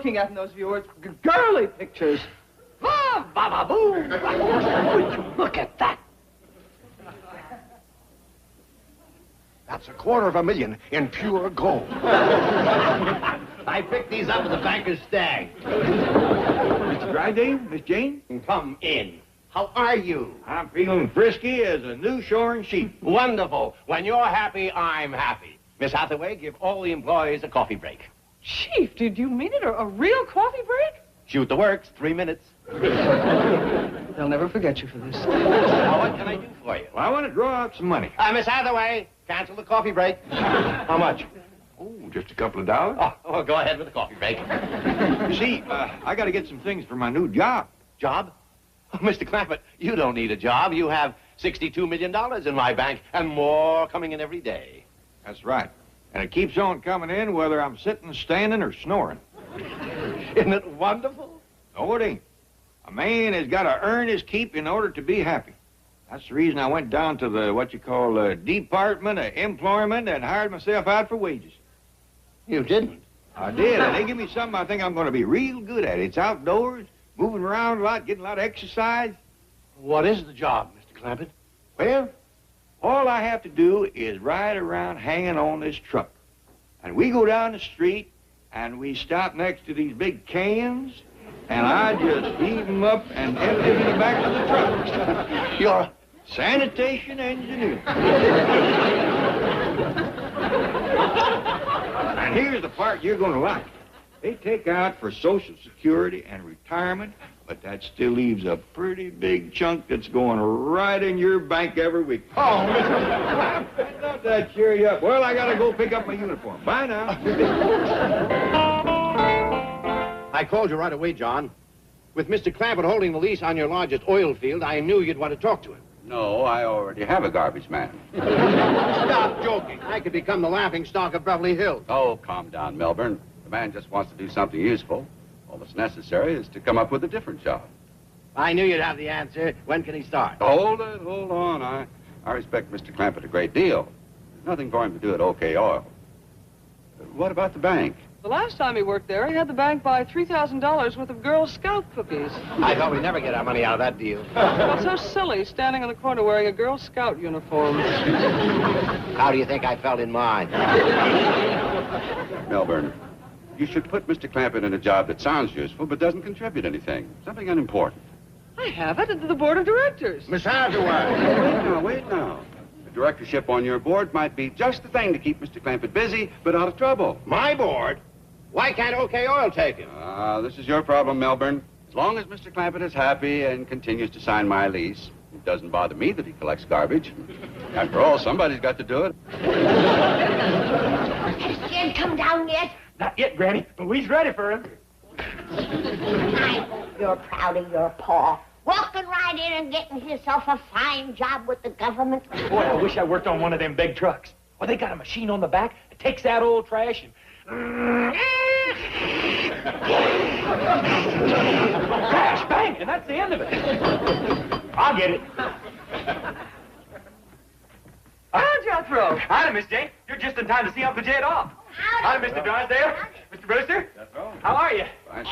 looking at in those viewers? Girly pictures. Ah, ba-ba-boo. Would you look at that? That's $250,000 in pure gold. I picked these up at the banker's stag. Mr. Drysdale, Miss Jane? Come in. How are you? I'm feeling frisky as a new shorn sheep. Wonderful. When you're happy, I'm happy. Miss Hathaway, give all the employees a coffee break. Chief, did you mean it? A real coffee break? Shoot the works, 3 minutes. They'll never forget you for this. Now, what can I do for you? Well, I want to draw out some money. Miss Hathaway, cancel the coffee break. How much? Oh, just a couple of dollars. Oh, go ahead with the coffee break. You see, I got to get some things for my new job. Job? Oh, Mr. Clampett, you don't need a job. You have $62 million in my bank and more coming in every day. That's right. And it keeps on coming in whether I'm sitting, standing, or snoring. Isn't it wonderful? No, it ain't. A man has got to earn his keep in order to be happy. That's the reason I went down to the, what you call, Department of Employment and hired myself out for wages. You didn't? I did, and they give me something I think I'm going to be real good at. It's outdoors, moving around a lot, getting a lot of exercise. What is the job, Mr. Clampett? Well, all I have to do is ride around hanging on this truck. And we go down the street, and we stop next to these big cans, and I just heave them up and empty them in the back of the truck. You're a sanitation engineer. And here's the part you're going to like. They take out for Social Security and retirement, but that still leaves a pretty big chunk that's going right in your bank every week. Oh, I thought that'd cheer you up. Well, I got to go pick up my uniform. Bye now. I called you right away, John. With Mr. Clampett holding the lease on your largest oil field, I knew you'd want to talk to him. No, I already have a garbage man. Stop joking. I could become the laughingstock of Beverly Hills. Oh, calm down, Melbourne. The man just wants to do something useful. All that's necessary is to come up with a different job. I knew you'd have the answer. When can he start? Hold it, hold on. I respect Mr. Clampett a great deal. There's nothing for him to do at OK Oil. What about the bank? The last time he worked there, he had the bank buy $3,000 worth of Girl Scout cookies. I thought we'd never get our money out of that deal. Well, so silly, standing on the corner wearing a Girl Scout uniform. How do you think I felt in mine? Melbourne, you should put Mr. Clampett in a job that sounds useful but doesn't contribute anything. Something unimportant. I have it into the board of directors. Miss Hathaway. Wait now. The directorship on your board might be just the thing to keep Mr. Clampett busy but out of trouble. My board? Why can't OK Oil take him? This is your problem, Melbourne. As long as Mr. Clampett is happy and continues to sign my lease, it doesn't bother me that he collects garbage. After all, somebody's got to do it. Has Jed come down yet? Not yet, Granny, but we's ready for him. I hope you're proud of your paw. Walking right in and getting yourself a fine job with the government. Boy, I wish I worked on one of them big trucks. Well, they got a machine on the back that takes out old trash and... Crash, bang, and that's the end of it. I'll get it. Hi, Jethro. Hi, Miss Jane. You're just in time to see Uncle Jed off. Hi, Mr. Drysdale. Mr. Brewster. How are you? Ain't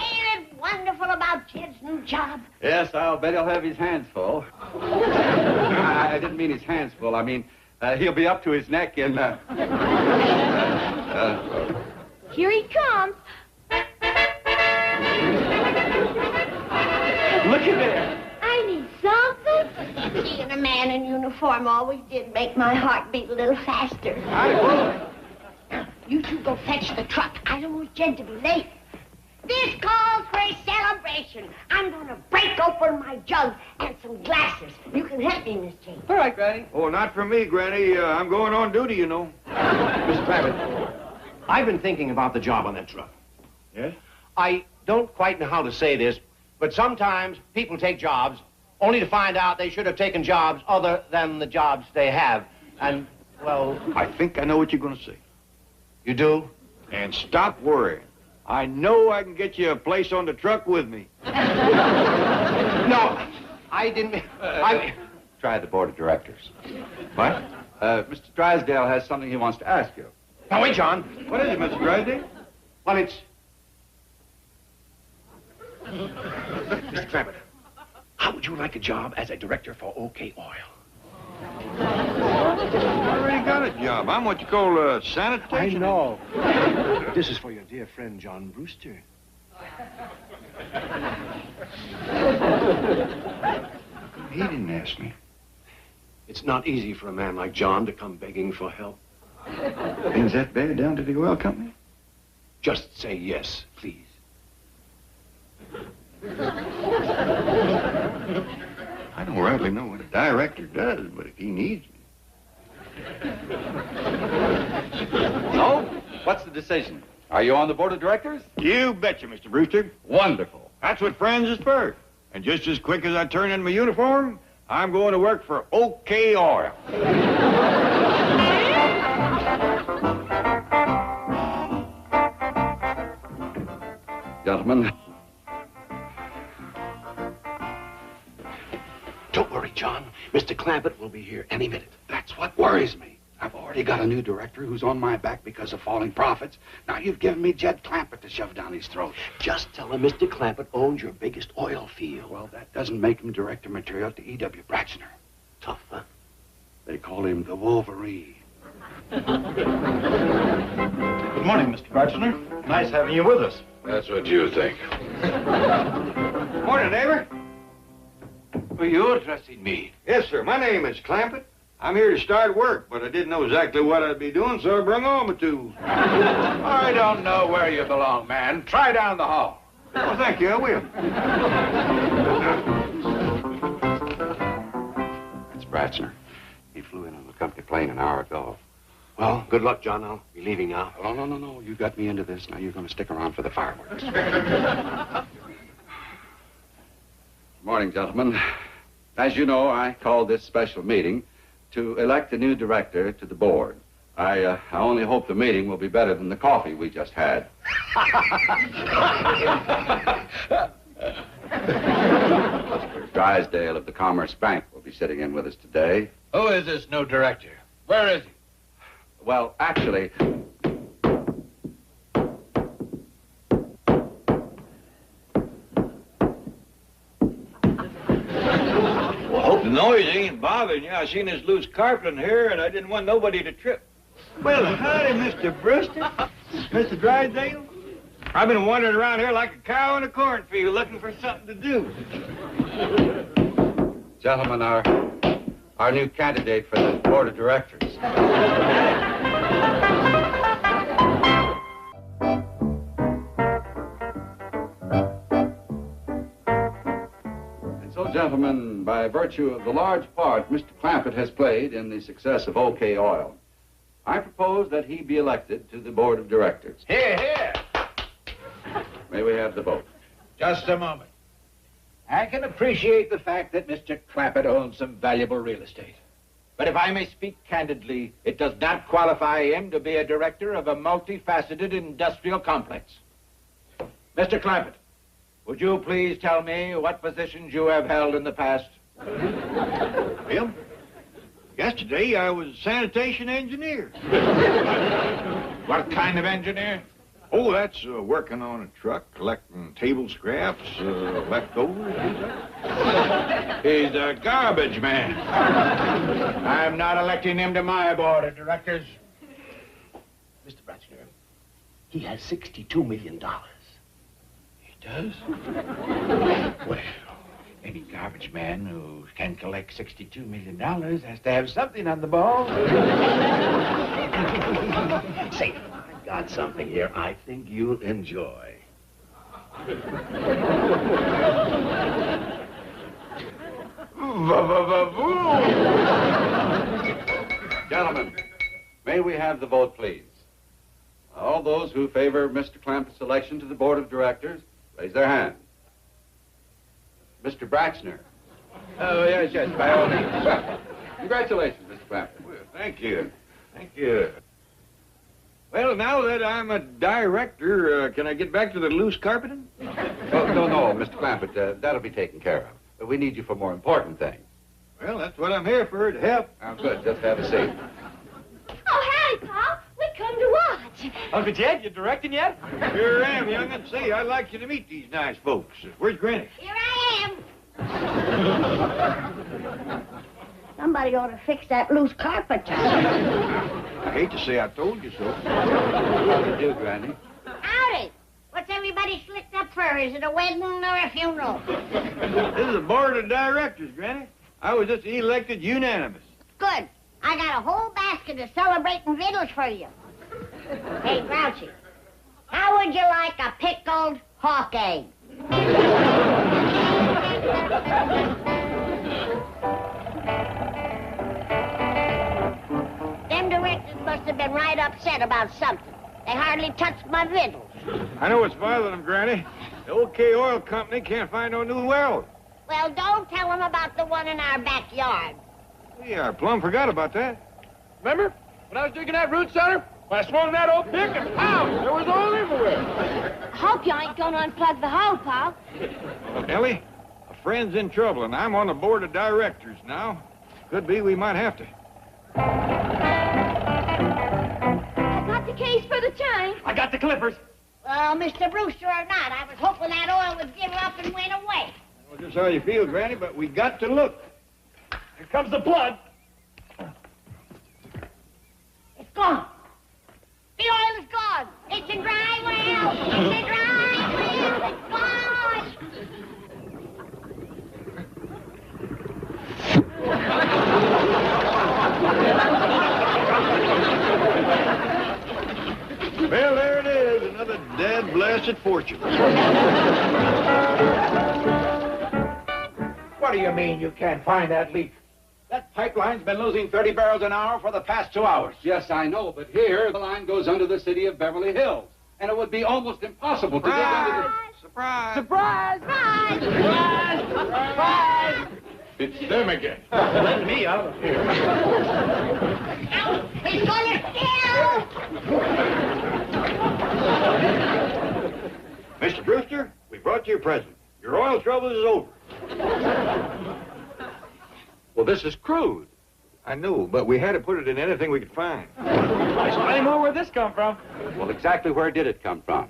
it wonderful about Jed's new job? Yes, I'll bet he'll have his hands full. I didn't mean his hands full. I mean, he'll be up to his neck in... Here he comes. Look at there. I need something. Seeing a man in uniform always did make my heart beat a little faster. You two go fetch the truck. I don't want Jed to be late. This calls for a celebration. I'm going to break open my jug and some glasses. You can help me, Miss Jane. All right, Granny. Oh, not for me, Granny. I'm going on duty, you know. Mr. Clampett, I've been thinking about the job on that truck. Yes? I don't quite know how to say this, but sometimes people take jobs only to find out they should have taken jobs other than the jobs they have. And, well... I think I know what you're going to say. You do? And stop worrying. I know I can get you a place on the truck with me. No, I didn't... Try the board of directors. What? Mr. Drysdale has something he wants to ask you. Now, wait, John. What is it, Mr. Drysdale? Well, it's... Mr. Clampett, how would you like a job as a director for OK Oil? I already got a job. I'm what you call sanitation. I know. This is for your dear friend, John Brewster. He didn't ask me. It's not easy for a man like John to come begging for help. Things that bad down to the oil company? Just say yes, please. I don't rightly know what a director does, but if he needs me. So, what's the decision? Are you on the board of directors? You betcha, Mr. Brewster. Wonderful. That's what friends is for. And just as quick as I turn in my uniform, I'm going to work for OK Oil. Gentlemen, Don't worry, John. Mr. Clampett will be here any minute. That's what worries me. I've already got a new director who's on my back because of falling profits. Now you've given me Jed Clampett to shove down his throat. Just tell him Mr. Clampett owns your biggest oil field. Well, that doesn't make him director material to E.W. Braxner. Tough, huh? They call him the Wolverine. Good morning, Mr. Braxner. Nice having you with us. that's what you think. Morning, neighbor. Are you addressing me? Yes, sir. My name is Clampett. I'm here to start work, but I didn't know exactly what I'd be doing, so I brung on my tools. I don't know where you belong, man. Try down the hall. Well, thank you. I will. That's Braxner. He flew in on the company plane an hour ago. Well, good luck, John. I'll be leaving now. Oh, no. You got me into this. Now you're going to stick around for the fireworks. Morning, gentlemen. As you know, I called this special meeting to elect a new director to the board. I only hope the meeting will be better than the coffee we just had. Mr. Drysdale of the Commerce Bank will be sitting in with us today. Who is this new director? Where is he? Well, actually, Hope the noise ain't bothering you. I seen this loose carpet in here, and I didn't want nobody to trip. Well, howdy, Mr. Brewster. Mr. Drysdale. I've been wandering around here like a cow in a cornfield looking for something to do. gentlemen, our new candidate for the board of directors. So, gentlemen, by virtue of the large part Mr. Clampett has played in the success of OK Oil, I propose that he be elected to the board of directors. Here, here. May we have the vote? Just a moment. I can appreciate the fact that Mr. Clampett owns some valuable real estate. But if I may speak candidly, it does not qualify him to be a director of a multifaceted industrial complex. Mr. Clampett, would you please tell me what positions you have held in the past? Well, yesterday I was a sanitation engineer. What kind of engineer? Oh, that's working on a truck, collecting table scraps, leftovers. He's a garbage man. I'm not electing him to my board of directors. Mr. Braxner, he has $62 million. He does? Well, any garbage man who can collect $62 million has to have something on the ball. Say, I've got something here I think you'll enjoy. Gentlemen, may we have the vote, please? All those who favor Mr. Clampett's election to the board of directors, raise their hand. Mr. Braxner. Oh, yes, by all means. Congratulations, Mr. Clampett. Well, thank you. Thank you. Well, now that I'm a director, can I get back to the loose carpeting? Oh, no, Mr. Clampett, that'll be taken care of. But we need you for more important things. Well, that's what I'm here for, to help. Oh, good. Just have a seat. Oh, howdy, Paul. We come to watch. Uncle Jed, you directing yet? Here I am, young'un. Say, I'd like you to meet these nice folks. Where's Granny? Here I am. Somebody ought to fix that loose carpet. I hate to say I told you so. How do you do, Granny? Howdy. What's everybody slicked up for? Is it a wedding or a funeral? This is the board of directors, Granny. I was just elected unanimous. Good. I got a whole basket of celebrating victuals for you. Hey, Grouchy, how would you like a pickled hawk egg? Them directors must have been right upset about something. They hardly touched my victuals. I know what's bothering them, Granny. The OK Oil Company can't find no new well. Well, don't tell them about the one in our backyard. Yeah, I plumb forgot about that. Remember when I was digging that root cellar? When I swung that old pick and pow, there was oil everywhere. I hope you ain't gonna unplug the hole, Paul. Ellie, a friend's in trouble, and I'm on the board of directors now. Could be we might have to. I got the case for the time. I got the clippers. Well, Mr. Brewster or not, I was hoping that oil would give up and went away. Well, just how you feel, Granny, but we got to look. Here comes the blood. It's gone. The oil is gone. It's a dry well. It's a dry well. It's gone. Well, there it is, another dead blasted fortune. What do you mean you can't find that leak? That pipeline's been losing 30 barrels an hour for the past 2 hours. Yes, I know, but here the line goes under the city of Beverly Hills. And it would be almost impossible to dig under the... Surprise! Surprise! Surprise! Surprise! Surprise! It's them again. Let me out of here. He's gonna steal! Mr. Brewster, we brought you a present. Your oil trouble is over. Well, this is crude. I know, but we had to put it in anything we could find. I still ain't know where this come from. Well, exactly where did it come from?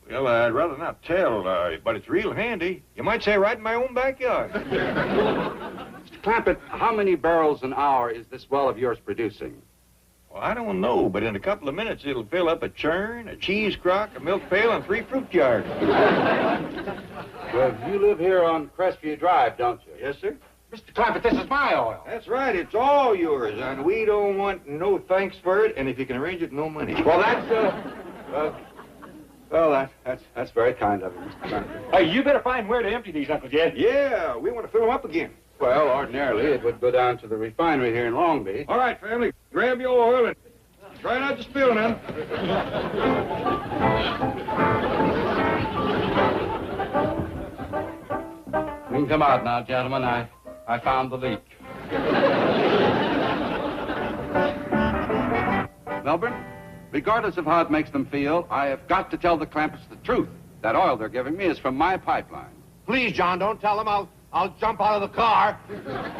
Well, I'd rather not tell, but it's real handy. You might say right in my own backyard. Mr. Clampett, how many barrels an hour is this well of yours producing? Well, I don't know, but in a couple of minutes it'll fill up a churn, a cheese crock, a milk pail, and 3 fruit jars. Well, you live here on Crestview Drive, don't you? Yes, sir. Mr. Clampett, this is my oil. That's right. It's all yours, and we don't want no thanks for it, and if you can arrange it, no money. Well, that's very kind of you, Mr. Clampett. Hey, you better find where to empty these, Uncle Jed. Yeah, we want to fill them up again. Well, ordinarily it would go down to the refinery here in Long Beach. All right, family, grab your oil and try not to spill none. You can come out now, gentlemen. I found the leak. Melbourne, regardless of how it makes them feel, I have got to tell the Clampetts the truth. That oil they're giving me is from my pipeline. Please, John, don't tell them. I'll jump out of the car.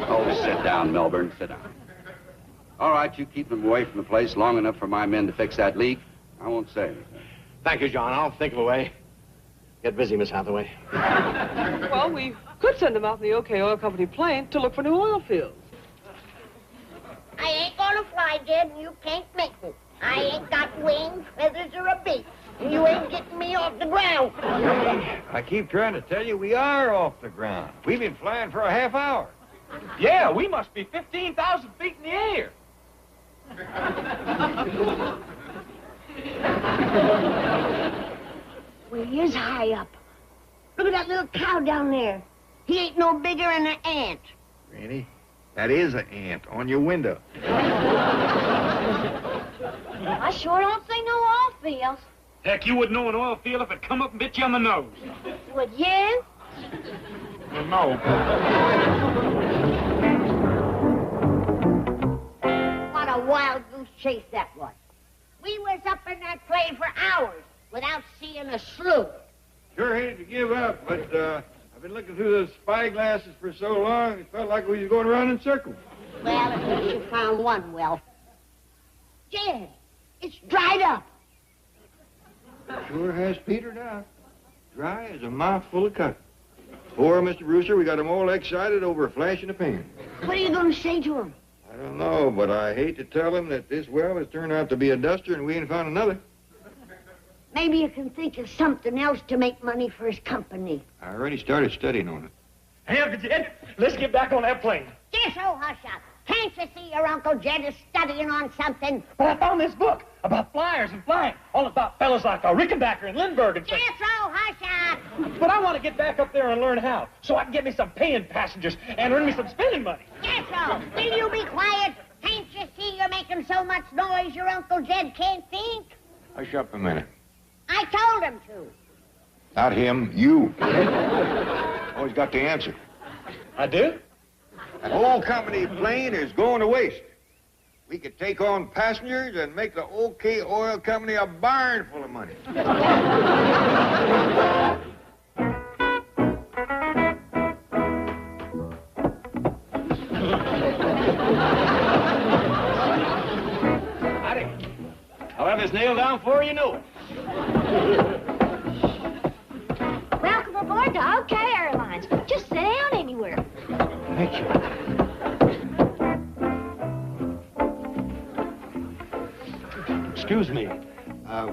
Oh, sit down, Melbourne. Sit down. All right, you keep them away from the place long enough for my men to fix that leak. I won't say anything. Thank you, John. I'll think of a way. Get busy, Miss Hathaway. Well, we could send them out in the OK Oil Company plane to look for new oil fields. I ain't gonna fly, Jed, and you can't make me. I ain't got wings, feathers, or a beak. And you ain't getting me off the ground. I keep trying to tell you we are off the ground. We've been flying for a half hour. Yeah, we must be 15,000 feet in the air. Well, he is high up. Look at that little cow down there. He ain't no bigger than an ant. Granny, that is an ant on your window. I sure don't see no oil fields. Heck, you wouldn't know an oil field if it come up and bit you on the nose. Would you? Well, no. What a wild goose chase that was. We was up in that plane for hours without seeing a sloop. Sure hated to give up, but I've been looking through those spy glasses for so long, it felt like we was going around in circles. Well, at least you found one well. Jed, it's dried up. Sure has petered out. Dry as a mouth full of cotton. Poor Mr. Brewster, we got him all excited over a flash in the pan. What are you going to say to him? I don't know, but I hate to tell him that this well has turned out to be a duster and we ain't found another. Maybe you can think of something else to make money for his company. I already started studying on it. Hey, Uncle Jed, let's get back on that plane. Yes, oh, hush up. Can't you see your Uncle Jed is studying on something? But I found this book about flyers and flying, all about fellas like Rickenbacker and Lindbergh and things. Yes, oh, hush up. But I want to get back up there and learn how, so I can get me some paying passengers and earn me some spending money. Yes, oh. Will you be quiet? Can't you see you're making so much noise your Uncle Jed can't think? Hush up a minute. I told him to. Not him, you. Always got the answer. I do? That whole company plane is going to waste. We could take on passengers and make the OK Oil Company a barn full of money. Howdy. I'll have this nailed down before you know it. Welcome aboard to OK Airlines. Just sit down anywhere. Thank you. Excuse me.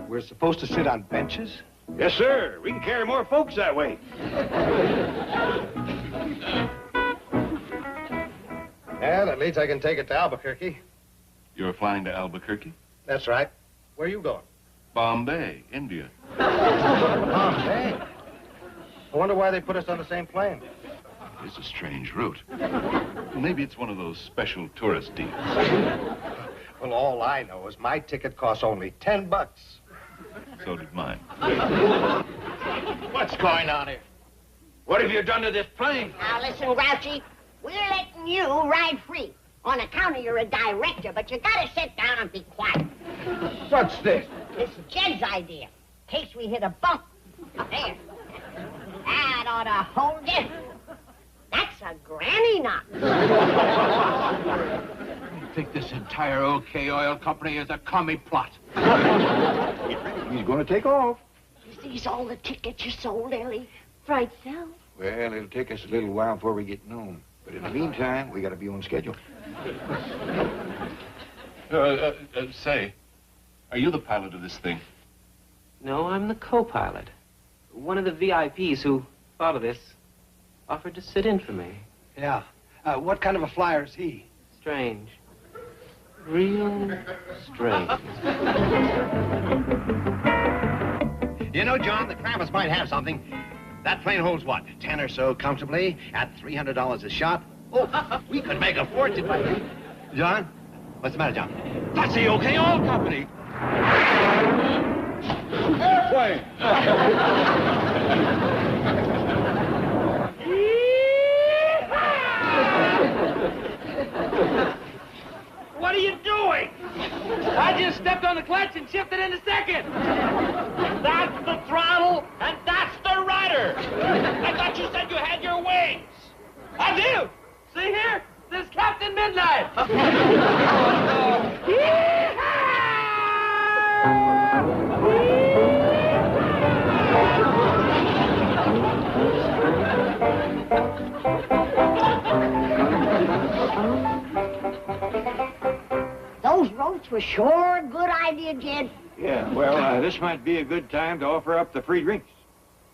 We're supposed to sit on benches? Yes, sir. We can carry more folks that way. Yeah, that means I can take it to Albuquerque. You're flying to Albuquerque? That's right. Where are you going? Bombay, India. Bombay. I wonder why they put us on the same plane. It's a strange route. Maybe it's one of those special tourist deals. Well, all I know is my ticket costs only $10. So did mine. What's going on here? What have you done to this plane? Now, listen, Grouchy. We're letting you ride free on account of you're a director, but you gotta sit down and be quiet. What's this? It's Jed's idea. In case we hit a bump. There. That ought to hold you. That's a granny knot. You think this entire OK Oil Company is a commie plot? He's going to take off. Is these all the tickets you sold, Ellie? Right so. Well, it'll take us a little while before we get known. But in the meantime, we got to be on schedule. Say, are you the pilot of this thing? No, I'm the co-pilot. One of the VIPs who thought of this offered to sit in for me. Yeah. What kind of a flyer is he? Strange. Real strange. You know, John, the Clampetts might have something. That plane holds, what, 10 or so comfortably at $300 a shot? Oh, we could make a fortune by it. John? What's the matter, John? That's the OK Oil Company. Airplane! What are you doing? I just stepped on the clutch and shifted into second. That's the throttle, and that's the rudder. I thought you said you had your wings. I do. See here? This is Captain Midnight. Those ropes were sure a good idea, Jed. Yeah, well, this might be a good time to offer up the free drinks.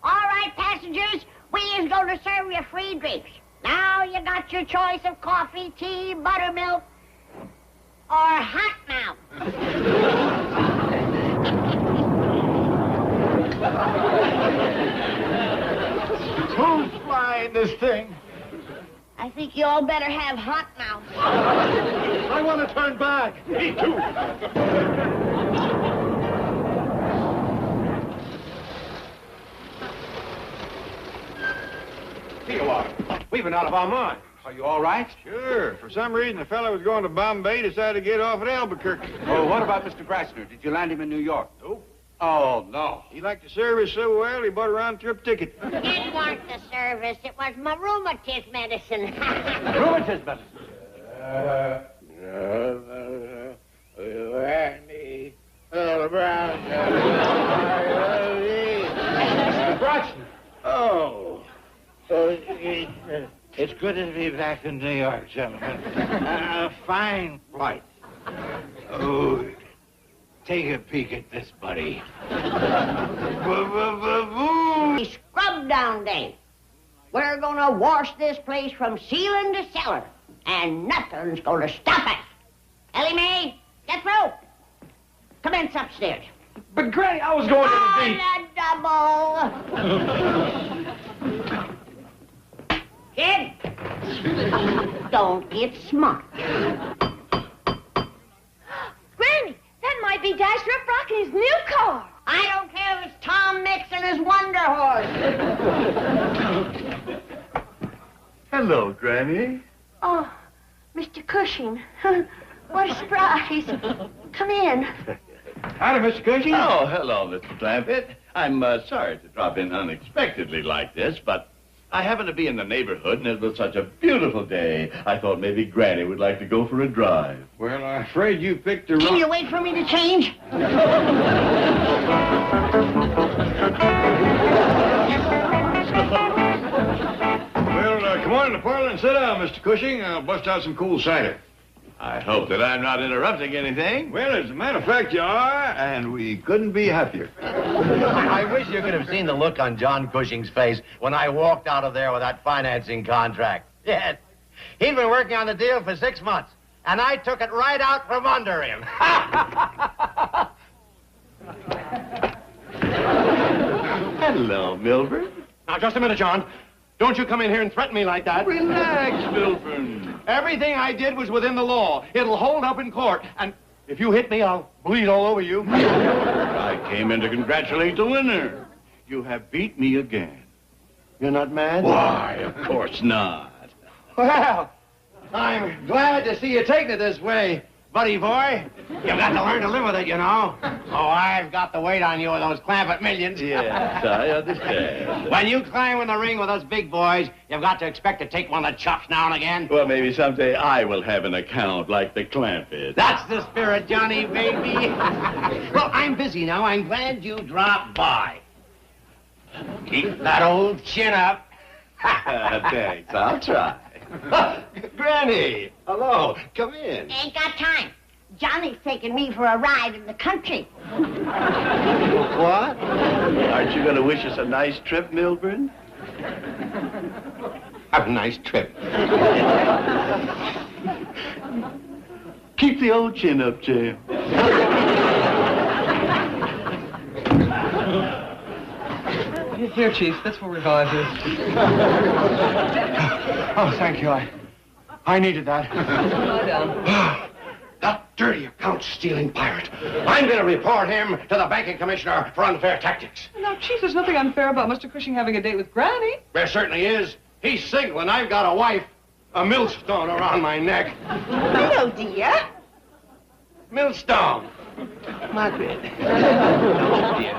All right, passengers, we is going to serve you free drinks. Now you got your choice of coffee, tea, buttermilk, or hot mouth. Who's flying this thing? I think you all better have hot mouth. I want to turn back. Me too. Here you are. We've been out of our minds. Are you all right? Sure. For some reason, the fellow was going to Bombay, decided to get off at Albuquerque. Oh, what about Mr. Grassner? Did you land him in New York? Nope. Oh, no. He liked the service so well, he bought a round-trip ticket. It weren't the service, it was my rheumatism medicine. Rheumatism medicine. You and me, all around. It's good to be back in New York, gentlemen. A fine flight. Oh, take a peek at this, buddy. Scrub down day. We're gonna wash this place from ceiling to cellar, and nothing's gonna stop us. Ellie Mae, get through. Commence upstairs. But, Granny, I was going to the double. Kid, don't get smart. Granny, that might be Dasher Brock in his new car. I don't care if it's Tom Mix and his Wonder Horse. Hello, Granny. Oh, Mr. Cushing. What a surprise. Come in. Howdy, Mr. Cushing. Oh, hello, Mr. Clampett. I'm sorry to drop in unexpectedly like this, but I happen to be in the neighborhood, and it was such a beautiful day. I thought maybe Granny would like to go for a drive. Well, I'm afraid you picked the Can wrong... you wait for me to change? Well, come on in the parlor and sit down, Mr. Cushing. I'll bust out some cool cider. I hope that I'm not interrupting anything. Well, as a matter of fact, you are, and we couldn't be happier. I wish you could have seen the look on John Cushing's face when I walked out of there with that financing contract. Yes. He'd been working on the deal for 6 months, and I took it right out from under him. Hello, Milburn. Now, just a minute, John. Don't you come in here and threaten me like that. Relax, Milburn. Everything I did was within the law. It'll hold up in court, and if you hit me, I'll bleed all over you. I came in to congratulate the winner. You have beat me again. You're not mad? Why, of course not. Well, I'm glad to see you taking it this way, buddy boy. You've got to learn to live with it, you know. Oh, I've got the weight on you with those Clampett millions. Yes, I understand. When you climb in the ring with us big boys, you've got to expect to take one of the chops now and again. Well, maybe someday I will have an account like the Clampetts. That's the spirit, Johnny, baby. Well, I'm busy now. I'm glad you dropped by. Keep that old chin up. Thanks, I'll try. Granny, hello. Come in. Ain't got time. Johnny's taking me for a ride in the country. What? Aren't you going to wish us a nice trip, Milburn? Have a nice trip. Keep the old chin up, Jim. Here, Chief. That's for revivers. Oh, thank you. I needed that. Lie down. That dirty account-stealing pirate. I'm going to report him to the banking commissioner for unfair tactics. Now, Chief, there's nothing unfair about Mr. Cushing having a date with Granny. There certainly is. He's single, and I've got a wife. A millstone around my neck. Hello, dear. Millstone. Margaret. Oh, dear.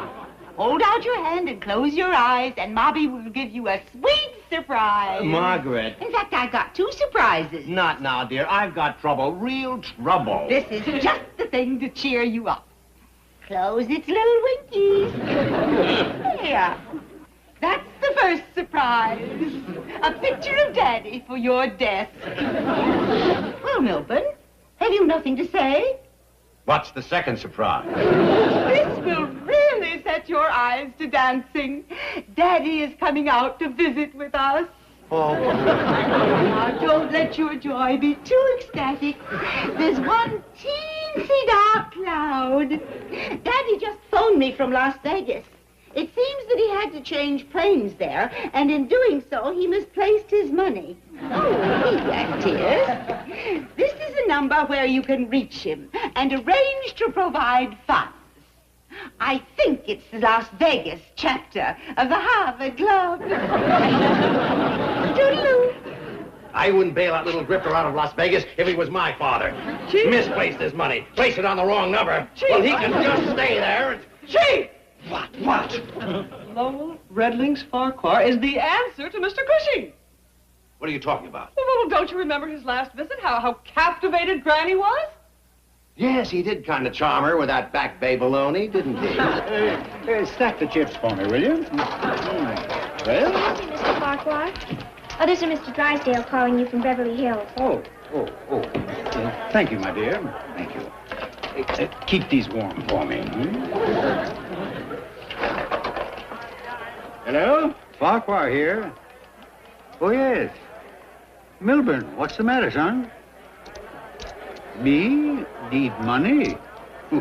Hold out your hand and close your eyes, and Mobby will give you a sweet surprise. Margaret. In fact, I've got 2 surprises. Not now, dear. I've got trouble. Real trouble. This is just the thing to cheer you up. Close its little winkies. There. That's the first surprise. A picture of Daddy for your desk. Well, Milburn, have you nothing to say? What's the second surprise? This will really set your eyes to dancing. Daddy is coming out to visit with us. Oh. Now, don't let your joy be too ecstatic. There's one teensy dark cloud. Daddy just phoned me from Las Vegas. It seems that he had to change planes there, and in doing so, he misplaced his money. Oh, that is. This is a number where you can reach him and arrange to provide funds. I think it's the Las Vegas chapter of the Harvard Club. Toodaloo. I wouldn't bail that little grifter out of Las Vegas if he was my father. Chief. Misplaced his money. Placed it on the wrong number. Chief. Well, he can just stay there and... Chief! What? Lowell Redling's Farquhar is the answer to Mr. Cushing. What are you talking about? Well, don't you remember his last visit? How captivated Granny was? Yes, he did kind of charm her with that back bay baloney, didn't he? Stack the chips for me, will you? Well? Mr. Farquhar. Oh, this is Mr. Drysdale calling you from Beverly Hills. Oh. Thank you, my dear. Thank you. Keep these warm for me. Hello? Farquhar here. Oh, yes. Milburn, what's the matter, son? Me? Need money? I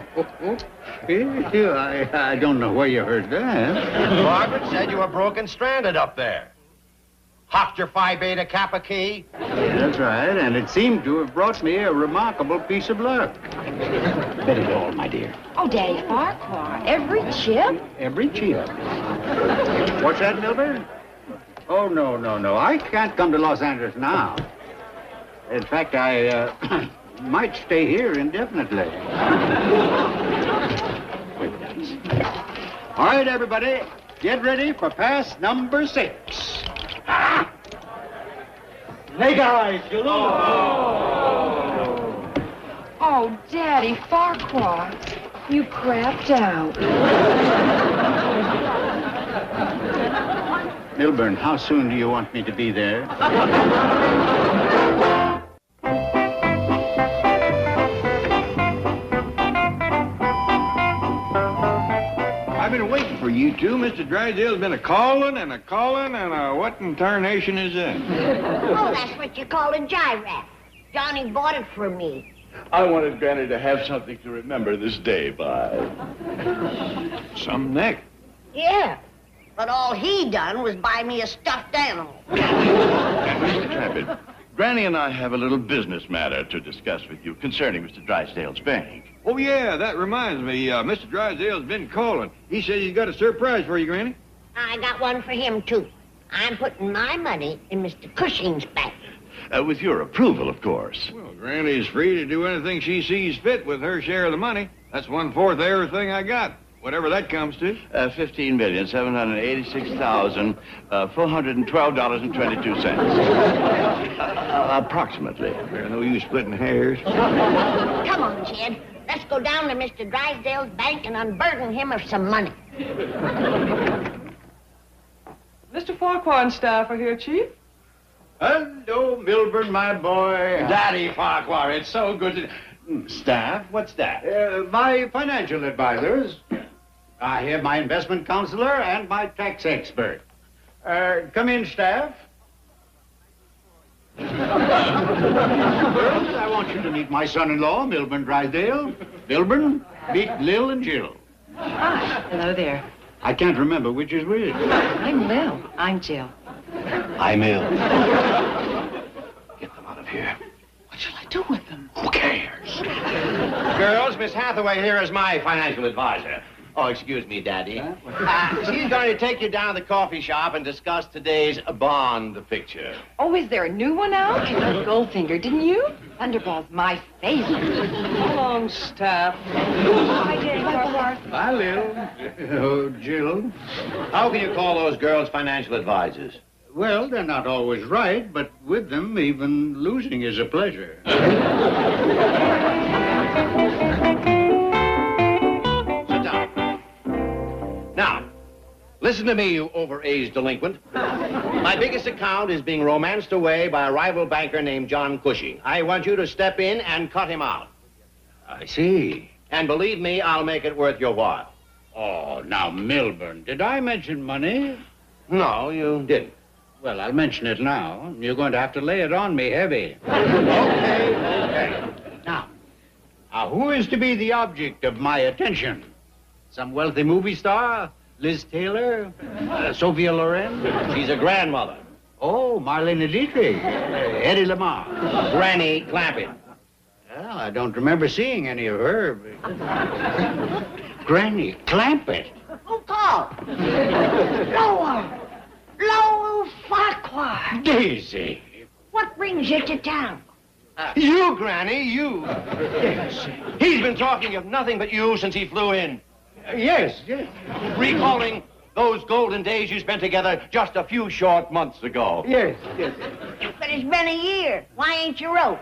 don't know where you heard that. Margaret said you were broken stranded up there. Hocked your Phi Beta Kappa key. That's right, and it seemed to have brought me a remarkable piece of luck. Bet it all, my dear. Oh, Daddy Farquhar, every chip? Every chip. What's that, Milburn? Oh, no. I can't come to Los Angeles now. In fact, I might stay here indefinitely. All right, everybody, get ready for pass number 6. Snake eyes, Oh, Daddy Farquhar, you crapped out. Milburn, how soon do you want me to be there? I've been waiting for you two. Mr. Drysdale's been a-calling and what in tarnation is that? Oh, that's what you call a gyrap. Johnny bought it for me. I wanted Granny to have something to remember this day by. Some neck. Yeah, but all he done was buy me a stuffed animal. Mr. Clampett, Granny and I have a little business matter to discuss with you concerning Mr. Drysdale's bank. Oh, yeah, that reminds me. Mr. Drysdale's been calling. He says he's got a surprise for you, Granny. I got one for him, too. I'm putting my money in Mr. Cushing's bank. With your approval, of course. Well, Granny's free to do anything she sees fit with her share of the money. That's 1/4 of everything I got, whatever that comes to. $15,786,412.22. Approximately. There's no use splitting hairs. Come on, Jed. Let's go down to Mr. Drysdale's bank and unburden him of some money. Mr. Farquhar and staff are here, Chief. Hello, Milburn, my boy. Daddy Farquhar, it's so good to... Staff? What's that? My financial advisors. I have my investment counselor and my tax expert. Come in, staff. Girls, I want you to meet my son-in-law, Milburn Drysdale. Milburn, meet Lil and Jill. Hi. Hello there. I can't remember which is which. I'm Lil. I'm Jill. I'm ill. Get them out of here. What shall I do with them? Who cares? Girls, Miss Hathaway here is my financial advisor. Oh, excuse me, Daddy. She's going to take you down to the coffee shop and discuss today's Bond picture. Oh, is there a new one out? I love Goldfinger, didn't you? Thunderball's my favorite. So long, staff. Hi, Daddy Farquhar. Bye, Lil. Oh, Jill. How can you call those girls financial advisors? Well, they're not always right, but with them, even losing is a pleasure. Now, listen to me, you overaged delinquent. My biggest account is being romanced away by a rival banker named John Cushing. I want you to step in and cut him out. I see. And believe me, I'll make it worth your while. Oh, now, Milburn, did I mention money? No, you didn't. Well, I'll mention it now. You're going to have to lay it on me heavy. Okay. Now, who is to be the object of my attention? Some wealthy movie star? Liz Taylor? Sophia Loren? She's a grandmother. Oh, Marlene Dietrich. Eddie Lamar. Granny Clampett. Well, I don't remember seeing any of her. Granny Clampett. Who called? Lowell Farquhar. Daisy. What brings you to town? You, Granny, you. Yes. He's been talking of nothing but you since he flew in. Yes. Recalling those golden days you spent together just a few short months ago. Yes. But it's been a year. Why ain't you wrote?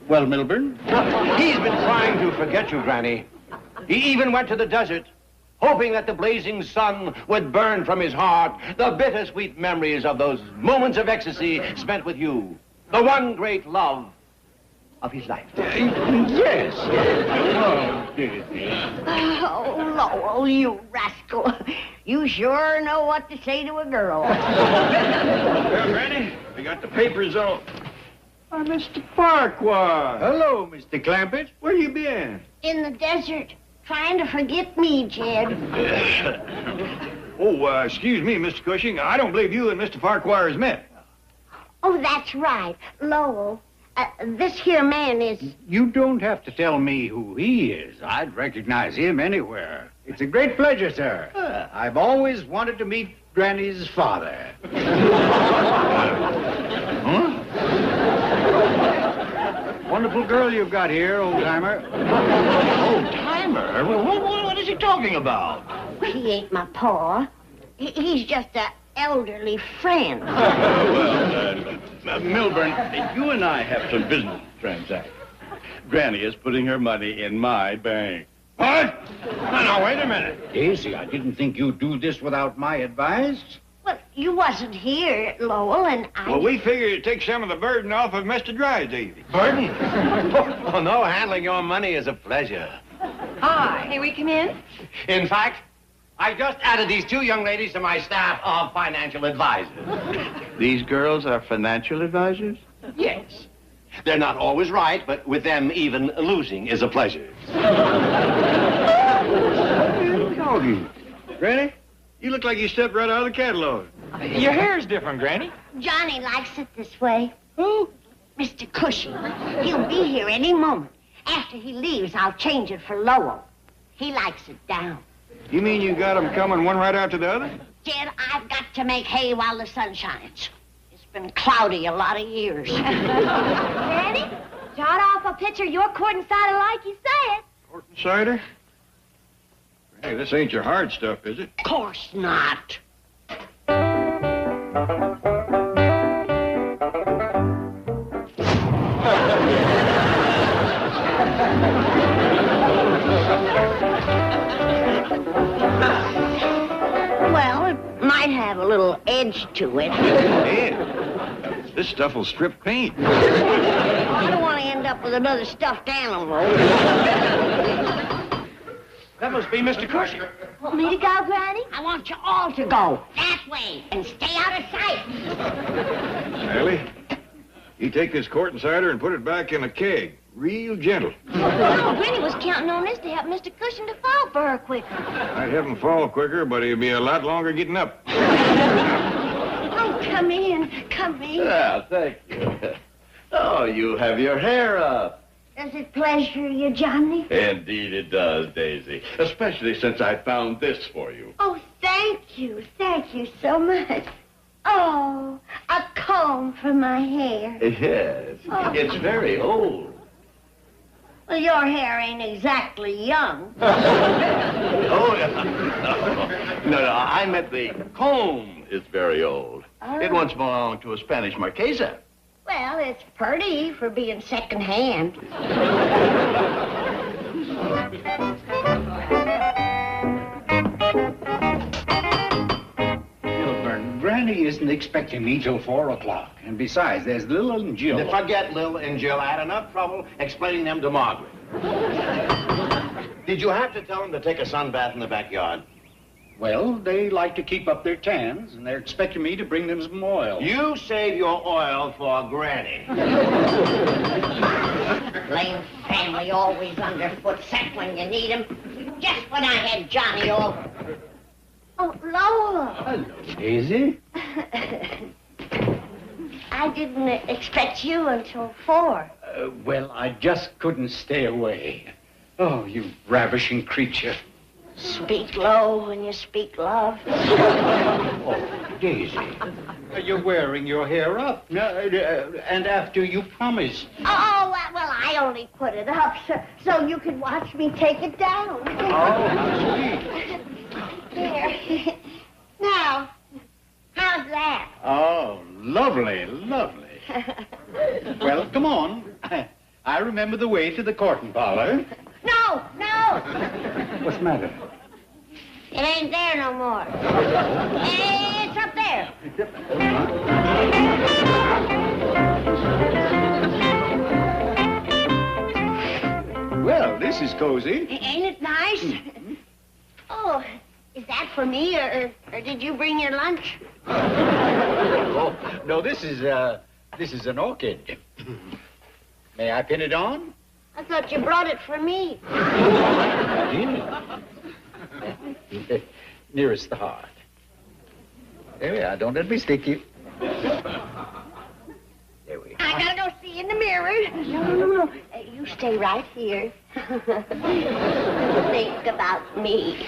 Well, Milburn? He's been trying to forget you, Granny. He even went to the desert hoping that the blazing sun would burn from his heart the bittersweet memories of those moments of ecstasy spent with you, the one great love of his life. Yes. Oh, Lowell, you rascal. You sure know what to say to a girl. Well, Granny, we got the papers on. Mr. Farquhar. Hello, Mr. Clampett. Where you been? In the desert, trying to forget me, Jed. Excuse me, Mr. Cushing. I don't believe you and Mr. Farquhar has met. Oh, that's right. Lowell, this here man is... You don't have to tell me who he is. I'd recognize him anywhere. It's a great pleasure, sir. I've always wanted to meet Granny's father. Huh? Wonderful girl you've got here, old-timer. Old-timer? What is he talking about? He ain't my pa. He's just a elderly friend. Milburn, you and I have some business to transact. Granny is putting her money in my bank. What? No, wait a minute. Daisy, I didn't think you'd do this without my advice. Well, you wasn't here, Lowell, and I... Well, we figured it'd take some of the burden off of Mr. Dry, Davy. Burden? Oh, no, handling your money is a pleasure. Hi, may we come in? In fact, I just added these two young ladies to my staff of financial advisors. These girls are financial advisors? Yes. They're not always right, but with them, even losing is a pleasure. Doggy. Granny, you look like you stepped right out of the catalog. Your hair's different, Granny. Johnny likes it this way. Who? Mr. Cushing. He'll be here any moment. After he leaves, I'll change it for Lowell. He likes it down. You mean you got them coming one right after the other? Jed, I've got to make hay while the sun shines. It's been cloudy a lot of years. Granny, jot off a picture of your court and cider like you said. Court and cider? Hey, this ain't your hard stuff, is it? Of course not. Well, it might have a little edge to it. Hey, this stuff will strip paint. I don't want to end up with another stuffed animal. That must be Mr. Cushing. Want me to go, Granny? I want you all to go that way and stay out of sight. Sally, you take this quart and cider and put it back in a keg. Real gentle. No, Granny was counting on this to help Mr. Cushing to fall for her quicker. I'd have him fall quicker, but he'll be a lot longer getting up. Oh, come in. Come in. Ah, thank you. Oh, you have your hair up. Does it pleasure you, Johnny? Indeed it does, Daisy. Especially since I found this for you. Oh, thank you. Thank you so much. Oh, a comb for my hair. Yes. Oh. It's very old. Well, your hair ain't exactly young. Oh, yeah. No, I meant the comb is very old. Oh. It once belonged to a Spanish marquesa. Well, it's pretty for being secondhand. Milburn, Granny isn't expecting me till 4 o'clock. And besides, there's Lil and Jill. Forget Lil and Jill. I had enough trouble explaining them to Margaret. Did you have to tell them to take a sunbath in the backyard? Well, they like to keep up their tans, and they're expecting me to bring them some oil. You save your oil for Granny. Lame family always underfoot, set when you need 'em. Just when I had Johnny over. Oh, Lowell. Hello, Daisy. I didn't expect you until 4. Well, I just couldn't stay away. Oh, you ravishing creature. Speak low when you speak love. Oh, Daisy. You're wearing your hair up. And after you promised. Oh, well, I only put it up so you could watch me take it down. Oh, how sweet. There. Now, how's that? Oh, lovely, lovely. Well, come on. I remember the way to the court and parlor. No, no. What's the matter? It ain't there no more. It's up there. Well, this is cozy. Ain't it nice? Oh, is that for me, or did you bring your lunch? Oh, no, this is an orchid. May I pin it on? I thought you brought it for me. Nearest the heart. There we are. Don't let me stick you. There we are. I gotta go see in the mirror. No. You stay right here. Think about me.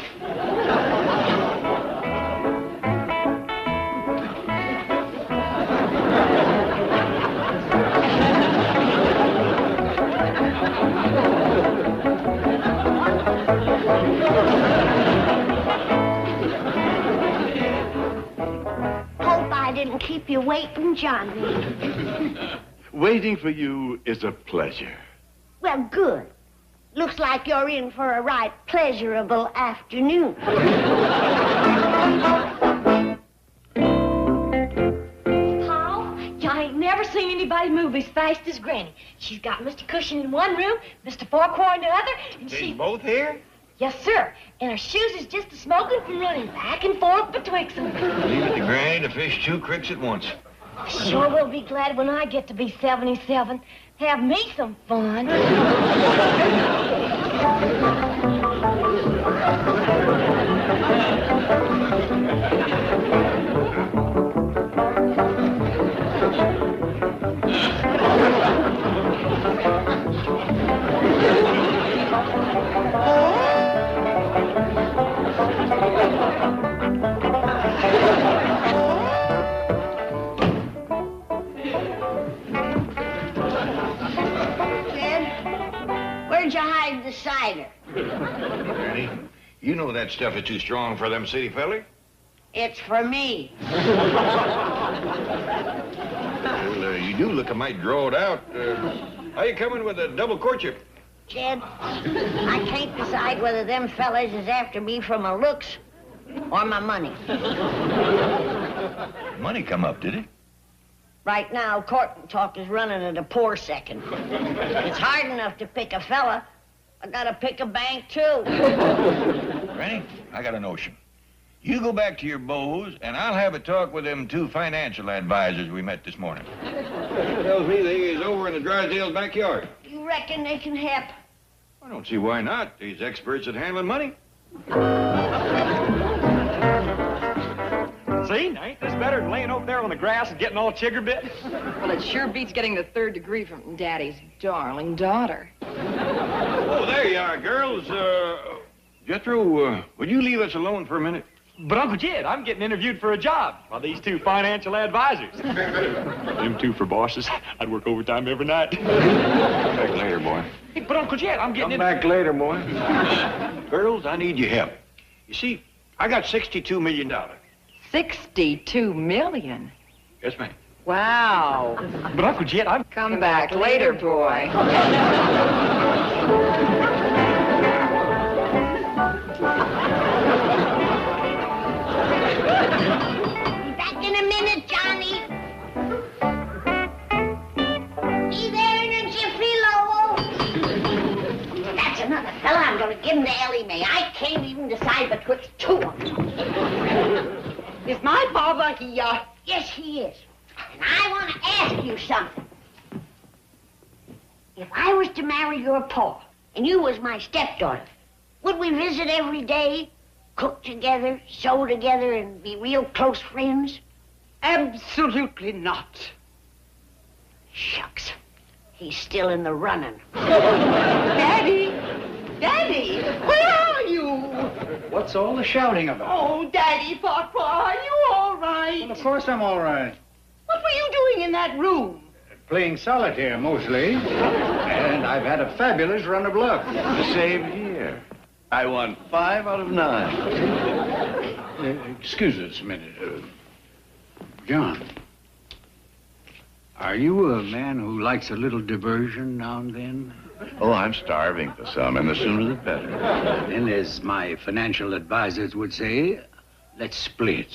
Hope I didn't keep you waiting, Johnny. Waiting for you is a pleasure. Well, good. Looks like you're in for a right pleasurable afternoon. Paul, I ain't never seen anybody move as fast as Granny. She's got Mr. Cushion in one room, Mr. Farquhar in the other, and They both here? Yes, sir. And her shoes is just a-smoking from running back and forth betwixt them. Leave it to Granny to fish 2 creeks at once. Sure will be glad when I get to be 77. Have me some fun. Where'd you hide the cider? Granny, you know that stuff is too strong for them city fellas. It's for me. Well, you do look a mite drawed out. How you coming with a double courtship? Jed, I can't decide whether them fellas is after me for my looks or my money. Money come up, did it? Right now, court talk is running at a poor second. It's hard enough to pick a fella. I gotta pick a bank, too. Granny, I got a notion. You go back to your beaux, and I'll have a talk with them 2 financial advisors we met this morning. Tells me they is over in the Drysdale's backyard. You reckon they can help? I don't see why not. These experts at handling money. See, now ain't this better than laying over there on the grass and getting all chigger bit? Well, it sure beats getting the 3rd degree from Daddy's darling daughter. Oh, there you are, girls. Jethro, would you leave us alone for a minute? But, Uncle Jed, I'm getting interviewed for a job by these 2 financial advisors. Them 2 for bosses. I'd work overtime every night. Come back later, boy. Hey, but, Uncle Jed, I'm getting Come back later, boy. Girls, I need your help. You see, I got $62 million. 62 million. Yes, ma'am. Wow. But, Uncle Jed, I'm... Come back later, boy. Back in a minute, Johnny. Be there in a jiffy, Lowell. That's another fella I'm gonna give him to Ellie Mae. I can't even decide betwixt 2 of them. Is my father here? Yes, he is. And I want to ask you something. If I was to marry your pa, and you was my stepdaughter, would we visit every day, cook together, sew together, and be real close friends? Absolutely not. Shucks. He's still in the running. Daddy! Daddy! Where are you? What's all the shouting about? Oh, Daddy, Papa, are you all right? Well, of course I'm all right. What were you doing in that room? Playing solitaire, mostly. And I've had a fabulous run of luck. Same here. I won 5 out of 9. Excuse us a minute. John. Are you a man who likes a little diversion now and then? Oh, I'm starving for some, and the sooner the better. Then, as my financial advisors would say, let's split.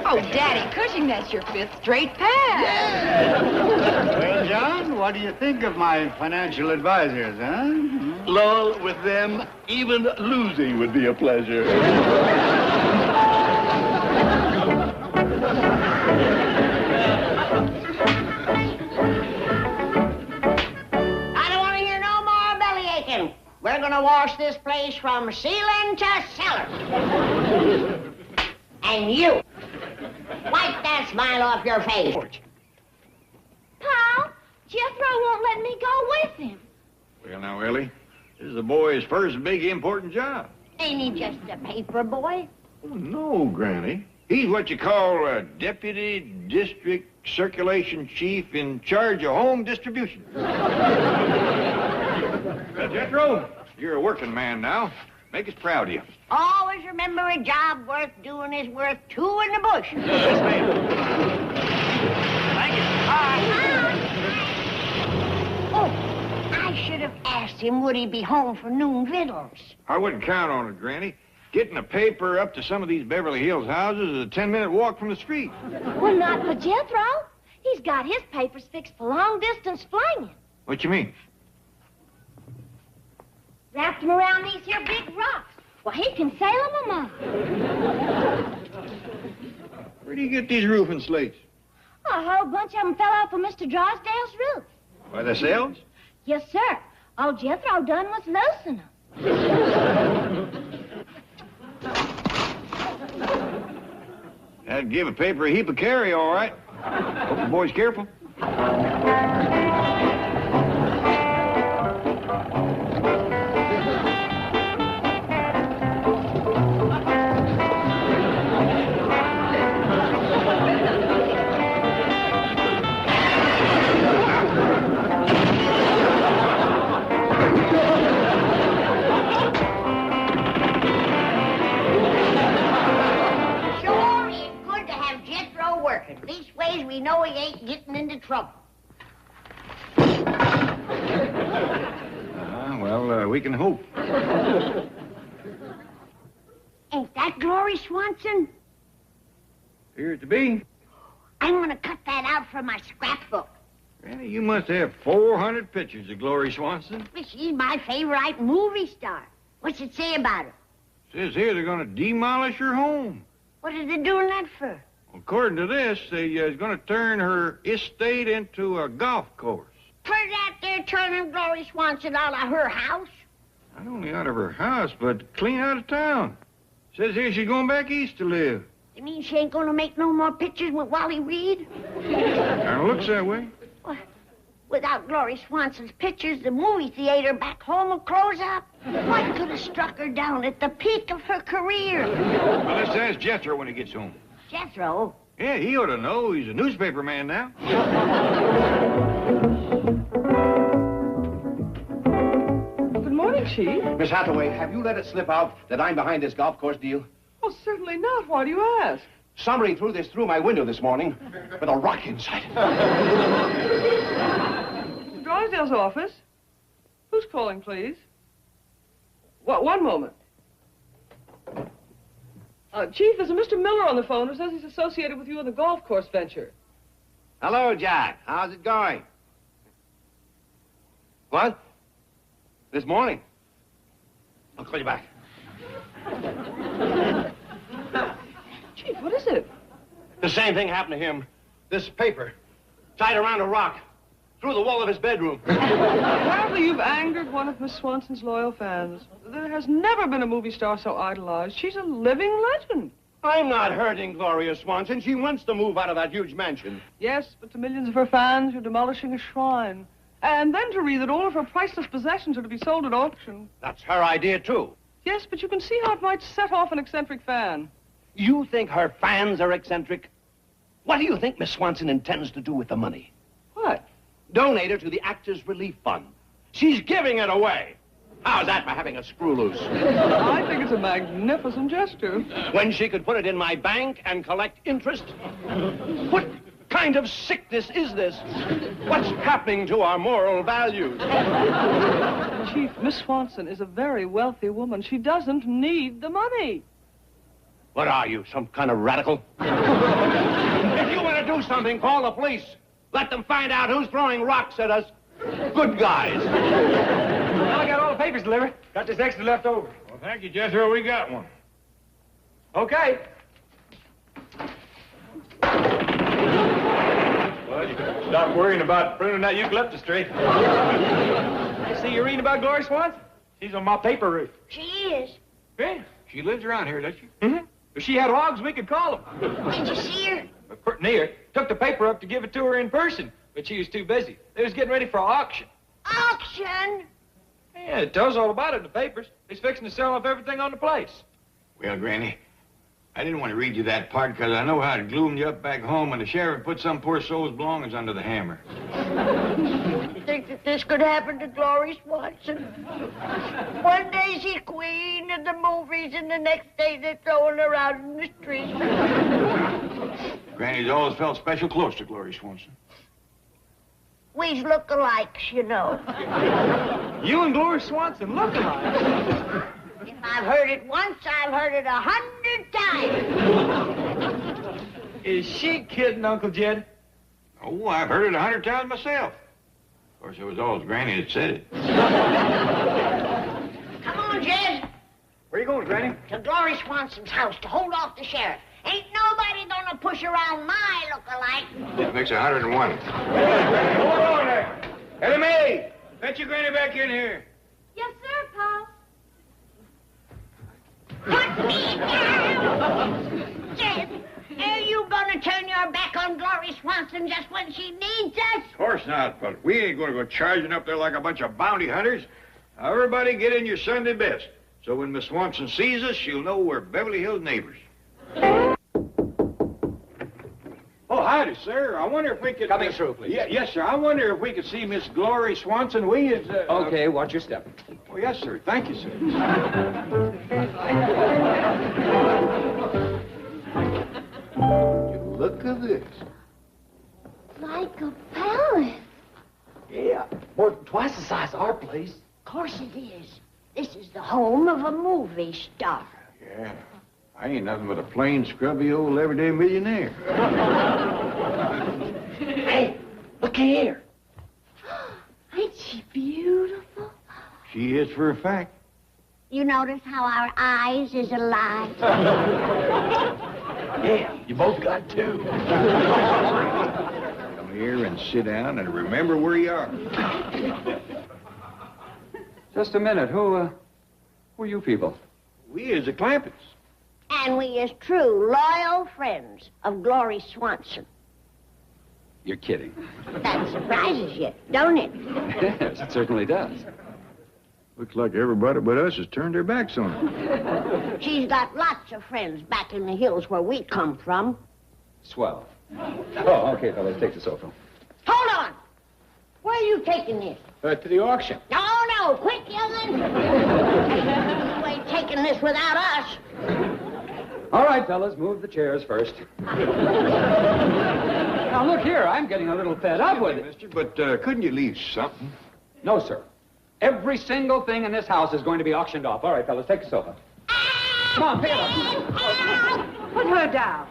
Oh, Daddy Cushing, that's your 5th straight pass. Well, John, what do you think of my financial advisors, huh? Lol, with them, even losing would be a pleasure. I don't want to hear no more belly aching. We're going to wash this place from ceiling to cellar. And you, wipe that smile off your face. Pa, Jethro won't let me go with him. Well, now, Ellie, this is the boy's first big important job. Ain't he just a paper boy? Oh, no, Granny. He's what you call a deputy district circulation chief in charge of home distribution. Jethro, you're a working man now. Make us proud of you. Always remember a job worth doing is worth 2 in the bush. Yes, ma'am. Thank you. Oh, I should have asked him would he be home for noon victuals. I wouldn't count on it, Granny. Getting a paper up to some of these Beverly Hills houses is a 10-minute walk from the street. Well, not for Jethro. He's got his papers fixed for long-distance flying. What you mean? Wrapped them around these here big rocks. Well, he can sail them among. Where do you get these roofing slates? A whole bunch of them fell off of Mr. Drysdale's roof. By themselves? Yes, sir. All Jethro done was loosen them. That'd give a paper a heap of carry, all right. Hope the boy's careful. These ways we know he ain't getting into trouble. We can hope. Ain't that Glory Swanson? Appears to be. I'm gonna cut that out from my scrapbook. Granny, you must have 400 pictures of Glory Swanson. She's my favorite movie star. What's it say about her? Says here they're gonna demolish her home. What are they doing that for? According to this, they is going to turn her estate into a golf course. For that they're turning Glory Swanson out of her house? Not only out of her house, but clean out of town. Says here she's going back east to live. You mean she ain't going to make no more pictures with Wally Reed? Kind of looks that way. Well, without Glory Swanson's pictures, the movie theater back home will close up. What could have struck her down at the peak of her career? Well, let's ask Jethro when he gets home. Jethro? Yeah, he ought to know. He's a newspaper man now. Good morning, Chief. Miss Hathaway, have you let it slip out that I'm behind this golf course deal? Oh, certainly not. Why do you ask? Somebody threw this through my window this morning with a rock inside it. Mr. Drysdale's office? Who's calling, please? One moment. Chief, there's a Mr. Miller on the phone who says he's associated with you in the golf course venture. Hello, Jack. How's it going? What? This morning? I'll call you back. Chief, what is it? The same thing happened to him. This paper, tied around a rock, through the wall of his bedroom. Apparently you've angered one of Miss Swanson's loyal fans. There has never been a movie star so idolized. She's a living legend. I'm not hurting Gloria Swanson. She wants to move out of that huge mansion. Yes, but to millions of her fans, you're demolishing a shrine. And then to read that all of her priceless possessions are to be sold at auction. That's her idea, too. Yes, but you can see how it might set off an eccentric fan. You think her fans are eccentric? What do you think Miss Swanson intends to do with the money? What? Donate her to the Actors Relief Fund. She's giving it away. How's that for having a screw loose? I think it's a magnificent gesture. When she could put it in my bank and collect interest? What kind of sickness is this? What's happening to our moral values? Chief, Miss Swanson is a very wealthy woman. She doesn't need the money. What are you, some kind of radical? If you want to do something, call the police. Let them find out who's throwing rocks at us. Good guys. Well, I got all the papers delivered. Got this extra left over. Well, thank you, Jethro. We got one. Okay. Well, you can stop worrying about pruning that eucalyptus tree. I see you're reading about Glory Swanson. She's on my paper route. She is. Yeah, she lives around here, doesn't she? Mm-hmm. If she had hogs, we could call them. Did you see her? But pretty near. Took the paper up to give it to her in person, but she was too busy. They was getting ready for auction. Auction? Yeah, it tells all about it in the papers. He's fixing to sell off everything on the place. Well, Granny, I didn't want to read you that part because I know how it gloomed you up back home when the sheriff put some poor soul's belongings under the hammer. You think that this could happen to Glory Swanson? One day she's queen of the movies, and the next day they're throwing her out in the street. Granny's always felt special close to Glory Swanson. We's look-alikes, you know. You and Glory Swanson look alike. If I've heard it once, I've heard it 100 times. Is she kidding, Uncle Jed? Oh, I've heard it 100 times myself. Of course, it was always Granny that said it. Come on, Jed. Where you going, Granny? To Glory Swanson's house to hold off the sheriff. Ain't nobody gonna push around my look-alike. That makes 101. Hold on there. Ellie Mae, fetch your granny back in here. Yes, sir, Pa. Put me down! Jed, are you gonna turn your back on Glory Swanson just when she needs us? Of course not, but we ain't going to go charging up there like a bunch of bounty hunters. Now, everybody get in your Sunday best. So when Miss Swanson sees us, she'll know we're Beverly Hills neighbors. Oh, howdy, sir. I wonder if we could... Coming through, please. Yes, sir. I wonder if we could see Miss Glory Swanson. We is... Okay, watch your step. Oh, yes, sir. Thank you, sir. Look at this. Like a palace. Yeah, more than twice the size of our place. Of course it is. This is the home of a movie star. Yeah. I ain't nothing but a plain, scrubby, old, everyday millionaire. Hey, look here. Ain't she beautiful? She is for a fact. You notice how our eyes is alike? Yeah, you both got two. Come here and sit down and remember where you are. Just a minute. Who are you people? We is the Clampetts. And we is true, loyal friends of Glory Swanson. You're kidding. That surprises you, don't it? Yes, it certainly does. Looks like everybody but us has turned their backs on her. She's got lots of friends back in the hills where we come from. Swell. Oh, okay, fellas, take the sofa. Hold on. Where are you taking this? To the auction. No, quick, young'un. You ain't taking this without us. All right, fellas, move the chairs first. Now, look here, I'm getting a little fed up with it. Mister, but couldn't you leave something? No, sir. Every single thing in this house is going to be auctioned off. All right, fellas, take the sofa. Come on, pick it up. Put her down.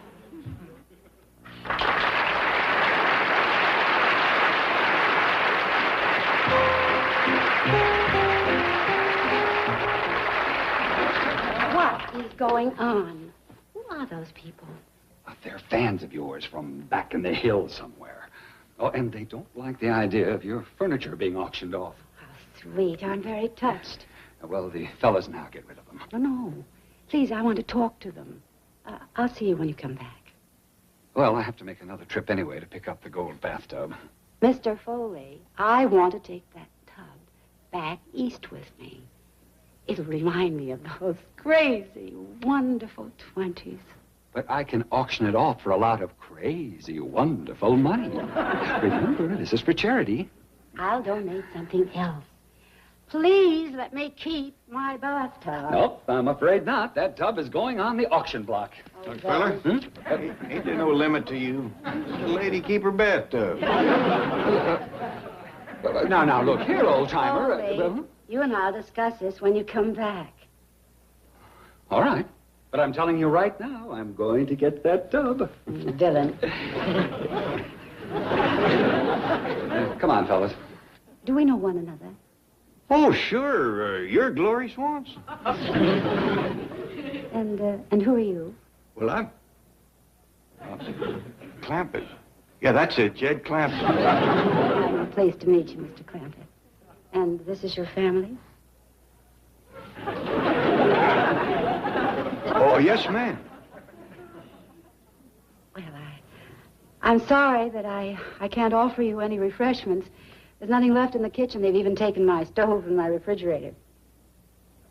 What is going on? Who are those people? They're fans of yours from back in the hills somewhere. Oh, and they don't like the idea of your furniture being auctioned off. Sweet, I'm very touched. Well, the fellas now get rid of them. No. Please, I want to talk to them. I'll see you when you come back. Well, I have to make another trip anyway to pick up the gold bathtub. Mr. Foley, I want to take that tub back east with me. It'll remind me of those crazy, wonderful 20s. But I can auction it off for a lot of crazy, wonderful money. Remember, this is for charity. I'll donate something else. Please let me keep my bathtub. Nope, I'm afraid not. That tub is going on the auction block. Young feller, ain't there no limit to you? The lady keep her bathtub. Now, look here, old-timer. Ollie, you and I'll discuss this when you come back. All right. But I'm telling you right now, I'm going to get that tub. Villain. Come on, fellas. Do we know one another? Oh, sure. You're Glory Swanson. And who are you? Well, I'm... Clampett. Yeah, that's it, Jed Clampett. I'm pleased to meet you, Mr. Clampett. And this is your family? Oh, yes, ma'am. Well, I'm sorry that I can't offer you any refreshments. There's nothing left in the kitchen. They've even taken my stove and my refrigerator.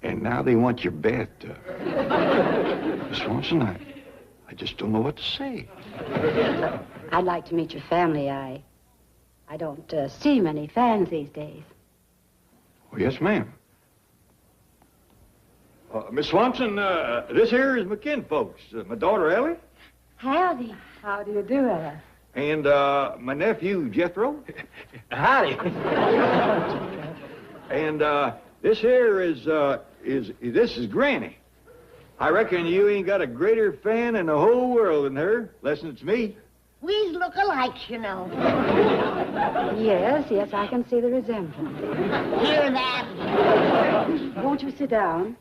And now they want your bathtub. Miss Swanson, I just don't know what to say. I'd like to meet your family. I don't see many fans these days. Oh, yes, ma'am. Miss Swanson, this here is McKinn folks. My daughter, Ellie. Howdy. How do you do, Ella? And my nephew, Jethro. Howdy. And this here is Granny. I reckon you ain't got a greater fan in the whole world than her, less than it's me. We look alike, you know. Yes, I can see the resemblance. Hear that? Won't you sit down?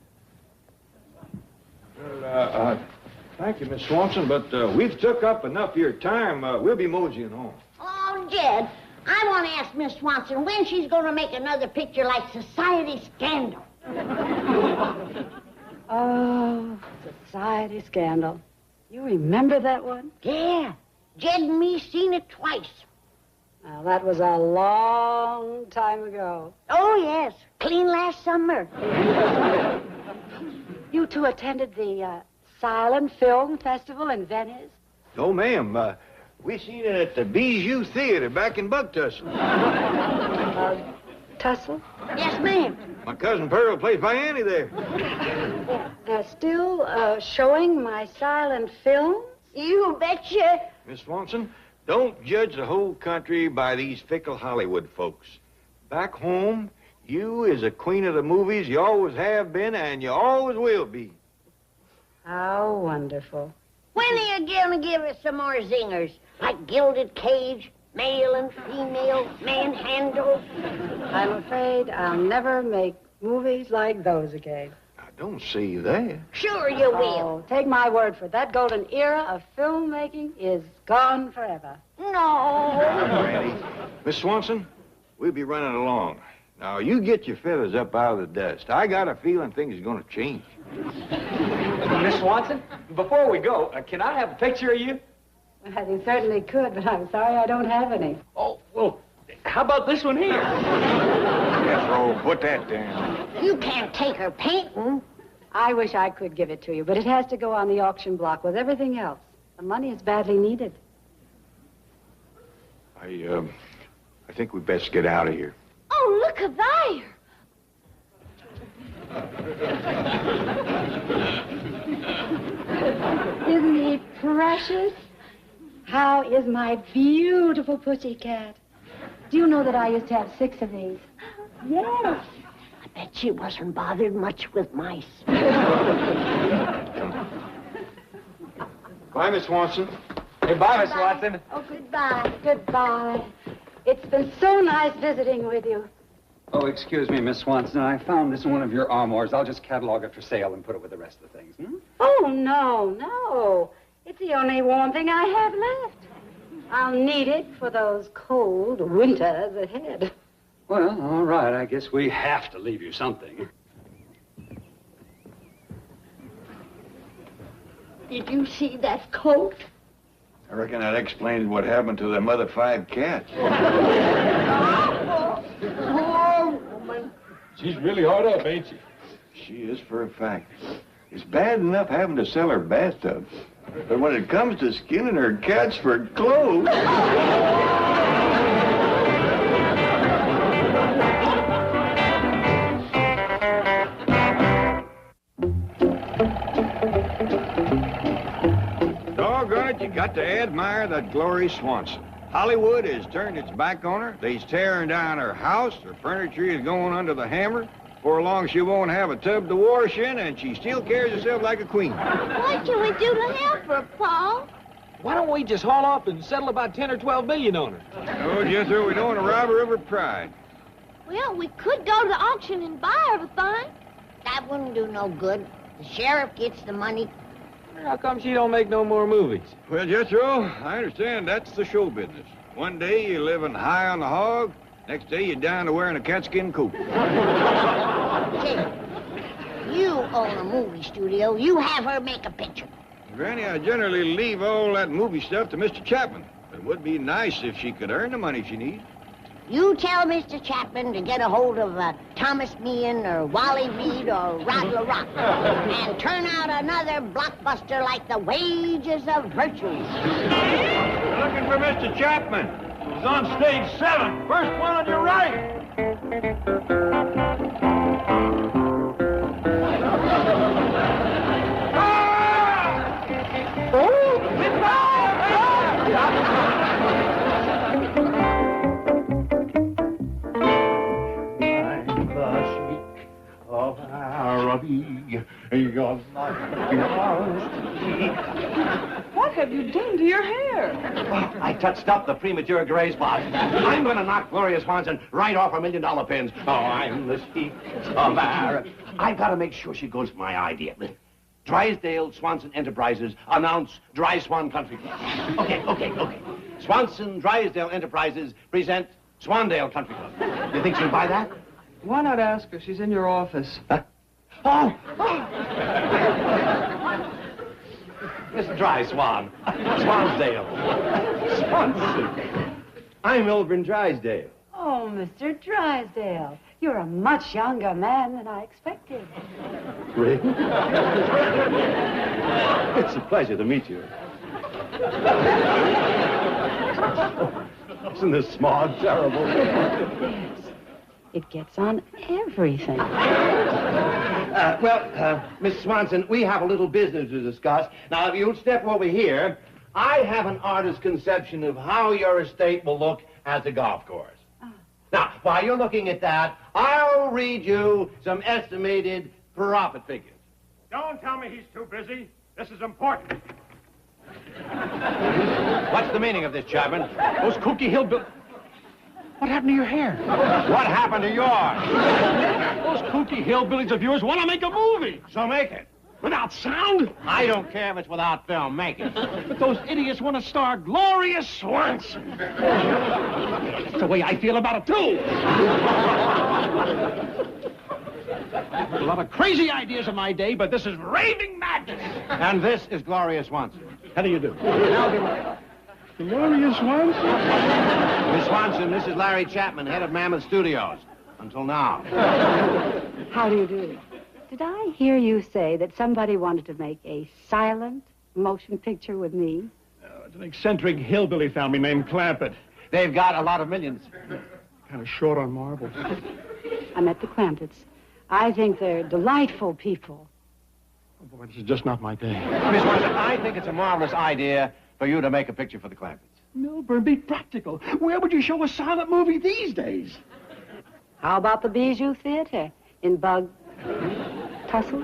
Well, thank you, Miss Swanson, but we've took up enough of your time. We'll be moseying home. Oh, Jed, I want to ask Miss Swanson when she's going to make another picture like Society Scandal. Oh, Society Scandal. You remember that one? Yeah. Jed and me seen it twice. Well, that was a long time ago. Oh, yes. Clean last summer. You two attended the Silent Film Festival in Venice? No, ma'am. We seen it at the Bijou Theater back in Bucktussle. Tussle? Yes, ma'am. My cousin Pearl plays by Annie there. Still showing my silent films? You betcha. Miss Swanson, don't judge the whole country by these fickle Hollywood folks. Back home, you is a queen of the movies. You always have been, and you always will be. How wonderful. When are you going to give us some more zingers? Like Gilded Cage, Male and Female, Manhandle? I'm afraid I'll never make movies like those again. I don't see that. Sure you will. Oh, take my word for it. That golden era of filmmaking is gone forever. No. Granny. Miss Swanson, we'll be running along. Now, you get your feathers up out of the dust. I got a feeling things are going to change. Miss Swanson, before we go, can I have a picture of you? Well, you certainly could, but I'm sorry I don't have any. Oh, well, how about this one here? Jethro, put that down. You can't take her painting. I wish I could give it to you, but it has to go on the auction block with everything else. The money is badly needed. I think we best get out of here. Oh, look at there. Isn't he precious? How is my beautiful pussycat? Do you know that I used to have 6 of these? Yes. I bet she wasn't bothered much with mice. Bye, Miss Swanson. Hey, bye, Miss Swanson. Oh, goodbye. Goodbye. It's been so nice visiting with you. Oh, excuse me, Miss Swanson. I found this in one of your armoires. I'll just catalog it for sale and put it with the rest of the things. Oh, no. It's the only warm thing I have left. I'll need it for those cold winters ahead. Well, all right. I guess we have to leave you something. Did you see that coat? I reckon that explains what happened to them other 5 cats. Oh, woman. She's really hard up, ain't she? She is for a fact. It's bad enough having to sell her bathtub. But when it comes to skinning her cats for clothes... But you got to admire that Glory Swanson. Hollywood has turned its back on her. They's tearing down her house. Her furniture is going under the hammer. Before long, she won't have a tub to wash in, and she still carries herself like a queen. What can we do to help her, Paul? Why don't we just haul off and settle about 10 or 12 million on her? Oh, Jethro, we don't want to rob her of her pride. Well, we could go to the auction and buy everything. That wouldn't do no good. The sheriff gets the money. How come she don't make no more movies? Well, Jethro, I understand that's the show business. One day you're living high on the hog. Next day you're down to wearing a catskin coat. Jake, you own a movie studio. You have her make a picture. Granny, I generally leave all that movie stuff to Mr. Chapman. But it would be nice if she could earn the money she needs. You tell Mr. Chapman to get a hold of Thomas Meehan or Wally Reed or Rod LaRock and turn out another blockbuster like The Wages of Virtue. You're looking for Mr. Chapman. He's on stage 7. First one on your right. What have you done to your hair? I touched up the premature gray spot. I'm going to knock Gloria Swanson right off her $1 million pins. Oh, I'm the sheep of Ara. I've got to make sure she goes for my idea. Drysdale Swanson Enterprises announce Dry Swan Country Club. Okay. Swanson Drysdale Enterprises present Swandale Country Club. You think she'll buy that? Why not ask her? She's in your office. Huh? Oh! Miss Dry Swan. Swansdale. Swanson. I'm Ilbrin Drysdale. Oh, Mr. Drysdale, you're a much younger man than I expected. Really? It's a pleasure to meet you. Isn't this smog terrible? Yes. It gets on everything. Miss Swanson, we have a little business to discuss. Now, if you'll step over here, I have an artist's conception of how your estate will look as a golf course. Now, while you're looking at that, I'll read you some estimated profit figures. Don't tell me he's too busy. This is important. What's the meaning of this, Chapman? Those kooky hillbillies... What happened to your hair? What happened to yours? Those kooky hillbillies of yours want to make a movie. So make it. Without sound? I don't care if it's without film. Make it. But those idiots want to star Gloria Swanson. That's the way I feel about it, too. A lot of crazy ideas in my day, but this is raving madness. And this is Gloria Swanson. How do you do? Gloria Swanson? Miss Swanson, this is Larry Chapman, head of Mammoth Studios. Until now. How do you do? Did I hear you say that somebody wanted to make a silent motion picture with me? It's an eccentric hillbilly family named Clampett. They've got a lot of millions. Kind of short on marbles. I met the Clampetts. I think they're delightful people. Oh, boy, this is just not my day. Miss Swanson, I think it's a marvelous idea for you to make a picture for the Clampetts. Milburn, be practical. Where would you show a silent movie these days? How about the Bijou Theater in Bug Tussle?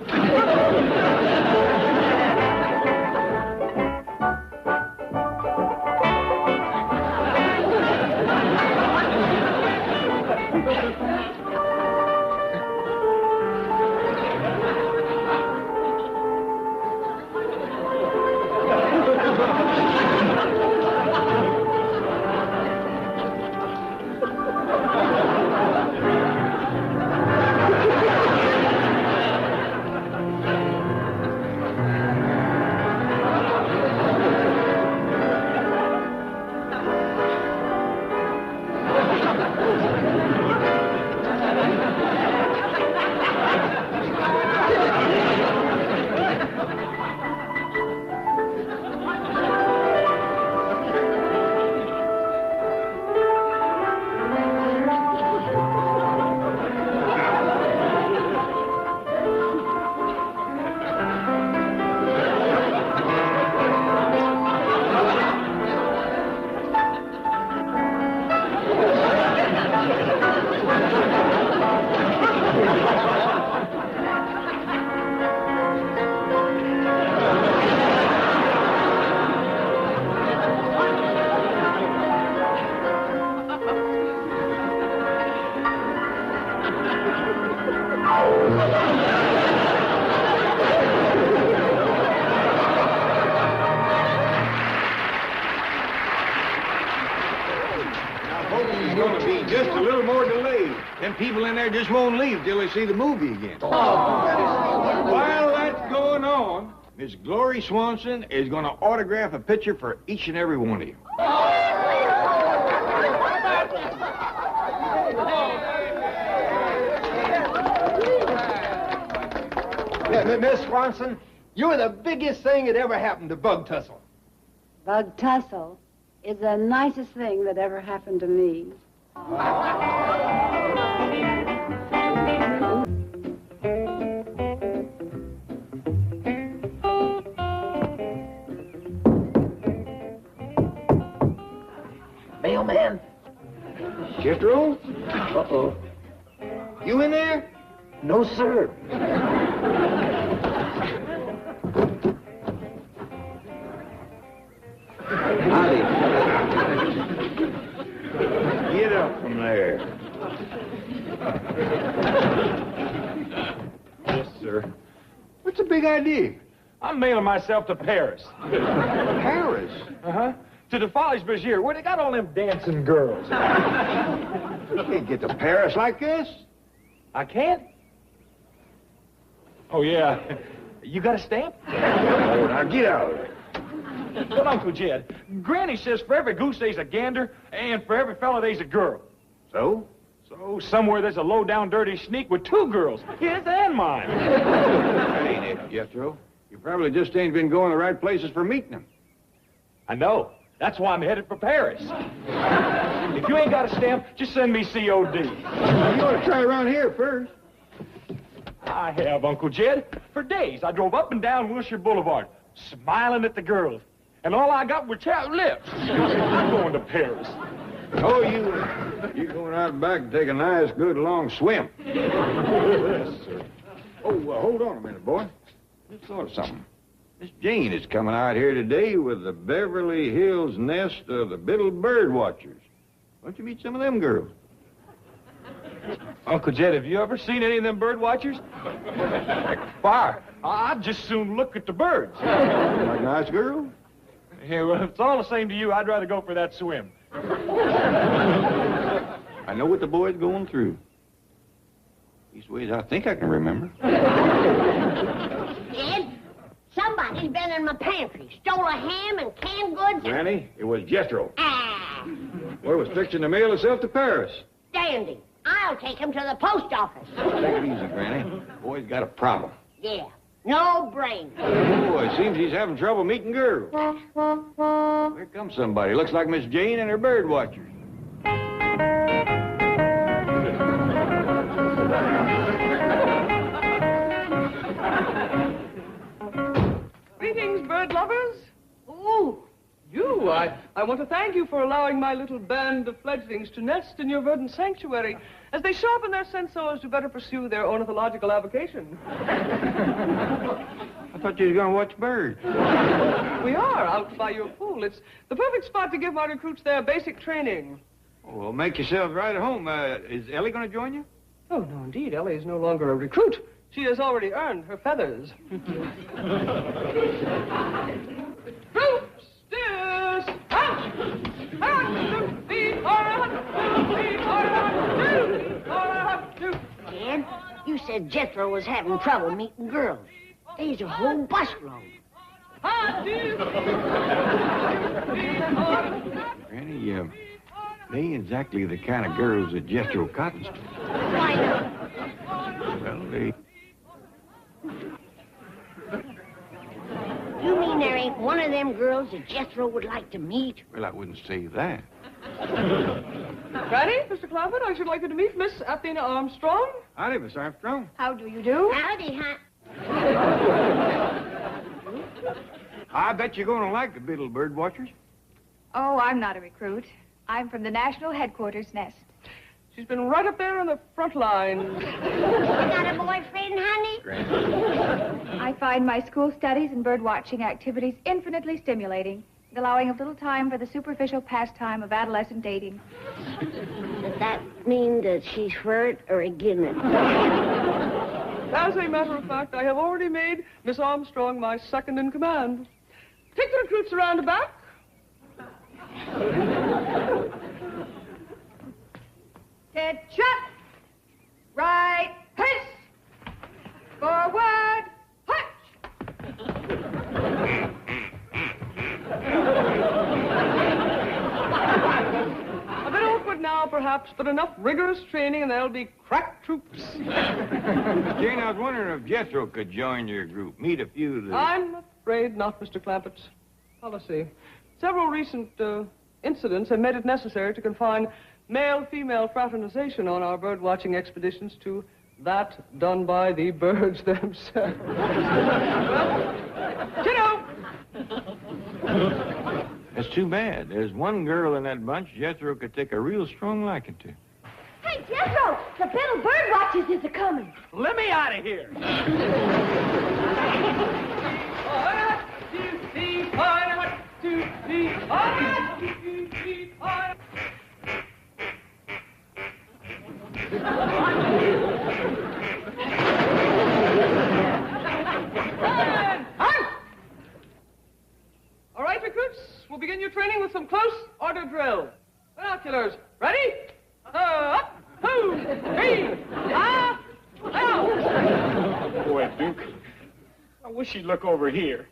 Them people in there just won't leave till they see the movie again. While that's going on, Miss Glory Swanson is going to autograph a picture for each and every one of you. Miss Swanson, you were the biggest thing that ever happened to Bug Tussle. Bug Tussle is the nicest thing that ever happened to me. Mailman? Jethro? Uh-oh. You in there? No, sir. Howdy. Get up from there. Yes, sir. What's the big idea? I'm mailing myself to Paris. Paris? Uh-huh. To the Follies Bergère, where they got all them dancing girls. You can't get to Paris like this. I can't? Oh, yeah. You got a stamp? Oh, now get out of there. But, Uncle Jed, Granny says for every goose there's a gander, and for every fella there's a girl. So? So somewhere there's a low-down dirty sneak with two girls, his and mine. That ain't it, Jethro. You probably just ain't been going the right places for meeting them. I know. That's why I'm headed for Paris. If you ain't got a stamp, just send me COD. You ought to try around here first. I have, Uncle Jed. For days, I drove up and down Wilshire Boulevard, smiling at the girls. And all I got were chapped lips. I'm going to Paris. Oh, you're going out back and take a nice, good, long swim. Yes, sir. Oh, hold on a minute, boy. Just thought of something. Miss Jane is coming out here today with the Beverly Hills nest of the Biddle Bird Watchers. Why don't you meet some of them girls? Uncle Jed, have you ever seen any of them bird watchers? Fire. I'd just soon look at the birds. Like nice girls? Yeah, well, if it's all the same to you, I'd rather go for that swim. I know what the boy's going through. These ways I think I can remember. Jed, somebody's been in my pantry, stole a ham and canned goods. Granny, it was Jethro. Ah, Boy was fixing to mail himself to Paris. dandy. I'll take him to the post office. Take it easy, Granny. Boy's got a problem. Yeah, no brain. Oh, it seems he's having trouble meeting girls. Here comes somebody. Looks like Miss Jane and her bird watchers. Greetings, bird lovers. Oh, you. I want to thank you for allowing my little band of fledglings to nest in your verdant sanctuary as they sharpen their sense so as to better pursue their ornithological avocation. I thought you was going to watch birds. We are out by your pool. It's the perfect spot to give my recruits their basic training. Oh, well, make yourselves right at home. Is Ellie going to join you? Oh, no, indeed. Ellie is no longer a recruit. She has already earned her feathers. Troops, steers, out! Jed, you said Jethro was having trouble meeting girls. There's a whole busload. Granny, they ain't exactly the kind of girls that Jethro cottons to. Why not? Well, they... You mean there ain't one of them girls that Jethro would like to meet? Well, I wouldn't say that. Granny, Mr. Clampett, I should like you to meet Miss Athena Armstrong. Howdy, Miss Armstrong. How do you do? Howdy, huh? I bet you're going to like the Biddle Bird Watchers. Oh, I'm not a recruit. I'm from the National Headquarters Nest. She's been right up there on the front line. You got a boyfriend, honey? I find my school studies and bird watching activities infinitely stimulating, allowing of little time for the superficial pastime of adolescent dating. Does that mean that she's for it or against it? As a matter of fact, I have already made Miss Armstrong my second in command. Take the recruits around the back. Attention! right, hiss. Forward, A bit awkward now, perhaps, but enough rigorous training and they'll be crack troops. Miss Jane, I was wondering if Jethro could join your group. Meet a few of the... I'm afraid not, Mr. Clampett's policy. Several recent incidents have made it necessary to confine male-female fraternization on our bird-watching expeditions to that done by the birds themselves. Well, kiddo! That's too bad. There's one girl in that bunch Jethro could take a real strong liking to. Hey, Jethro, the Biddle Bird Watchers is a-coming. Let me out of here. All right, recruits, we'll begin your training with some close order drill. Binoculars, ready? Up, 2, 3, out. Boy, Duke, I wish you'd look over here.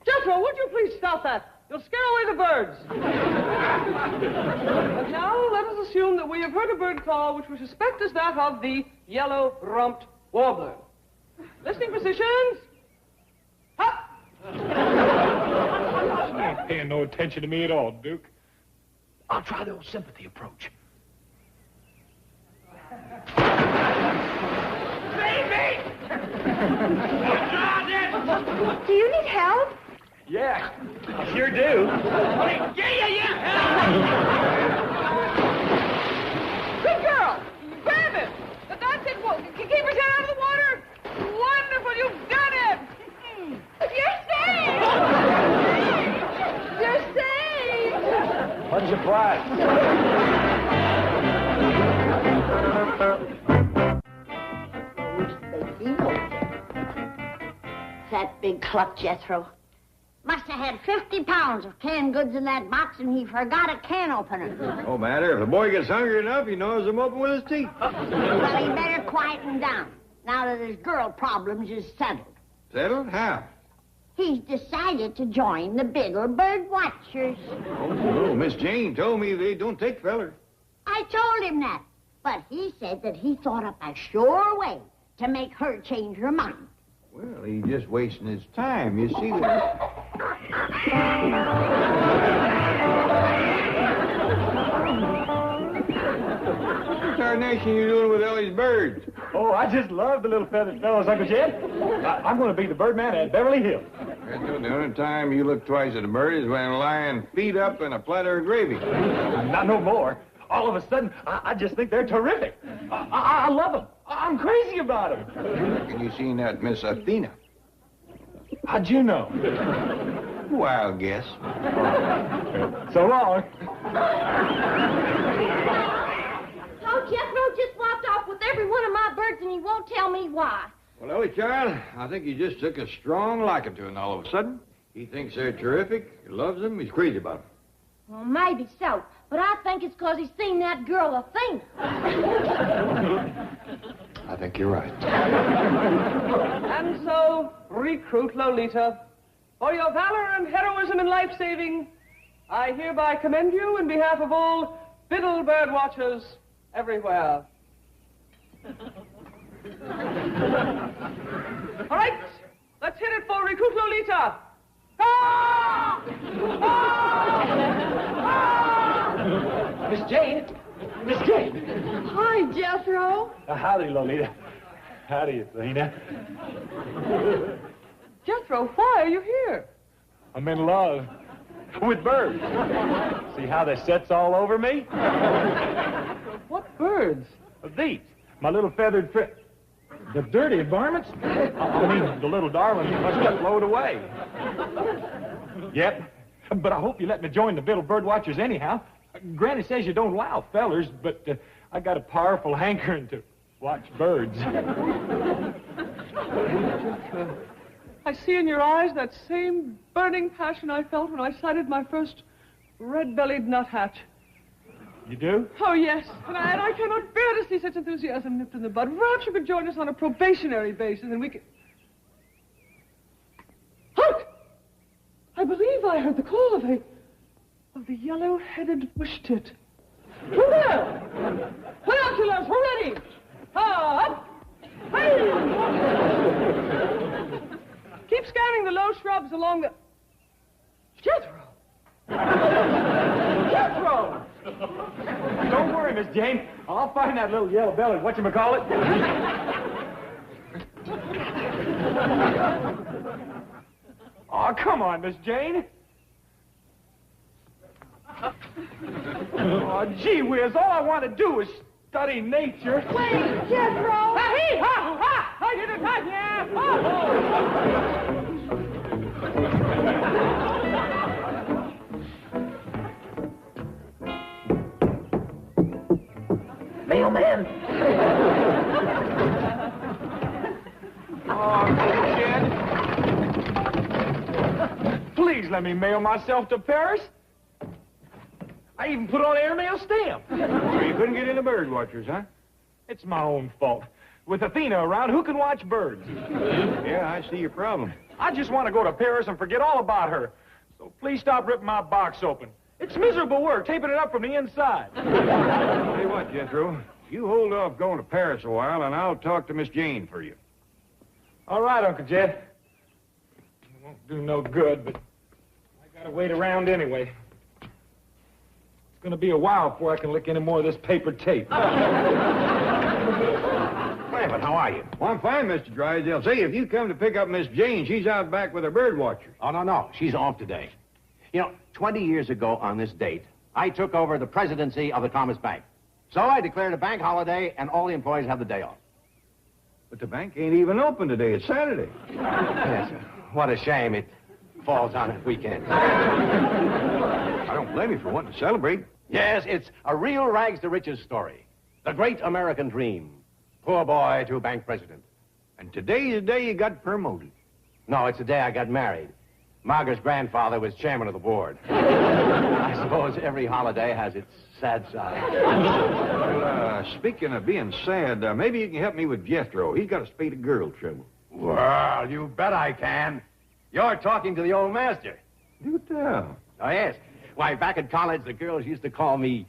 Jethro, would you please stop that? You'll scare away the birds. And now let us assume that we have heard a bird call which we suspect is that of the yellow-rumped warbler. Listening positions. Up. You ain't paying no attention to me at all, Duke. I'll try the old sympathy approach. Baby! Do you need help? Yeah, I sure do. Good girl. Grab him. That's it. Well, keep his head out of the water. Wonderful. You've done it. You're saved! You're saved! What's your prize? That big cluck, Jethro. Must have had 50 pounds of canned goods in that box, and he forgot a can opener. No matter. If the boy gets hungry enough, he knows them open with his teeth. Well, he better quieten down, now that his girl problems is settled. Settled? How? He's decided to join the Biddle Bird Watchers. Oh, Miss Jane told me they don't take fellers. I told him that, but he said that he thought up a sure way to make her change her mind. Well, he's just wasting his time. You see that? What tarnation you doing with all these birds? Oh, I just love the little feathered fellows, Uncle Jed. I'm going to be the birdman at Beverly Hills. The only time you look twice at a bird is when lying feet up in a platter of gravy. Not no more. All of a sudden, I just think they're terrific. I love them. I'm crazy about them. Can you seen that Miss Athena? How'd you know? Wild guess. So long. Oh, Jethro just walked off with every one of my birds, and he won't tell me why. Well, Ellie, child, I think he just took a strong liking to them all of a sudden. He thinks they're terrific. He loves them. He's crazy about them. Well, maybe so, but I think it's because he's seen that girl Athena. I think you're right. And so, recruit Lolita, for your valor and heroism in life-saving, I hereby commend you in behalf of all Biddle Bird Watchers everywhere. All right, let's hit it for recruit Lolita. Ah! Ah! Miss Jane. Miss Jane. Hi, Jethro. Howdy, Lolita. Howdy, Athena. Jethro, why are you here? I'm in love with birds. See how they sets all over me? What birds? These, my little feathered The dirty varmints? I mean, the little darlings must have flown away. Yep, but I hope you let me join the Biddle Bird Watchers anyhow. Granny says you don't allow fellers, but I got a powerful hankering to watch birds. I see in your eyes that same burning passion I felt when I sighted my first red-bellied nuthatch. You do? Oh, yes. And I cannot bear to see such enthusiasm nipped in the bud. Perhaps you could join us on a probationary basis and we could... Hark! I believe I heard the call of the yellow-headed bush-tit. Who there? Binoculars, we're ready! Up! Hey! Keep scanning the low shrubs along the... Jethro! Jethro! Don't worry, Miss Jane. I'll find that little yellow-bellied whatchamacallit. Oh, come on, Miss Jane. Oh, gee whiz, all I want to do is study nature. Wait, Jethro! Hey, ha, ha! I did it, yeah! Mailman! Oh, kid. Please let me mail myself to Paris. I even put on airmail stamp. So you couldn't get into bird watchers, huh? It's my own fault. With Athena around, who can watch birds? Yeah, I see your problem. I just want to go to Paris and forget all about her. So please stop ripping my box open. It's miserable work, taping it up from the inside. Tell you what, Jethro, you hold off going to Paris a while, and I'll talk to Miss Jane for you. All right, Uncle Jed. It won't do no good, but I gotta wait around anyway. It's gonna be a while before I can lick any more of this paper tape. Clampett, how are you? Well, I'm fine, Mr. Drysdale. Say, if you come to pick up Miss Jane, she's out back with her bird watcher. Oh, no. She's off today. You know, 20 years ago on this date, I took over the presidency of the Commerce Bank. So I declared a bank holiday, and all the employees have the day off. But the bank ain't even open today. It's Saturday. Yes, what a shame it falls on a weekend. I don't blame you for wanting to celebrate. Yes, it's a real rags-to-riches story. The great American dream. Poor boy to bank president. And today's the day you got promoted. No, it's the day I got married. Margaret's grandfather was chairman of the board. I suppose every holiday has its sad side. Well, speaking of being sad, maybe you can help me with Jethro. He's got a spate of girl trouble. Well, you bet I can. You're talking to the old master. Do tell. Oh, yes. Why, back at college, the girls used to call me...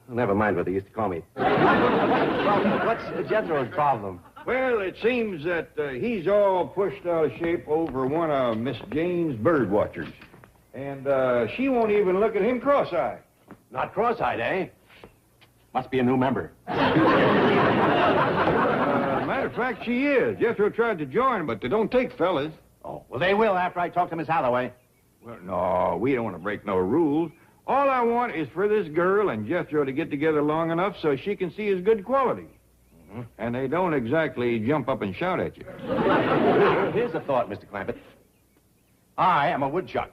Never mind what they used to call me. Well, what's Jethro's problem? Well, it seems that he's all pushed out of shape over one of Miss Jane's bird watchers. And she won't even look at him cross-eyed. Not cross-eyed, eh? Must be a new member. Matter of fact, she is. Jethro tried to join, but they don't take fellas. Oh, well, they will after I talk to Miss Hathaway. Well, no, we don't want to break no rules. All I want is for this girl and Jethro to get together long enough so she can see his good quality. Mm-hmm. And they don't exactly jump up and shout at you. Here's a thought, Mr. Clampett. I am a woodchuck.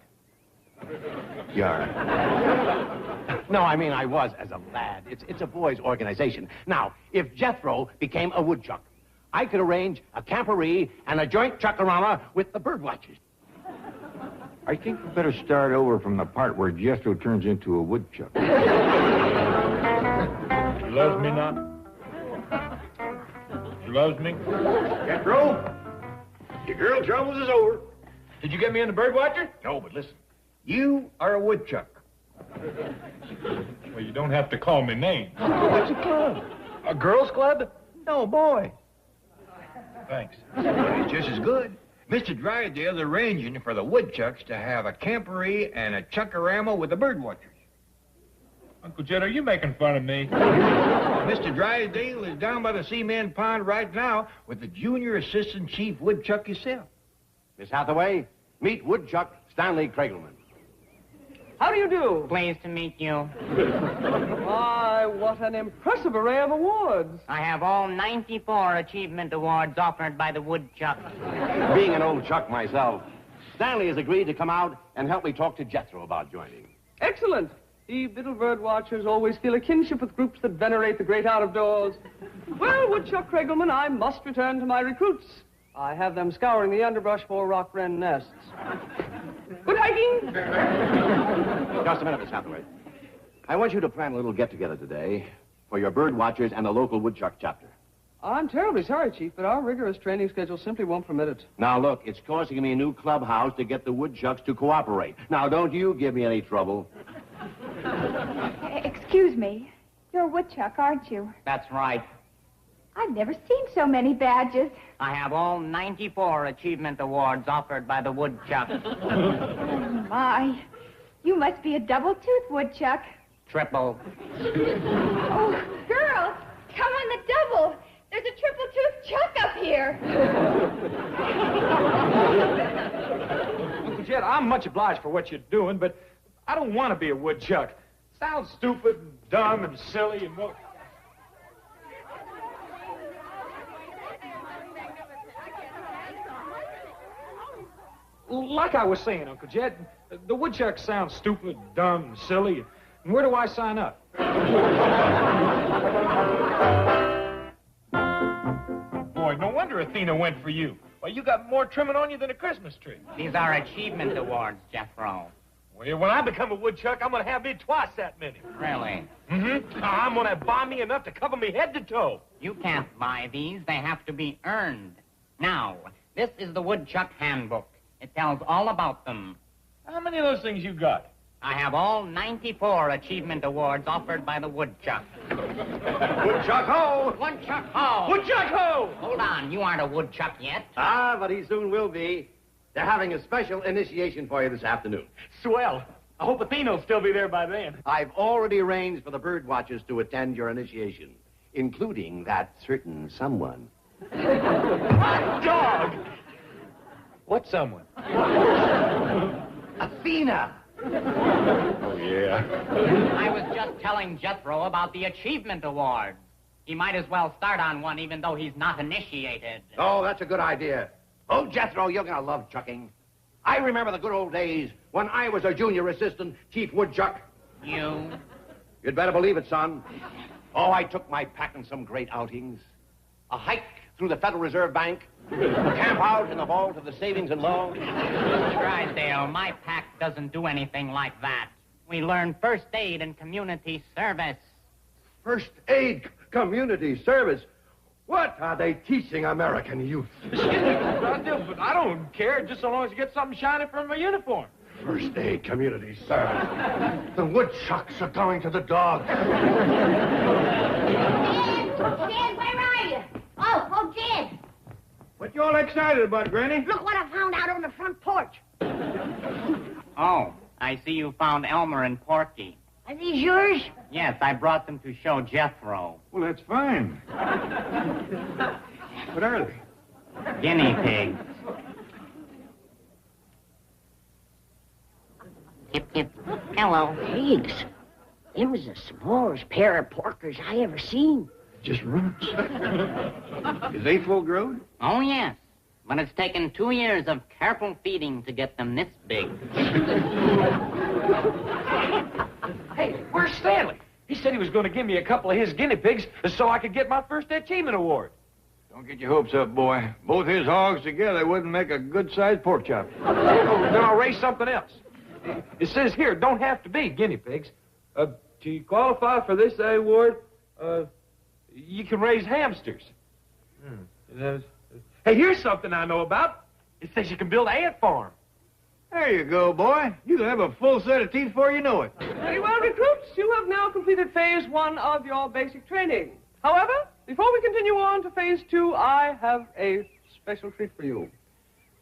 You are. No, I mean I was as a lad. It's a boys' organization. Now, if Jethro became a woodchuck, I could arrange a camporee and a joint chuckarama with the bird watchers. I think we better start over from the part where Jethro turns into a woodchuck. She loves me not. She loves me. Jethro, your girl troubles is over. Did you get me in the bird watcher? No, but listen. You are a woodchuck. Well, you don't have to call me names. What's a club? A girls' club? No, boy. Thanks. It's just as good. Mr. Drysdale's arranging for the woodchucks to have a camporee and a chuckarama with the bird watchers. Uncle Jed, are you making fun of me? Mr. Drysdale is down by the cement pond right now with the junior assistant chief woodchuck himself. Miss Hathaway, meet woodchuck Stanley Kragelman. How do you do? Pleased to meet you. Why, what an impressive array of awards. I have all 94 achievement awards offered by the woodchuck. Being an old chuck myself, Stanley has agreed to come out and help me talk to Jethro about joining. Excellent. The Biddle Bird Watchers always feel a kinship with groups that venerate the great out-of-doors. Well, Woodchuck Kregelman, I must return to my recruits. I have them scouring the underbrush for rock wren nests. Good hiking! Just a minute, Miss Hathaway. I want you to plan a little get-together today for your bird watchers and the local woodchuck chapter. I'm terribly sorry, Chief, but our rigorous training schedule simply won't permit it. Now, look, it's costing me a new clubhouse to get the woodchucks to cooperate. Now, don't you give me any trouble. Excuse me. You're a woodchuck, aren't you? That's right. I've never seen so many badges. I have all 94 achievement awards offered by the woodchuck. Oh, my. You must be a double-toothed woodchuck. Triple. Oh, girls, come on the double. There's a triple-toothed chuck up here. Uncle Jed, I'm much obliged for what you're doing, but I don't want to be a woodchuck. Sounds stupid and dumb and silly and what... Like I was saying, Uncle Jed, the woodchuck sounds stupid, dumb, and silly. And where do I sign up? Boy, no wonder Athena went for you. Why, you got more trimming on you than a Christmas tree. These are achievement awards, Jethro. Well, when I become a woodchuck, I'm going to have me twice that many. Really? Mm-hmm. I'm going to buy me enough to cover me head to toe. You can't buy these. They have to be earned. Now, this is the Woodchuck Handbook. It tells all about them. How many of those things you got? I have all 94 achievement awards offered by the woodchuck. Woodchuck ho! Woodchuck ho! Woodchuck ho! Hold on, you aren't a woodchuck yet. Ah, but he soon will be. They're having a special initiation for you this afternoon. Swell. I hope Athena will still be there by then. I've already arranged for the bird watchers to attend your initiation, including that certain someone. Dog! What someone? Athena! Oh, yeah. I was just telling Jethro about the achievement award. He might as well start on one even though he's not initiated. Oh, that's a good idea. Oh, Jethro, you're going to love chucking. I remember the good old days when I was a junior assistant chief woodchuck. You? You'd better believe it, son. Oh, I took my pack in some great outings. A hike through the Federal Reserve Bank. A camp out in the vault of the Savings and Loan. Drysdale, my pack doesn't do anything like that. We learn first aid and community service. First aid community service? What are they teaching American youth? But I don't care, just so long as you get something shiny from my uniform. First aid community service. The woodchucks are going to the dogs. Jed, where are you? Oh, Jed. What you all excited about, Granny? Look what I found out on the front porch. Oh, I see you found Elmer and Porky. Are these yours? Yes, I brought them to show Jethro. Well, that's fine. What are they? Guinea pigs. Hip, hip. Hello. Pigs. Them was the smallest pair of porkers I ever seen. Just runts. Is they full grown? Oh, yes. But it's taken 2 years of careful feeding to get them this big. Hey, where's Stanley? He said he was going to give me a couple of his guinea pigs so I could get my first achievement award. Don't get your hopes up, boy. Both his hogs together wouldn't make a good-sized pork chop. Then I'll raise something else. It says here, don't have to be guinea pigs. To qualify for this award, you can raise hamsters. Hey, here's something I know about. It says you can build an ant farm. There you go, boy. You'll have a full set of teeth before you know it. Very well, recruits. You have now completed phase 1 of your basic training. However, before we continue on to phase 2, I have a special treat for you.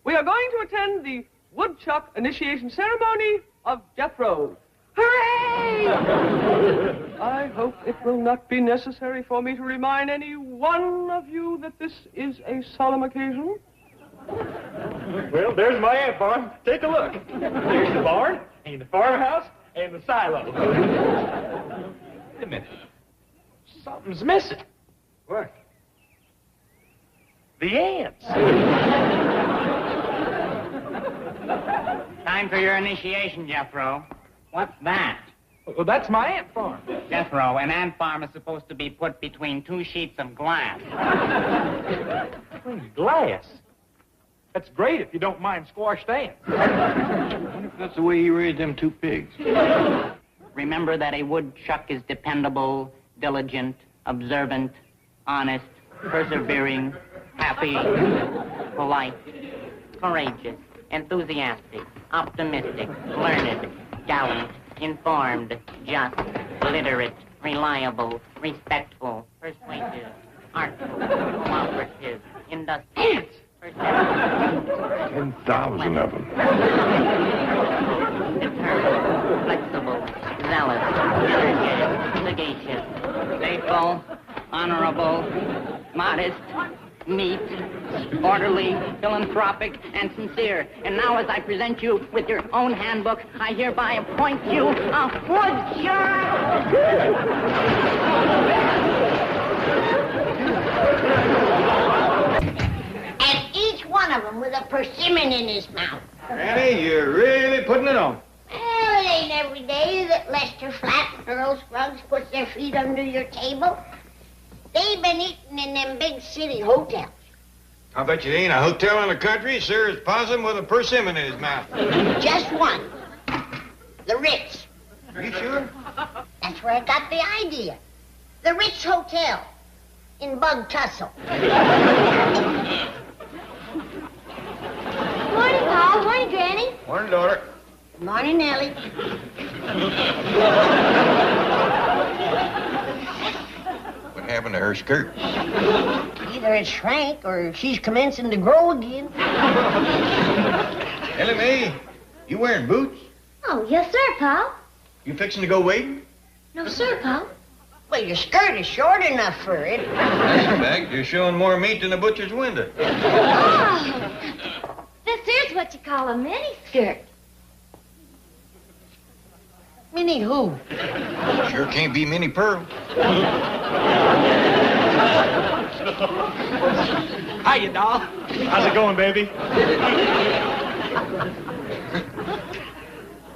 We are going to attend the woodchuck initiation ceremony of Jethro. Hooray! I hope it will not be necessary for me to remind any one of you that this is a solemn occasion. Well, there's my ant farm. Take a look. There's the barn, and the farmhouse, and the silo. Wait a minute. Something's missing. What? The ants. Time for your initiation, Jethro. What's that? Well, that's my ant farm. Jethro, an ant farm is supposed to be put between two sheets of glass. Glass? That's great if you don't mind squashed ants. I wonder if that's the way he raised them 2 pigs. Remember that a woodchuck is dependable, diligent, observant, honest, persevering, happy, polite, courageous, enthusiastic, optimistic, learned, gallant, informed, just, literate, reliable, respectful, persuasive, artful, cooperative, industrious, perceptive, 10,000 of them. determined, flexible, zealous, energetic, sagacious, faithful, honorable, modest, neat, orderly, philanthropic, and sincere. And now, as I present you with your own handbook, I hereby appoint you a woodchuck. And each one of them with a persimmon in his mouth. Granny, you're really putting it on. Well, it ain't every day that Lester Flatt and Earl Scruggs puts their feet under your table. They've been eating in them big city hotels. I bet you ain't a hotel in the country serves possum with a persimmon in his mouth. Just one. The Ritz. Are you sure? That's where I got the idea. The Ritz Hotel in Bug Tussle. Morning, Paul. Morning, Granny. Morning, daughter. Good morning, Nellie. What happened to her skirt? Either it shrank or she's commencing to grow again. Ellie Mae, you wearing boots? Oh, yes, sir, Paul. You fixing to go wading? No, sir, Paul. Well, your skirt is short enough for it. In fact, you're showing more meat than a butcher's window. Oh, this here's what you call a mini skirt. Minnie who? Sure can't be Minnie Pearl. Hiya, doll. How's it going, baby?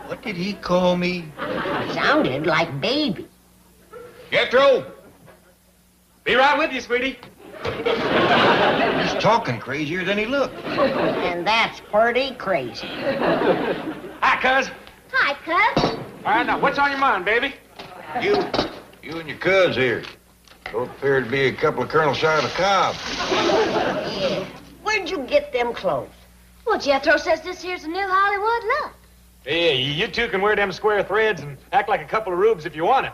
What did he call me? Sounded like baby. Jethro! Be right with you, sweetie. He's talking crazier than he looked. And that's pretty crazy. Hi, cuz. Hi, Cub. All right, now, what's on your mind, baby? You and your cuz here. Both appear to be a couple of kernels shy of a cob. Yeah. Where'd you get them clothes? Well, Jethro says this here's a new Hollywood look. Yeah, you two can wear them square threads and act like a couple of rubes if you want to.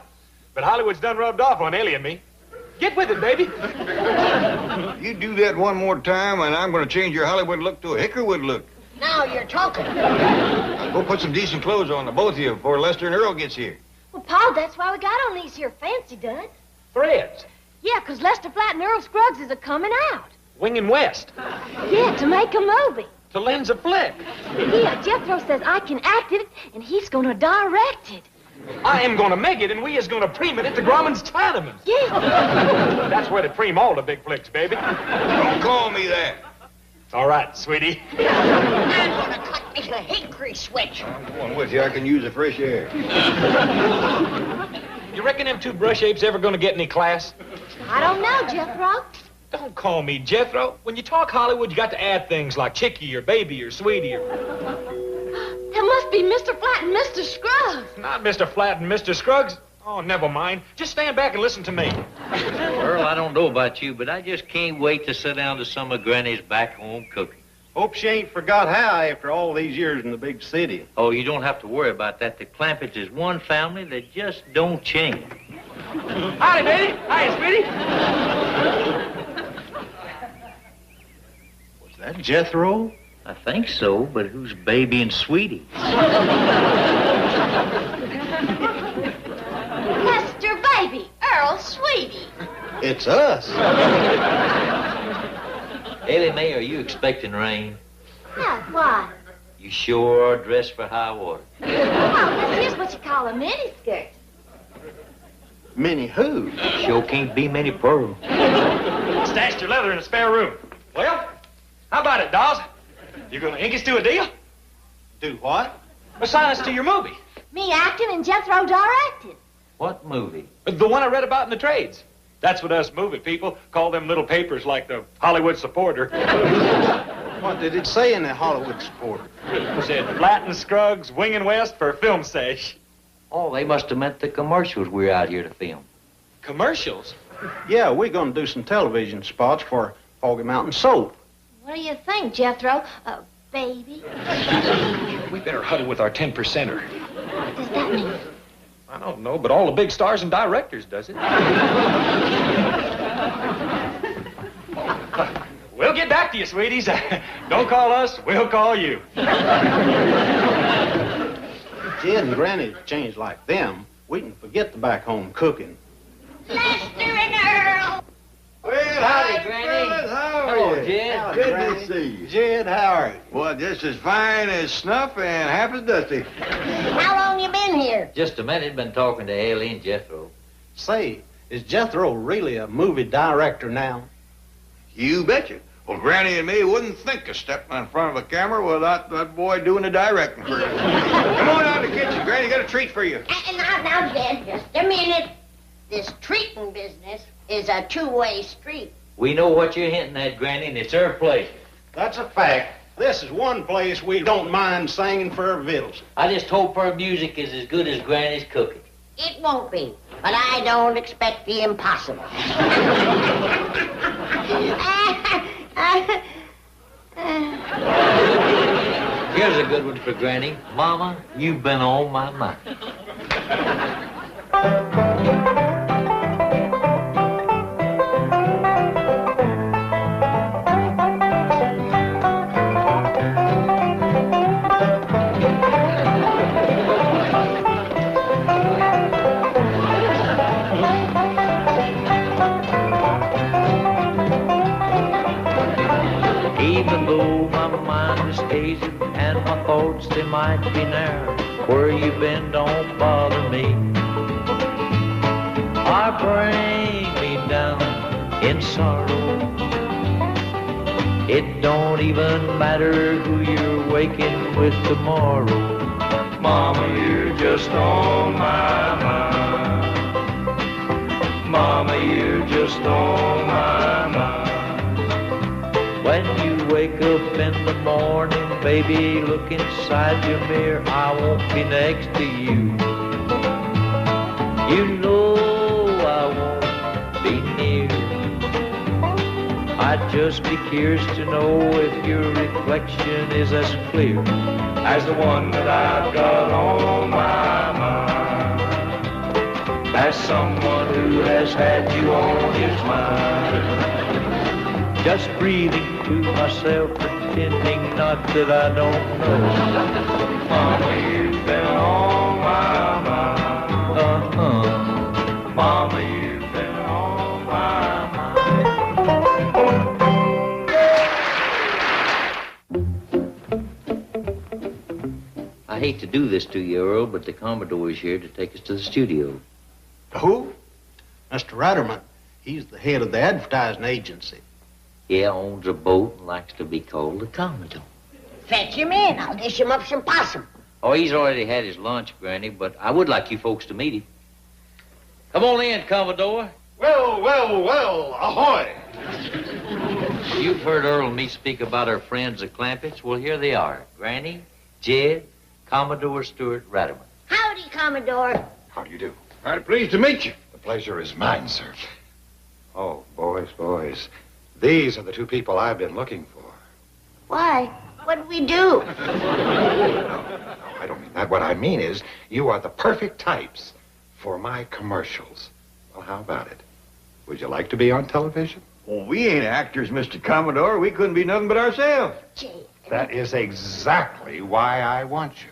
But Hollywood's done rubbed off on Ellie and me. Get with it, baby. You do that one more time, and I'm going to change your Hollywood look to a Hickerwood look. Now you're talking. Go put some decent clothes on, the both of you, before Lester and Earl gets here. Well, Paul, that's why we got on these here fancy duds. Threads. Yeah, 'cause Lester Flatt and Earl Scruggs is a-coming out. Winging west. Yeah, to make a movie. To lens a flick. Yeah, Jethro says I can act it, and he's gonna direct it. I am going to make it, and we is going to preem it at the Grumman's Chinaman. Yeah. That's where they preem all the big flicks, baby. Don't call me that. All right, sweetie. I'm gonna cut me a hickory switch. I'm going with you. I can use the fresh air. You reckon them two brush apes ever going to get any class? I don't know, Jethro. Don't call me Jethro. When you talk Hollywood, you got to add things like chickie or baby or sweetie or... That must be Mr. Flatt and Mr. Scruggs. Not Mr. Flatt and Mr. Scruggs. Oh, never mind. Just stand back and listen to me. Earl, I don't know about you, but I just can't wait to sit down to some of Granny's back-home cooking. Hope she ain't forgot how after all these years in the big city. Oh, you don't have to worry about that. The Clampetts is one family that just don't change. Howdy, baby. Hi, sweetie. Was that Jethro? I think so, but who's baby and sweetie? Lester, baby. Earl, sweetie. It's us. Ellie Mae, are you expecting rain? Yeah, why? You sure are dressed for high water. Oh, this here's what you call a miniskirt. Minnie who? Sure can't be many pearl. Stashed your leather in a spare room. Well, how about it, dolls? You gonna ink us to a deal? Do what? Assign us to your movie. Me acting and Jethro directing. What movie? The one I read about in the trades. That's what us movie people call them little papers like the Hollywood Supporter. What did it say in the Hollywood Supporter? It said Latin Scruggs, Winging West for a film sesh. Oh, they must have meant the commercials we're out here to film. Commercials? Yeah, we're going to do some television spots for Foggy Mountain Soap. What do you think, Jethro? Baby? We better huddle with our 10%er. What does that mean? I don't know, but all the big stars and directors does it. We'll get back to you, sweeties. Don't call us, we'll call you. Jed and Granny changed like them. We can forget the back home cooking. Lester and Earl. Well, Howdy, Granny. How are Hello, you? Jed. Good Granny. to see you. Jed, how are you? Well, just as fine as snuff and half as dusty. How long you been here? Just a minute, been talking to Ellie and Jethro. Say, is Jethro really a movie director now? You betcha. Well, Granny and me wouldn't think of stepping in front of a camera without that boy doing the directing for us. Come on out to the kitchen, Granny. Got a treat for you. Now, Jed, just a minute. This treating business is a two-way street. We know what you're hinting at, Granny, and it's our pleasure. That's a fact. This is one place we don't mind singing for our victuals. I just hope our music is as good as Granny's cooking. It won't be, but I don't expect the impossible. Here's a good one for Granny. Mama, you've been on my mind. Even though my mind is hazy and my thoughts they might be narrow, where you been don't bother me. Or bring me down in sorrow. It don't even matter who you're waking with tomorrow. Mama, you're just on my mind. Mama, you're just on my mind. When you wake up in the morning, baby, look inside your mirror. I won't be next to you. You know I won't be near. I'd just be curious to know if your reflection is as clear as the one that I've got on my mind. As someone who has had you on his mind. Just breathing to myself, pretending not that I don't know. Mama, you've been on my mind. Mama, you've been on my mind. I hate to do this to you, Earl, but the Commodore is here to take us to the studio. Who? Mr. Ratterman. He's the head of the advertising agency. Yeah, owns a boat and likes to be called the Commodore. Fetch him in. I'll dish him up some possum. Oh, he's already had his lunch, Granny, but I would like you folks to meet him. Come on in, Commodore. Well, well, well, ahoy! You've heard Earl and me speak about our friends the Clampetts. Well, here they are. Granny, Jed, Commodore Stewart Ratterman. Howdy, Commodore. How do you do? Right, pleased to meet you. The pleasure is mine, sir. Oh, boys. These are the two people I've been looking for. Why? What did we do? No, I don't mean that. What I mean is, you are the perfect types for my commercials. Well, how about it? Would you like to be on television? Well, we ain't actors, Mr. Commodore. We couldn't be nothing but ourselves. That is exactly why I want you.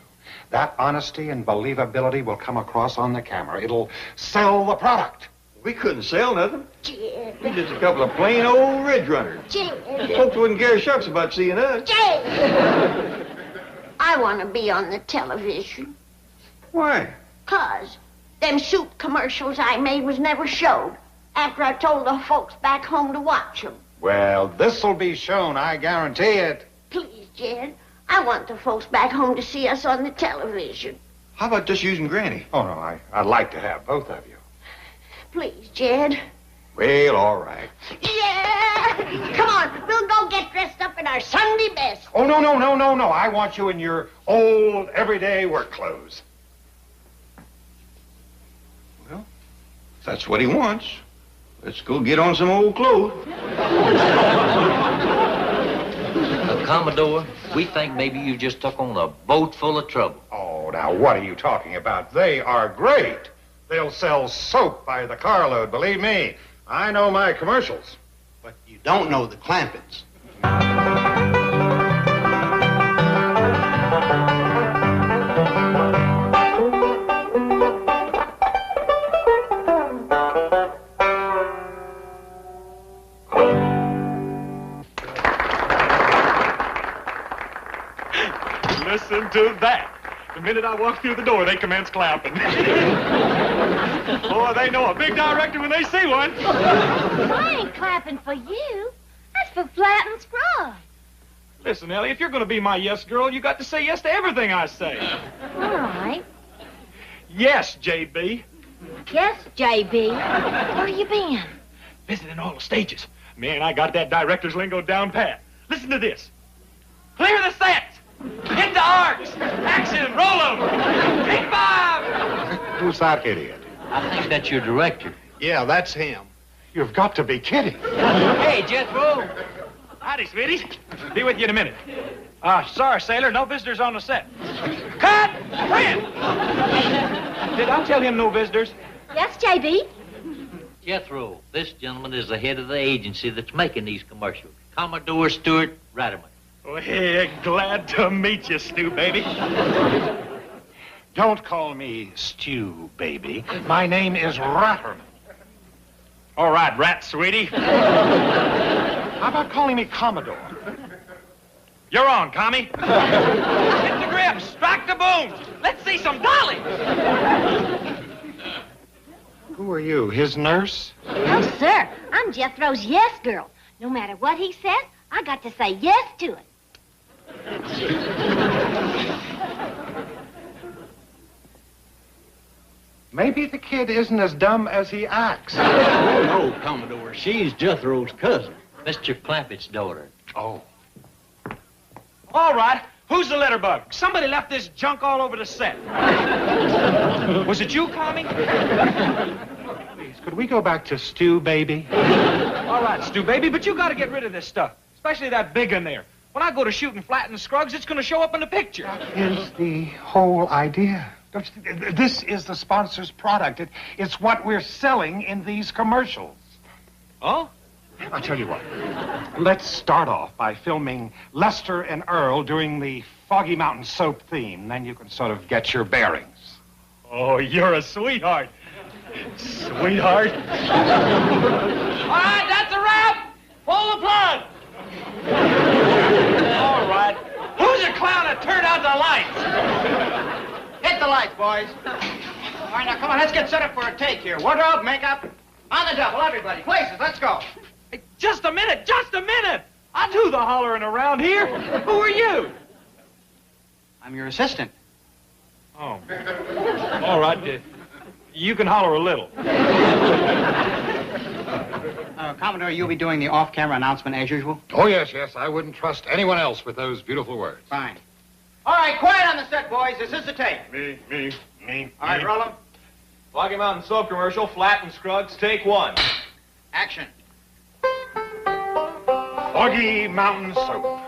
That honesty and believability will come across on the camera. It'll sell the product. We couldn't sell nothing. Jed. We're just a couple of plain old ridge runners. Jed. Folks wouldn't care shucks about seeing us. Jed. I want to be on the television. Why? 'Cause them soup commercials I made was never showed after I told the folks back home to watch them. Well, this'll be shown, I guarantee it. Please, Jed. I want the folks back home to see us on the television. How about just using Granny? Oh, no, I'd like to have both of you. Please, Jed. Well, all right. Yeah! Come on, we'll go get dressed up in our Sunday best. Oh, no. I want you in your old, everyday work clothes. Well, if that's what he wants, let's go get on some old clothes. Commodore, we think maybe you just took on a boat full of trouble. Oh, now, what are you talking about? They are great. They'll sell soap by the carload, believe me. I know my commercials. But you don't know the Clampetts. Listen to that. The minute I walk through the door, they commence clapping. Boy, they know a big director when they see one. I ain't clapping for you. That's for Flat and Scrub. Listen, Ellie, if you're going to be my yes girl, you got to say yes to everything I say. All right. Yes, JB. Yes, JB. Where you been? Visiting all the stages. Man, I got that director's lingo down pat. Listen to this. Clear the sets. Hit the arcs. Action. Roll them. Take 5. Who's that idiot? I think that's your director. Yeah, that's him. You've got to be kidding. Hey, Jethro. Howdy, sweetie. Be with you in a minute. Sorry, sailor, no visitors on the set. Cut! Print! Did I tell him no visitors? Yes, JB. Jethro, this gentleman is the head of the agency that's making these commercials. Commodore Stuart Ratterman. Well, hey, glad to meet you, Stu, baby. Don't call me Stew, baby. My name is Ratterman. All right, rat, sweetie. How about calling me Commodore? You're on, Commie. Hit the grips, strike the booms. Let's see some dolly. Who are you, his nurse? No, sir. I'm Jethro's yes girl. No matter what he says, I got to say yes to it. Maybe the kid isn't as dumb as he acts. Oh, no, Commodore. She's Jethro's cousin, Mr. Clampett's daughter. Oh. All right. Who's the litterbug? Somebody left this junk all over the set. Was it you, Commie? Please, could we go back to Stew, baby? All right, Stu, baby, but you got to get rid of this stuff, especially that big in there. When I go to shooting Flat and Scruggs, it's going to show up in the picture. That is the whole idea. This is the sponsor's product. It's what we're selling in these commercials. Oh? I'll tell you what. Let's start off by filming Lester and Earl doing the Foggy Mountain soap theme. Then you can sort of get your bearings. Oh, you're a sweetheart. Sweetheart. All right, that's a wrap. Pull the plug. All right. Who's the clown that turned out the lights? Hit the lights, boys. All right, now, come on, let's get set up for a take here. Wardrobe, makeup, on the double, everybody. Places, let's go. Hey, just a minute. I do the hollering around here. Who are you? I'm your assistant. Oh. All right. You can holler a little. Commodore, you'll be doing the off-camera announcement as usual? Oh, yes. I wouldn't trust anyone else with those beautiful words. Fine. All right, quiet on the set, boys. This is the take. Me. All right, roll 'em. Foggy Mountain soap commercial, Flat and Scruggs, take 1. Action. Foggy Mountain soap.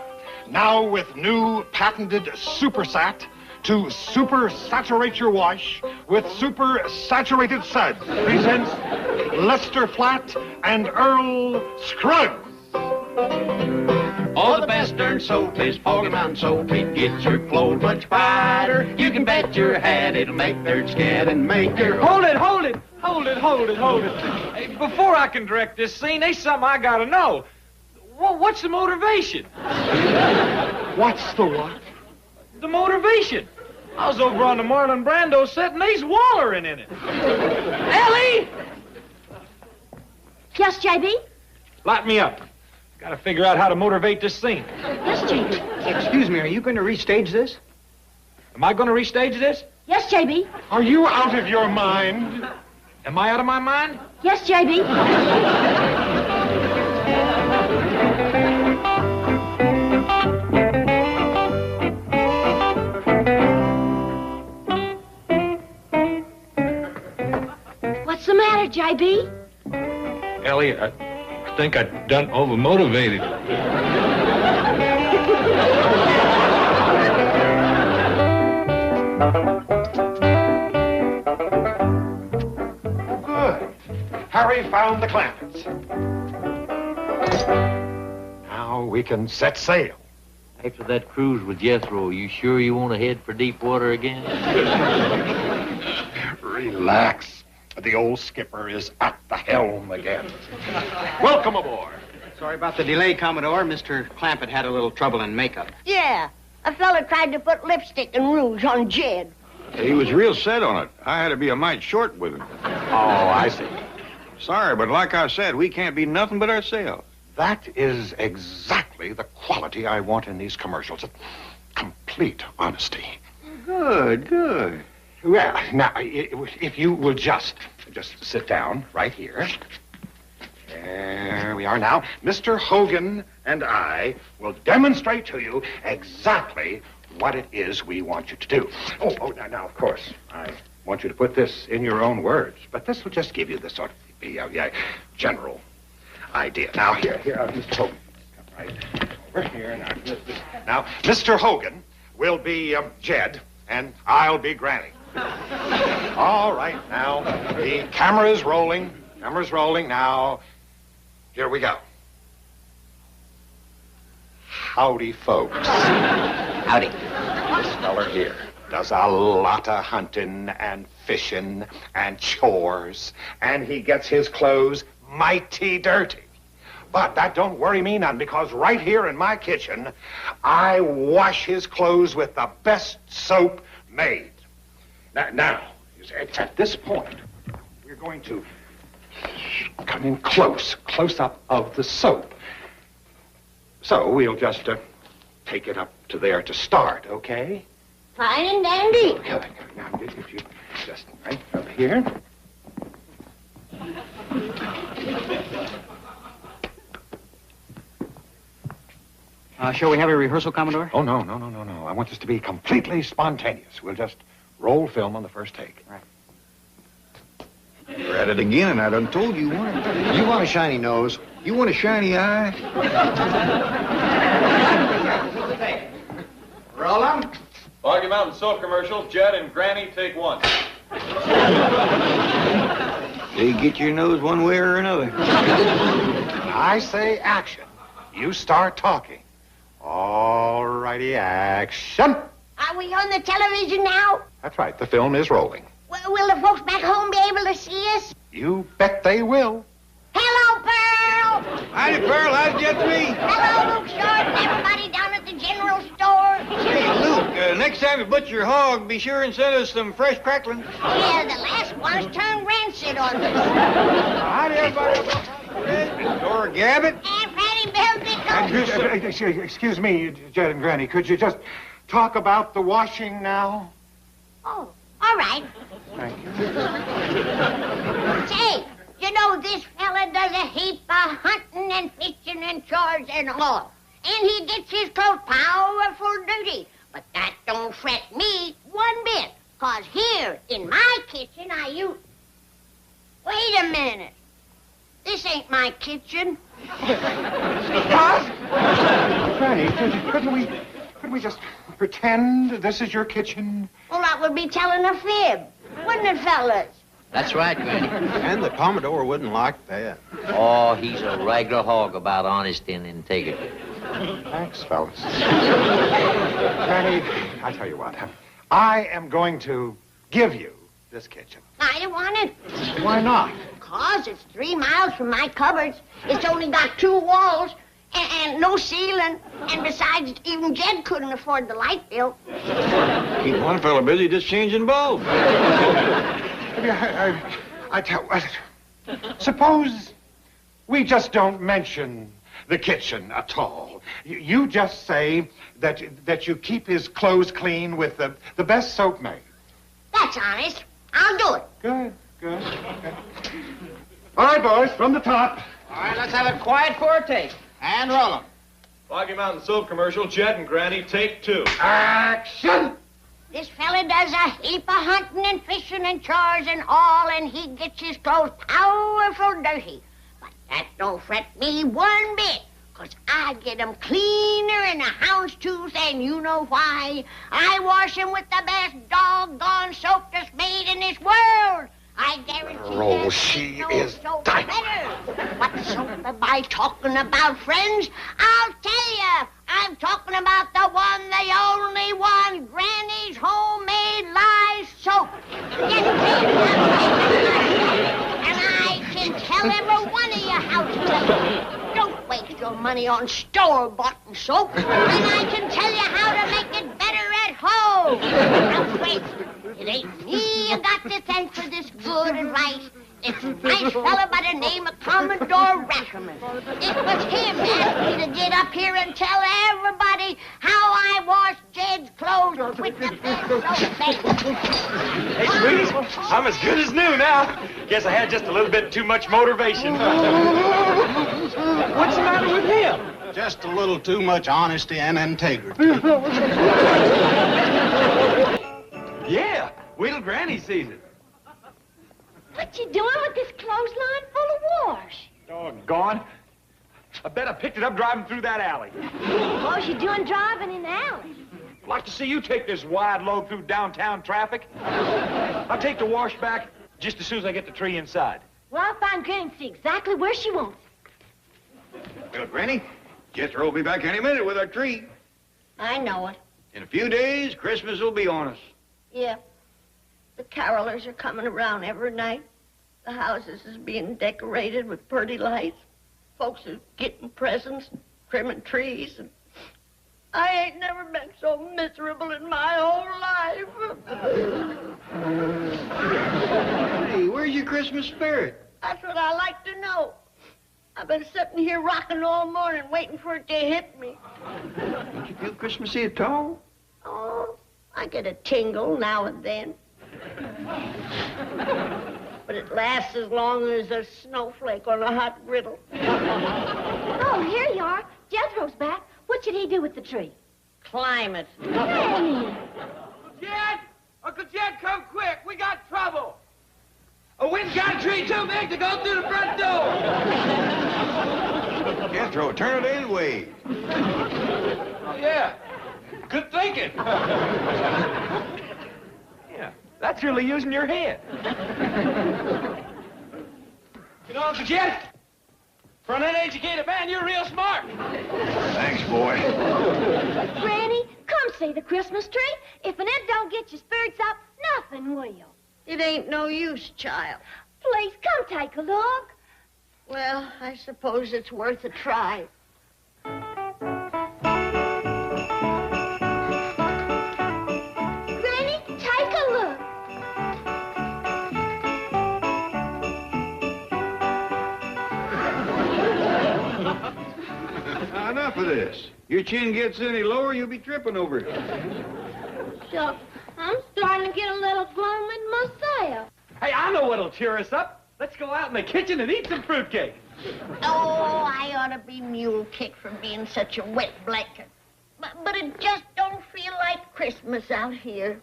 Now with new patented Super Sat to super saturate your wash with super saturated suds presents Lester Flat and Earl Scruggs. All the best darn soap is Foggy Mountain soap. It gets your clothes much brighter. You can bet your hat it'll make their scat and make your... Hold it. Hey, before I can direct this scene, there's something I gotta know. What's the motivation? What's the what? The motivation. I was over on the Marlon Brando set and they's wallering in it. Ellie! Yes, JB? Light me up. Gotta figure out how to motivate this scene. Yes, JB. Excuse me, are you going to restage this? Am I gonna restage this? Yes, JB. Are you out of your mind? Am I out of my mind? Yes, JB. What's the matter, JB? Elliot, I think I done overmotivated. Good. Harry found the Clampetts. Now we can set sail. After that cruise with Jethro, you sure you want to head for deep water again? Relax. The old skipper is at the helm again. Welcome aboard. Sorry about the delay, Commodore. Mr. Clampett had a little trouble in makeup. Yeah, a fella tried to put lipstick and rouge on Jed. He was real set on it. I had to be a mite short with him. Oh, I see. Sorry, but like I said, we can't be nothing but ourselves. That is exactly the quality I want in these commercials. Complete honesty. Good, good. Well, now, if you will just sit down right here. There we are now. Mr. Hogan and I will demonstrate to you exactly what it is we want you to do. Now, of course, I want you to put this in your own words, but this will just give you the sort of general idea. Now, here, Mr. Hogan. Come right over here. Now, Mr. Hogan will be Jed, and I'll be Granny. All right, now, the camera's rolling. Camera's rolling. Now, here we go. Howdy, folks. Howdy. This feller here does a lot of hunting and fishing and chores, and he gets his clothes mighty dirty. But that don't worry me none, because right here in my kitchen, I wash his clothes with the best soap made. Now, at this point, we're going to come in close up of the soap. So we'll just take it up to there to start, okay? Fine and dandy. Good. Now, if you just right up here. Shall we have a rehearsal, Commodore? Oh, no. I want this to be completely spontaneous. We'll just roll film on the first take. Right. You're at it again, and I done told you one. You want a shiny nose. You want a shiny eye. Roll 'em. Boggy Mountain soap commercial. Jed and Granny, take one. They get your nose one way or another. When I say action, you start talking. All righty, action. Are we on the television now? That's right, the film is rolling. Will the folks back home be able to see us? You bet they will. Hello, Pearl! Howdy, Pearl. How's Jet 3? Hello, Luke Short, and everybody down at the general store. Hey, Luke, next time you butcher your hog, be sure and send us some fresh cracklings. Yeah, the last one's turned rancid on us. Howdy, everybody. Dora Gabbett. And Fatty Bill Excuse me, Jed and Granny, could you just talk about the washing now? Oh, all right. Thank you. Say, you know, this fella does a heap of hunting and fishing and chores and all. And he gets his clothes powerful dirty. But that don't fret me one bit. 'Cause here in my kitchen I use... Wait a minute. This ain't my kitchen. What? Granny, couldn't we just pretend this is your kitchen? Well, that would be telling a fib, wouldn't it, fellas? That's right, Granny. And the Commodore wouldn't like that. Oh, he's a regular hog about honesty and integrity. Thanks, fellas. Granny, I tell you what, I am going to give you this kitchen. I don't want it. Why not? 'Cause it's 3 miles from my cupboards. It's only got 2 walls and no ceiling. And besides, even Jed couldn't afford the light bill. Keep one fella busy just changing bulbs. I tell suppose we just don't mention the kitchen at all. You just say that you keep his clothes clean with the best soap made. That's honest. I'll do it. Good, good. Okay. All right, boys, from the top. All right, let's have it quiet for a take. And roll 'em. Foggy Mountain Soap commercial, Jed and Granny, take 2. Action! This fella does a heap of hunting and fishing and chores and all, and he gets his clothes powerful dirty. But that don't fret me one bit, 'cause I get 'em cleaner than a hound's tooth, and you know why? I wash 'em with the best doggone soap that's made in this world. I guarantee Oh, she is soap better. What soap am I talking about, friends? I'll tell you. I'm talking about the one, the only one, Granny's homemade lye soap. And I can tell every one of you how to do it. Don't waste your money on store-bought soap. And I can tell you how to make it better at home. Now, wait. It ain't me you got to thank for this good advice. It's a nice fella by the name of Commodore Rackerman. It was him asked me to get up here and tell everybody how I washed Jed's clothes with the best soap made. Hey, sweeties, I'm as good as new now. Guess I had just a little bit too much motivation. What's the matter with him? Just a little too much honesty and integrity. Yeah, wait till Granny sees it. What you doing with this clothesline full of wash? Doggone. I bet I picked it up driving through that alley. What was you doing driving in the alley? I'd like to see you take this wide load through downtown traffic. I'll take the wash back just as soon as I get the tree inside. Well, I'll find Granny and see exactly where she wants it. Well, Granny, Jethro will be back any minute with our tree. I know it. In a few days, Christmas will be on us. Yeah. The carolers are coming around every night. The houses is being decorated with pretty lights. Folks are getting presents, trimming trees, and I ain't never been so miserable in my whole life. Hey, where's your Christmas spirit? That's what I like to know. I've been sitting here rocking all morning waiting for it to hit me. Don't you feel Christmassy at all? Oh, I get a tingle now and then. But it lasts as long as a snowflake on a hot griddle. Oh, here you are. Jethro's back. What should he do with the tree? Climb it. Hey. Jed! Uncle Jed, come quick. We got trouble. A wind got a tree too big to go through the front door. Jethro, turn it in, wave. Oh, yeah. Good thinking. Yeah, that's really using your head. You know, Uncle Jed, for an uneducated man, you're real smart. Thanks, boy. Granny, come see the Christmas tree. If an it don't get your spirits up, nothing will. It ain't no use, child. Please, come take a look. Well, I suppose it's worth a try. Granny, take a look. Now, enough of this. Your chin gets any lower, you'll be tripping over it. Shucks, I'm starting to get a little gloomy myself. Hey, I know what'll cheer us up. Let's go out in the kitchen and eat some fruitcake. Oh, I ought to be mule-kicked for being such a wet blanket. But it just don't feel like Christmas out here.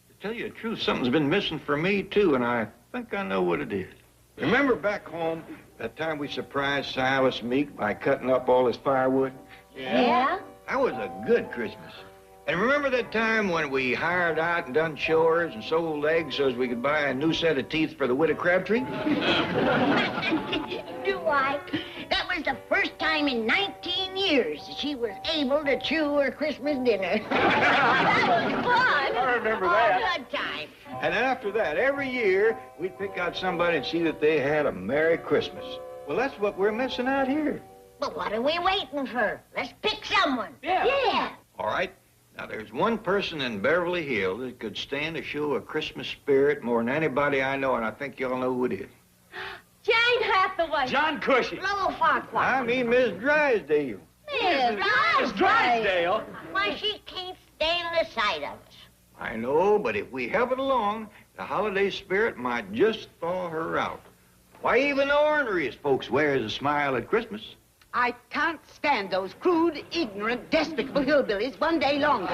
To tell you the truth, something's been missing for me, too, and I think I know what it is. Remember back home, that time we surprised Silas Meek by cutting up all his firewood? Yeah? That was a good Christmas. And remember that time when we hired out and done chores and sold eggs so as we could buy a new set of teeth for the widow Crabtree? Do I? That was the first time in 19 years she was able to chew her Christmas dinner. That was fun. I remember that. A good time. And after that, every year, we'd pick out somebody and see that they had a Merry Christmas. Well, that's what we're missing out here. But what are we waiting for? Let's pick someone. Yeah. All right. Now, there's one person in Beverly Hills that could stand a show of Christmas spirit more than anybody I know, and I think y'all know who it is. Jane Hathaway. John Cushing. Lowell Farquhar. I mean Miss Drysdale. Miss Drysdale. Why, she can't stand the sight of us. I know, but if we help it along, the holiday spirit might just thaw her out. Why, even the ornery as folks wears a smile at Christmas. I can't stand those crude, ignorant, despicable hillbillies one day longer.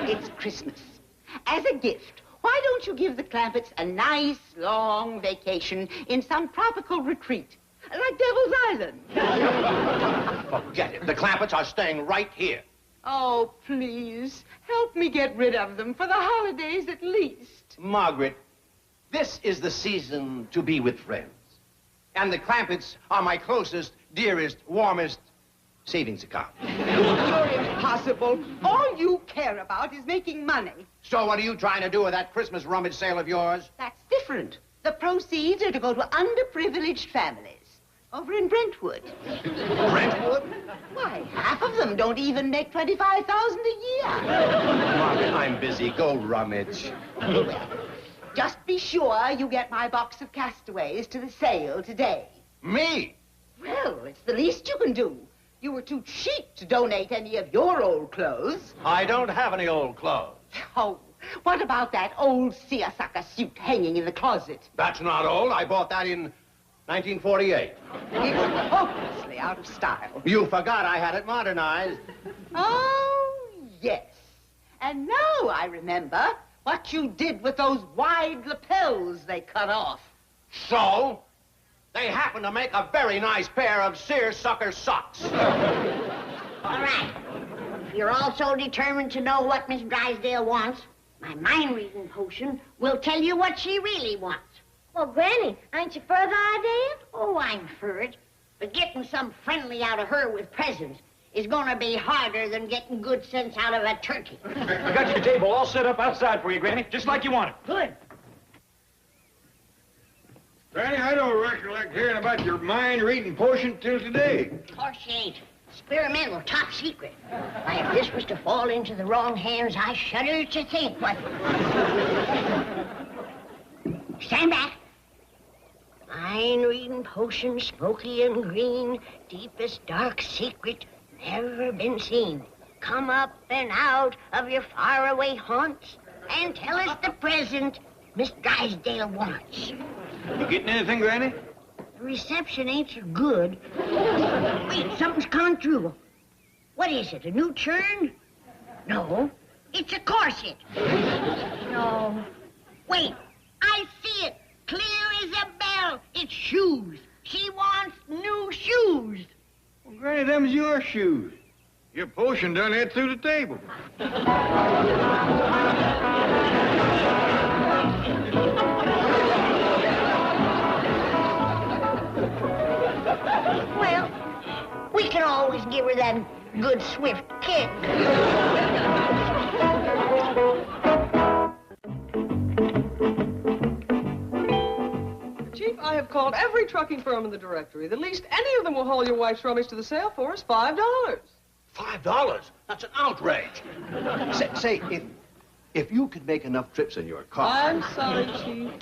It's Christmas. As a gift, why don't you give the Clampetts a nice, long vacation in some tropical retreat, like Devil's Island? Forget it. The Clampetts are staying right here. Oh, please, help me get rid of them for the holidays at least. Margaret, this is the season to be with friends. And the Clampetts are my closest, dearest, warmest savings account. You're impossible. All you care about is making money. So what are you trying to do with that Christmas rummage sale of yours? That's different. The proceeds are to go to underprivileged families over in Brentwood. Brentwood? Why, half of them don't even make $25,000 a year. Margaret, I'm busy. Go rummage. Well, just be sure you get my box of castaways to the sale today. Me? Well, it's the least you can do. You were too cheap to donate any of your old clothes. I don't have any old clothes. Oh, what about that old seersucker suit hanging in the closet? That's not old. I bought that in 1948. It's hopelessly out of style. You forgot I had it modernized. Oh, yes. And now I remember what you did with those wide lapels they cut off. So? They happen to make a very nice pair of seersucker socks. All right. If you're all so determined to know what Miss Drysdale wants, my mind-reading potion will tell you what she really wants. Well, Granny, ain't you for the idea? Oh, I'm for it. But getting some friendly out of her with presents is going to be harder than getting good sense out of a turkey. I got your table all set up outside for you, Granny, just like you wanted. Good. Granny, I don't recollect hearing about your mind-reading potion till today. Of course you ain't. Experimental, top secret. Why, if this was to fall into the wrong hands, I shudder to think what... Stand back. Mind-reading potion, smoky and green, deepest dark secret never been seen. Come up and out of your faraway haunts and tell us the present Miss Drysdale wants. You getting anything, Granny? The reception ain't so good. Wait, something's gone through. What is it, a new churn? No, it's a corset. No. Wait, I see it. Clear as a bell. It's shoes. She wants new shoes. Well, Granny, them's your shoes. Your potion done it through the table. Well, we can always give her that good, swift kick. Chief, I have called every trucking firm in the directory. The least any of them will haul your wife's rummage to the sale for is $5. $5? That's an outrage. Say, if you could make enough trips in your car... I'm sorry, Chief.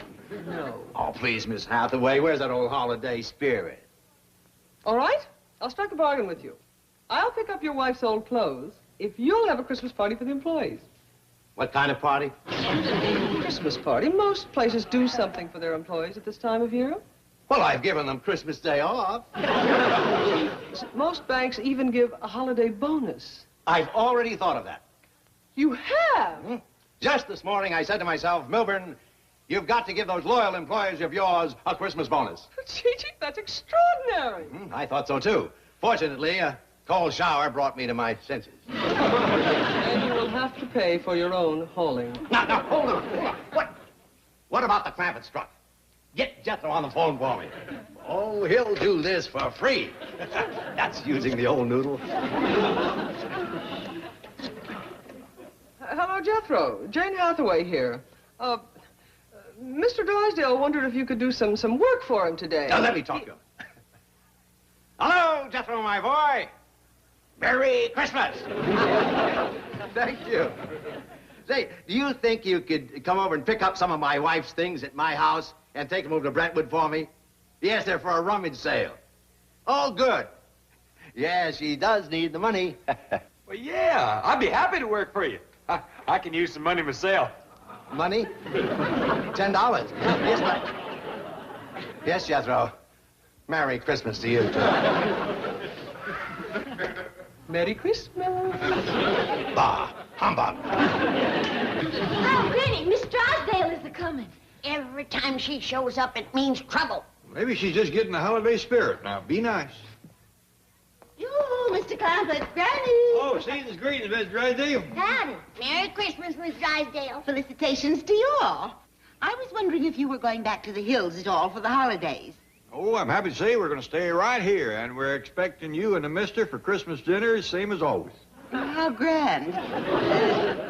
No. Oh, please, Miss Hathaway, where's that old holiday spirit? All right, I'll strike a bargain with you. I'll pick up your wife's old clothes if you'll have a Christmas party for the employees. What kind of party? Christmas party. Most places do something for their employees at this time of year. Well, I've given them Christmas Day off. Most banks even give a holiday bonus. I've already thought of that. You have? Just this morning, I said to myself, Milburn, you've got to give those loyal employees of yours a Christmas bonus. Chief, that's extraordinary. I thought so, too. Fortunately, a cold shower brought me to my senses. And you will have to pay for your own hauling. Now, hold on. What about the Clampett truck? Get Jethro on the phone for me. Oh, he'll do this for free. That's using the old noodle. Hello, Jethro. Jane Hathaway here. Mr. Drysdale wondered if you could do some work for him today. Now, let me talk to him. Hello, Jethro, my boy. Merry Christmas. Thank you. Say, do you think you could come over and pick up some of my wife's things at my house and take them over to Brentwood for me? Yes, they're for a rummage sale. Oh, good. Yeah, she does need the money. Well, yeah, I'd be happy to work for you. I can use some money myself. Money? $10. Yes, but... Yes, Jethro. Merry Christmas to you, too. Merry Christmas. Bah, humbug. Oh, Granny, Miss Drysdale is a-coming. Every time she shows up, it means trouble. Maybe she's just getting the holiday spirit. Now, be nice. Yoo-hoo, Mr. Clampett, Granny. Oh, season's greetings, Miss Drysdale. Howdy. Merry Christmas, Miss Drysdale. Felicitations to you all. I was wondering if you were going back to the hills at all for the holidays. Oh, I'm happy to say we're going to stay right here, and we're expecting you and the mister for Christmas dinner, same as always. How grand.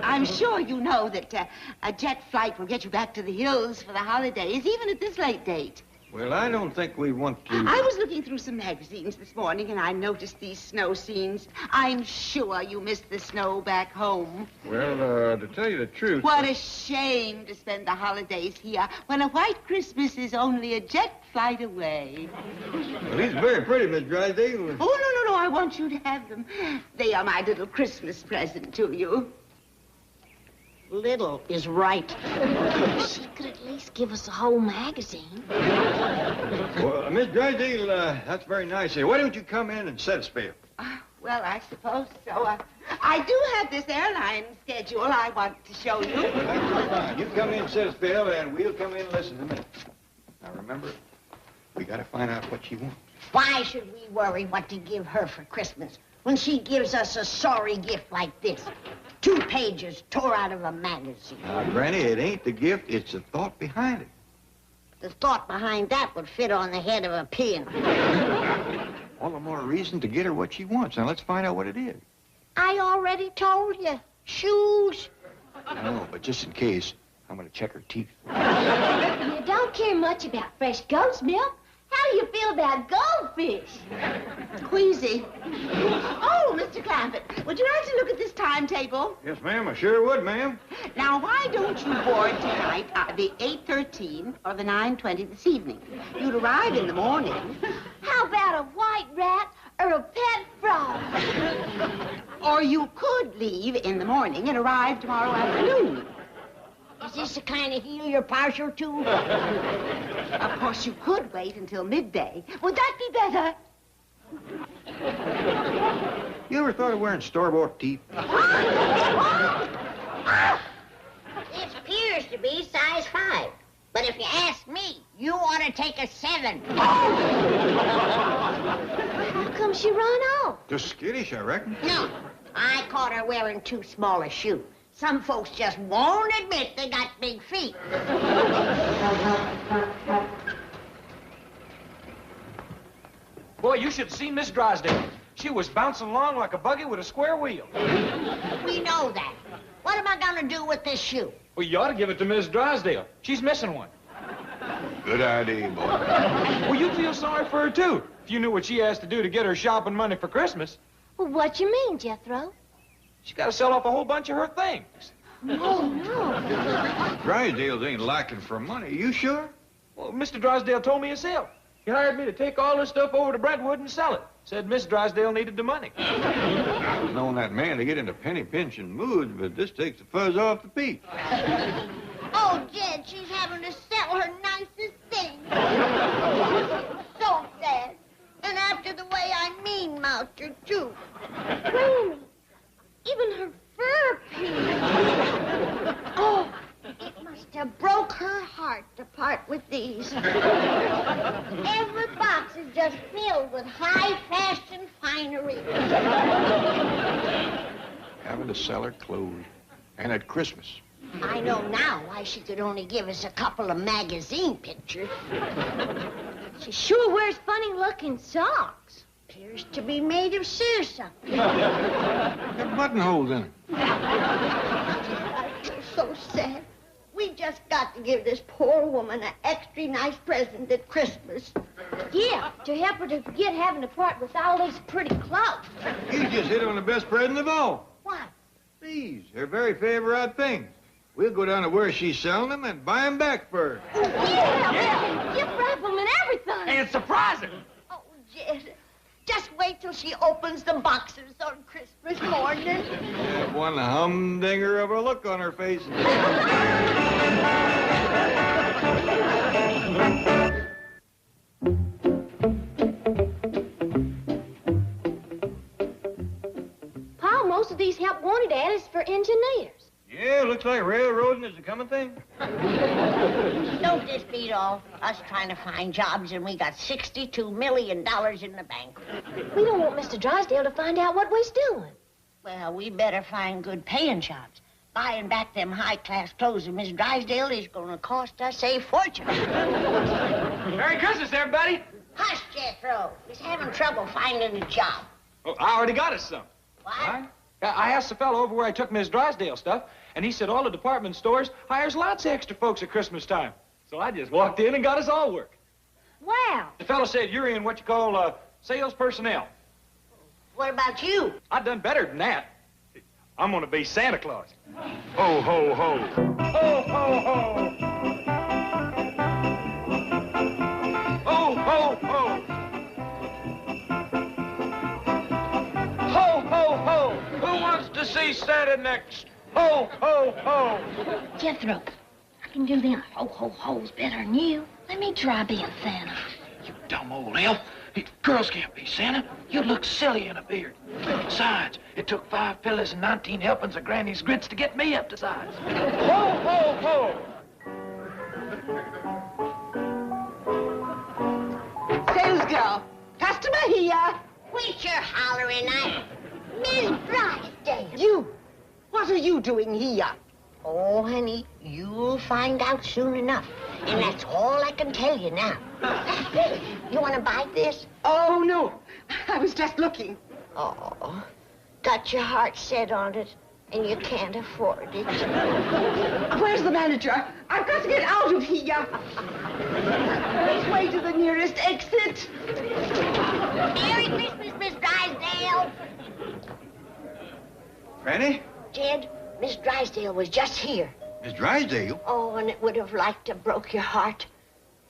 I'm sure you know that a jet flight will get you back to the hills for the holidays, even at this late date. Well, I don't think we want to... I was looking through some magazines this morning, and I noticed these snow scenes. I'm sure you missed the snow back home. Well, to tell you the truth... What a shame to spend the holidays here when a white Christmas is only a jet flight away. Well, these are very pretty, Miss Drysdale. Oh, no, I want you to have them. They are my little Christmas present to you. Little is right. She could at least give us a whole magazine. Well, Miss Drysdale, that's very nice. Why don't you come in and set a spell? Well, I suppose so. I do have this airline schedule I want to show you. Well, that's fine. You come in and set a spell, and we'll come in and listen to me. Now, remember, we got to find out what she wants. Why should we worry what to give her for Christmas when she gives us a sorry gift like this? 2 pages tore out of a magazine. Now, Granny, it ain't the gift, it's the thought behind it. The thought behind that would fit on the head of a pin. All the more reason to get her what she wants. Now, let's find out what it is. I already told you. Shoes. I know, but just in case, I'm going to check her teeth. You don't care much about fresh goat's milk. How do you feel about goldfish? Queasy. Oh, Mr. Clampett, would you like to look at this timetable? Yes, ma'am, I sure would, ma'am. Now, why don't you board tonight at the 8:13 or the 9:20 this evening? You'd arrive in the morning. How about a white rat or a pet frog? Or you could leave in the morning and arrive tomorrow afternoon. Is this the kind of heel you're partial to? Of course, you could wait until midday. Would that be better? You ever thought of wearing store-bought teeth? It appears to be size 5. But if you ask me, you ought to take a 7. How come she run off? Just skittish, I reckon. No, I caught her wearing too small a shoe. Some folks just won't admit they got big feet. Boy, you should see Miss Drysdale. She was bouncing along like a buggy with a square wheel. We know that. What am I going to do with this shoe? Well, you ought to give it to Miss Drysdale. She's missing one. Good idea, boy. Well, you'd feel sorry for her, too, if you knew what she has to do to get her shopping money for Christmas. Well, what you mean, Jethro? She's got to sell off a whole bunch of her things. No. Drysdale's ain't lacking for money. You sure? Well, Mr. Drysdale told me himself. He hired me to take all this stuff over to Brentwood and sell it. Said Miss Drysdale needed the money. I've known that man to get into penny-pinching moods, but this takes the fuzz off the peach. Oh, Jed, she's having to sell her nicest thing. So sad. And after the way I mean-mouthed her, too. Granny, even her fur piece. Oh, it must have broke her heart to part with these. Every box is just filled with high-fashion finery. Having to sell her clothes. And at Christmas. I know now why she could only give us a couple of magazine pictures. She sure wears funny-looking socks. Appears to be made of seersucker. Got buttonholes in it. I feel so sad. We just got to give this poor woman an extra nice present at Christmas. Yeah, to help her to forget having to part with all these pretty clothes. You just hit on the best present of all. What? These, her very favorite things. We'll go down to where she's selling them and buy them back for her. Yeah. Gift wrap them and everything. And surprise her. Oh, Jed, Just wait till she opens the boxes on Christmas morning. That one humdinger of a look on her face. Pa, most of these help wanted ads for engineers. Yeah, looks like railroading is a coming thing. Don't this beat all? Us trying to find jobs and we got $62 million in the bank. We don't want Mr. Drysdale to find out what we're doing. Well, we better find good paying jobs. Buying back them high-class clothes of Miss Drysdale is going to cost us a fortune. Merry Christmas, everybody. Hush, Jethro. He's having trouble finding a job. Oh, I already got us some. What? I asked the fellow over where I took Miss Drysdale stuff, and he said all the department stores hires lots of extra folks at Christmas time. So I just walked in and got us all work. Wow. The fellow said you're in what you call sales personnel. What about you? I've done better than that. I'm gonna be Santa Claus. Ho, ho, ho. Ho, ho, ho. Ho, ho, ho. Ho, ho, ho. Who wants to see Santa next? Ho, ho, ho. Jethro, I can do them ho-ho-hos better than you. Let me try being Santa. You dumb old elf. Girls can't be Santa. You look silly in a beard. Besides, it took 5 pillows and 19 helpings of Granny's grits to get me up to size. Ho, ho, ho. Sales girl, customer here. Quit your hollering at Miss Drysdale. You, what are you doing here? Oh, honey, you'll find out soon enough. And that's all I can tell you now. You want to buy this? Oh, no. I was just looking. Oh, got your heart set on it, and you can't afford it. Where's the manager? I've got to get out of here. This way to the nearest exit. Merry Christmas, Miss Drysdale. Granny? Jed, Miss Drysdale was just here. Miss Drysdale? Oh, and it would have liked to broke your heart.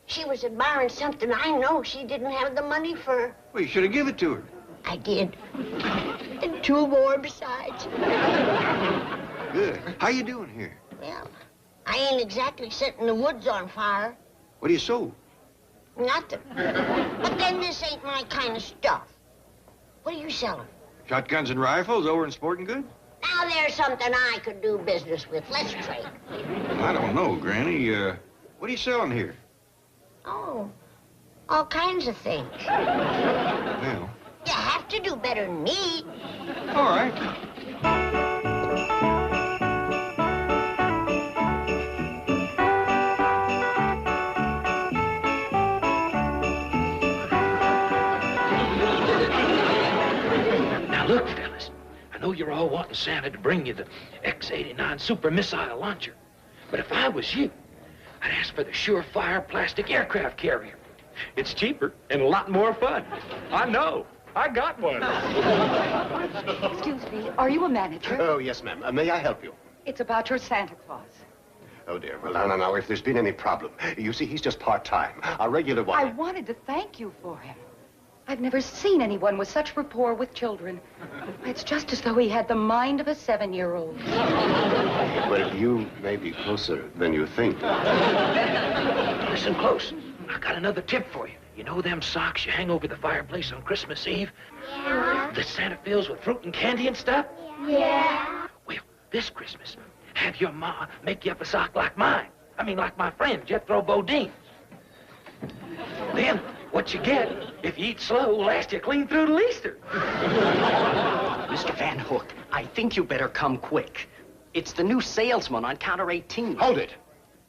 She was admiring something I know she didn't have the money for. Well, you should have given it to her. I did. And 2 more besides. Good. How you doing here? Well, I ain't exactly setting the woods on fire. What do you sold? Nothing. But then this ain't my kind of stuff. What are you selling? Shotguns and rifles over in Sporting Goods? Now there's something I could do business with. Let's trade. I don't know, Granny. What are you selling here? Oh, all kinds of things. Well, You have to do better than me. all right. Now look, fellas. I know you're all wanting Santa to bring you the X-89 Super Missile Launcher. But if I was you, I'd ask for the Surefire plastic aircraft carrier. It's cheaper and a lot more fun. I know. I got one. Excuse me, are you a manager? Oh, yes, ma'am. May I help you? It's about your Santa Claus. Oh, dear. Well, now, if there's been any problem. You see, he's just part-time. Our regular one. I wanted to thank you for him. I've never seen anyone with such rapport with children. It's just as though he had the mind of a 7-year-old. Well, you may be closer than you think. Listen close. I got another tip for you. You know them socks you hang over the fireplace on Christmas Eve? Yeah. The Santa fills with fruit and candy and stuff? Yeah. Well, this Christmas, have your ma make you up a sock like mine. I mean, like my friend, Jethro Bodine's. Then, what you get, if you eat slow, will last you clean through to Easter. Mr. Van Hook, I think you better come quick. It's the new salesman on counter 18. Hold it.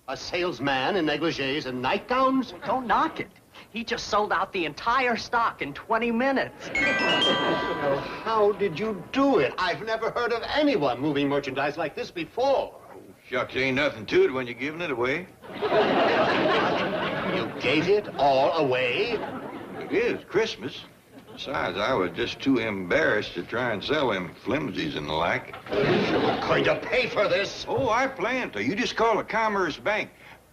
A salesman in negligees and nightgowns? Don't knock it. He just sold out the entire stock in 20 minutes. Well, how did you do it? I've never heard of anyone moving merchandise like this before. Shucks, ain't nothing to it when you're giving it away. You gave it all away? It is Christmas. Besides, I was just too embarrassed to try and sell them flimsies and the like. You're going to pay for this. Oh, I plan to. You just call the Commerce Bank.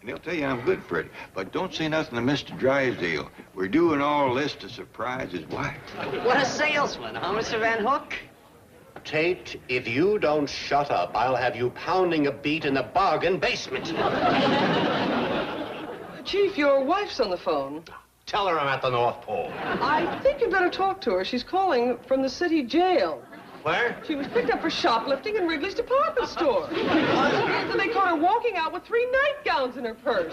And they'll tell you I'm good for it. But don't say nothing to Mr. Drysdale. We're doing all this to surprise his wife. What a salesman, huh, Mr. Van Hook? Tate, if you don't shut up, I'll have you pounding a beat in the bargain basement. Chief, your wife's on the phone. Tell her I'm at the North Pole. I think you'd better talk to her. She's calling from the city jail. Where? She was picked up for shoplifting in Wrigley's department store. Then they caught her walking out with 3 nightgowns in her purse.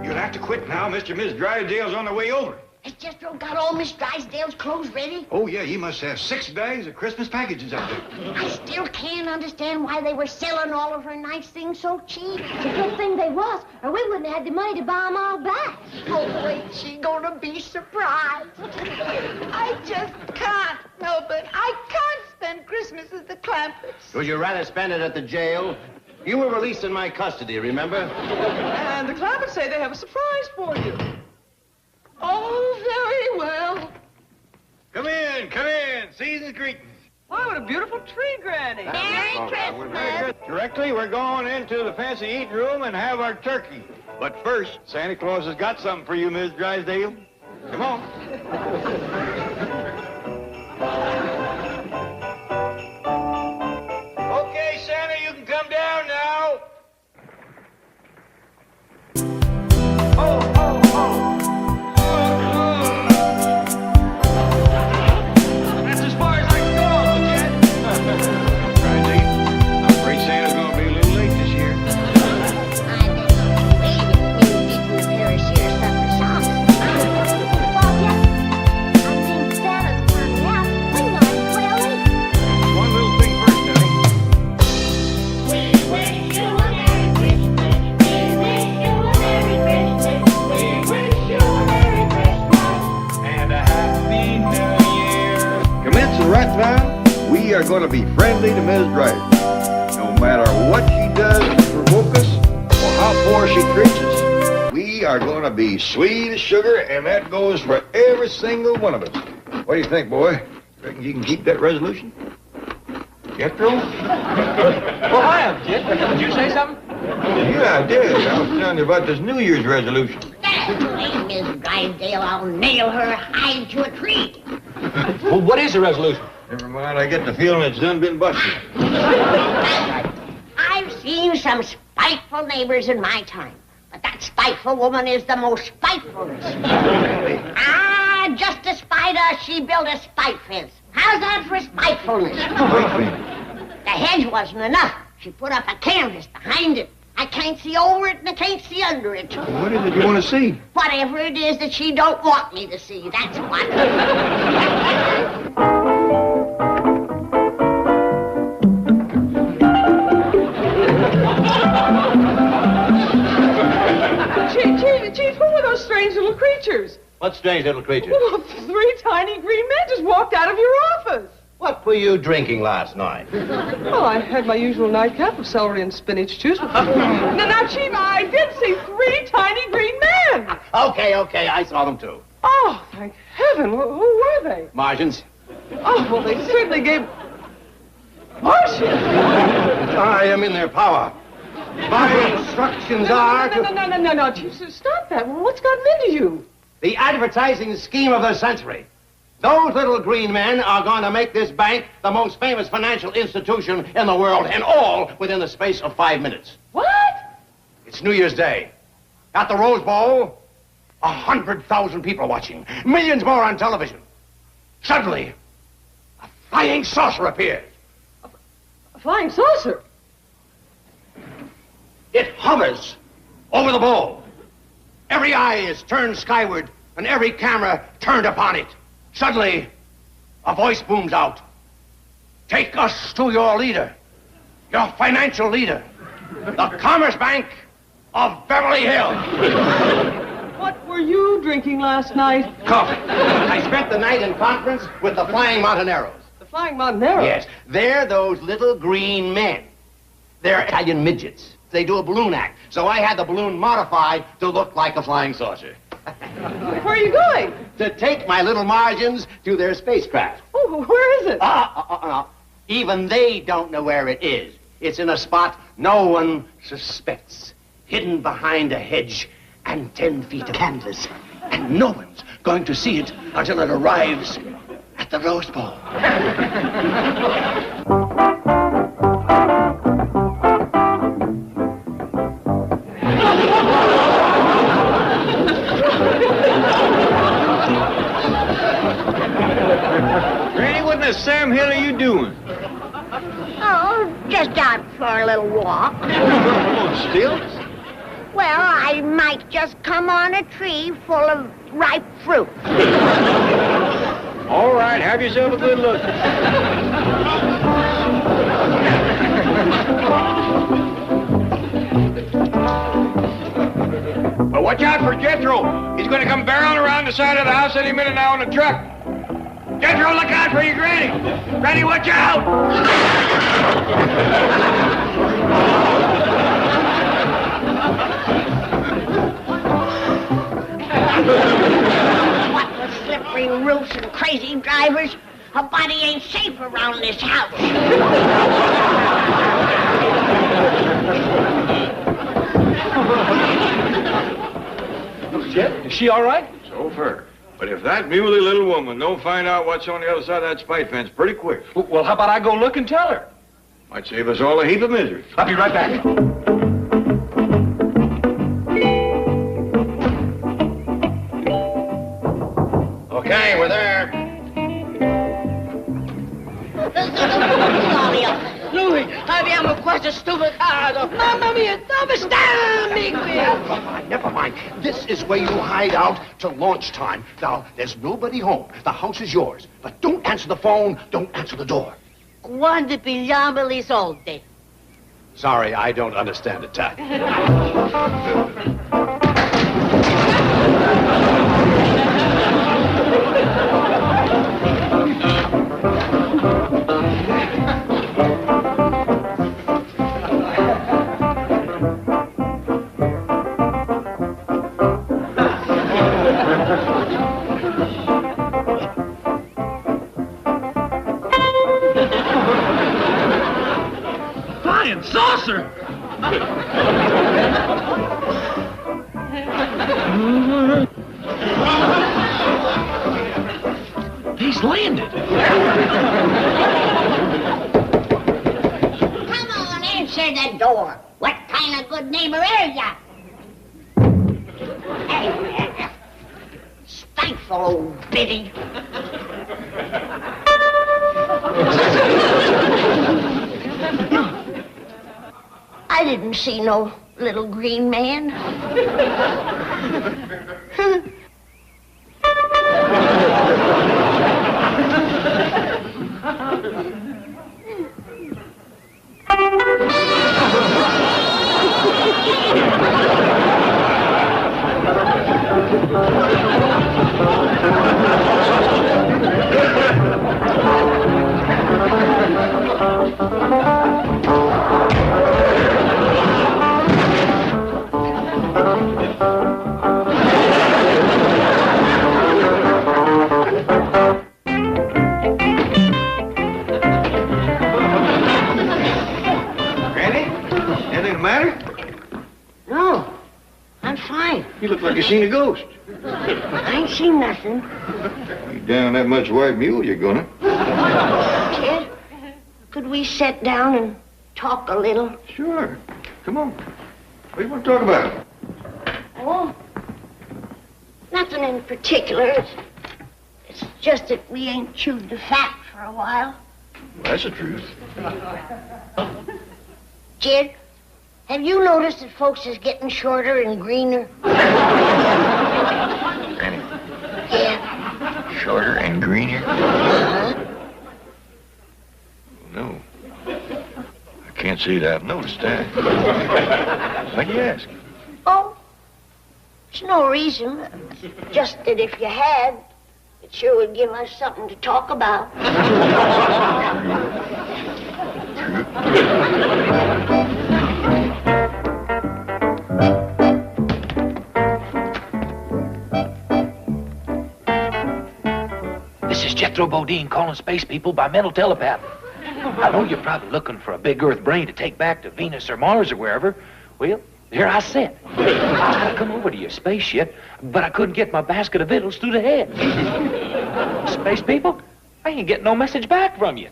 You'll have to quit now. Mr. and Miss Drysdale's on the way over. Has Jethro got all Miss Drysdale's clothes ready? Oh, yeah, he must have 6 bags of Christmas packages out there. I still can't understand why they were selling all of her nice things so cheap. It's a good thing they was, or we wouldn't have had the money to buy them all back. Oh, wait, she gonna be surprised. I just can't help it. I can't spend Christmas at the Clampetts. Would you rather spend it at the jail? You were released in my custody, remember? And the Clampetts say they have a surprise for you. Oh, very well. Come in. Season's greetings. Why, what a beautiful tree, Granny. Merry Christmas. Directly, we're going into the fancy eating room and have our turkey. But first, Santa Claus has got something for you, Miss Drysdale. Come on. Okay, Santa, you can come down now. We are going to be friendly to Ms. Drysdale. No matter what she does to provoke us or how poor she treats us, we are going to be sweet as sugar, and that goes for every single one of us. What do you think, boy? Reckon you can keep that resolution? Jethro? Well, hi, Jit. Did you say something? Yeah, I did. I was telling you about this New Year's resolution. That's right, Miss Drysdale. I'll nail her hide to a tree. Well, what is the resolution? Never mind, I get the feeling it's done been busted. I've seen some spiteful neighbors in my time, but that spiteful woman is the most spitefulest. Just to spite us, she built a spite fence. How's that for spitefulness? The hedge wasn't enough. She put up a canvas behind it. I can't see over it and I can't see under it. What is it you want to see? Whatever it is that she don't want me to see, that's what. Chief, who were those strange little creatures? What strange little creature? Well, 3 tiny green men just walked out of your office. What were you drinking last night? Well, I had my usual nightcap of celery and spinach juice. Now, Chief, I did see 3 tiny green men. Okay, I saw them too. Oh, thank heaven. Who were they? Martians. Oh, well, they certainly gave... Martians? I am in their power. My instructions are to... No, Chief, stop that. What's gotten into you? The advertising scheme of the century. Those little green men are going to make this bank the most famous financial institution in the world, and all within the space of 5 minutes. What? It's New Year's Day. At the Rose Bowl, 100,000 people watching. Millions more on television. Suddenly, a flying saucer appears. A flying saucer? It hovers over the bowl. Every eye is turned skyward, and every camera turned upon it. Suddenly, a voice booms out. Take us to your leader, your financial leader, the Commerce Bank of Beverly Hills. What were you drinking last night? Coffee. I spent the night in conference with the Flying Montaneros. The Flying Montaneros? Yes, they're those little green men. They're Italian midgets. They do a balloon act, so I had the balloon modified to look like a flying saucer. Where are you going? To take my little margins to their spacecraft. Oh, where is it? Even they don't know where it is. It's in a spot no one suspects. Hidden behind a hedge and 10 feet of canvas. And no one's going to see it until it arrives at the Rose Bowl. Granny, what in the Sam Hill are you doing? Oh, just out for a little walk. On stilts? Well, I might just come on a tree full of ripe fruit. All right, have yourself a good look. Well, watch out for Jethro. He's going to come barreling around the side of the house any minute now in the truck. Jethro, look out for your granny. Granny, watch out. What with slippery roofs and crazy drivers, a body ain't safe around this house. Chet, is she all right? So far. But if that muley little woman don't find out what's on the other side of that spite fence pretty quick. Well, how about I go look and tell her? Might save us all a heap of misery. I'll be right back. Okay, we're there. Louis, abbiamo quasi stupidato. Mamma mia, dove sta, Miguel? Never mind. This is where you hide out till launch time. Now, there's nobody home. The house is yours. But don't answer the phone. Don't answer the door. Quando pigliamo i soldi? Sorry, I don't understand Italian. Flying saucer! He's landed. Come on, answer the door. What kind of good neighbor are ya? Hey, spiteful old biddy. I didn't see no little green man. You look like you seen a ghost. I ain't seen nothing. You down that much white mule, you're gonna. Kid, could we sit down and talk a little? Sure. Come on. What do you want to talk about? Oh, nothing in particular. It's just that we ain't chewed the fat for a while. Well, that's the truth. Kid, have you noticed that folks is getting shorter and greener? Granny. Yeah. Shorter and greener? Uh-huh. No. I can't say that I've noticed that. Why'd you ask? Oh, there's no reason. Just that if you had, it sure would give us something to talk about. Metro Bodine calling space people by mental telepathy. I know you're probably looking for a big Earth brain to take back to Venus or Mars or wherever. Well, here I sit. I had to come over to your spaceship, but I couldn't get my basket of victuals through the head. Space people, I ain't getting no message back from you.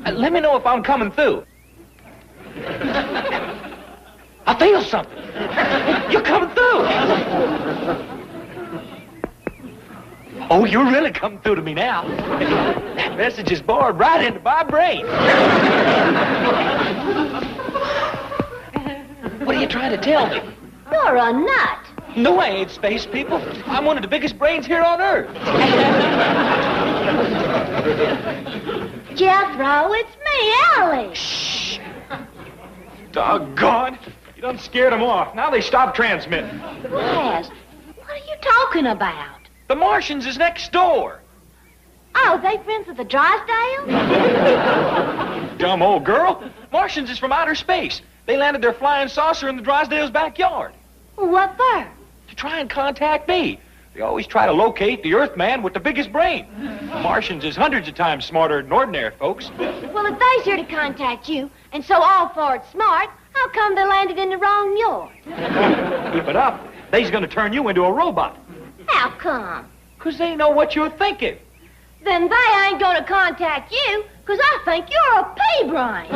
Let me know if I'm coming through. I feel something. You're coming through. Oh, you're really coming through to me now. That message is bored right into my brain. What are you trying to tell me? You're a nut. No, I ain't, space people. I'm one of the biggest brains here on Earth. Jethro, it's me, Ellie. Shh. Doggone. You done scared them off. Now they stop transmitting. Yes. What are you talking about? The Martians is next door. Oh, they friends with the Drysdales? Dumb old girl. Martians is from outer space. They landed their flying saucer in the Drysdales' backyard. What for? To try and contact me. They always try to locate the Earthman with the biggest brain. Martians is hundreds of times smarter than ordinary folks. Well, if they's here to contact you, and so all for it smart, how come they landed in the wrong yard? Keep it up. They's gonna turn you into a robot. How come? 'Cause they know what you're thinking. Then they ain't gonna contact you, 'cause I think you're a pea brain.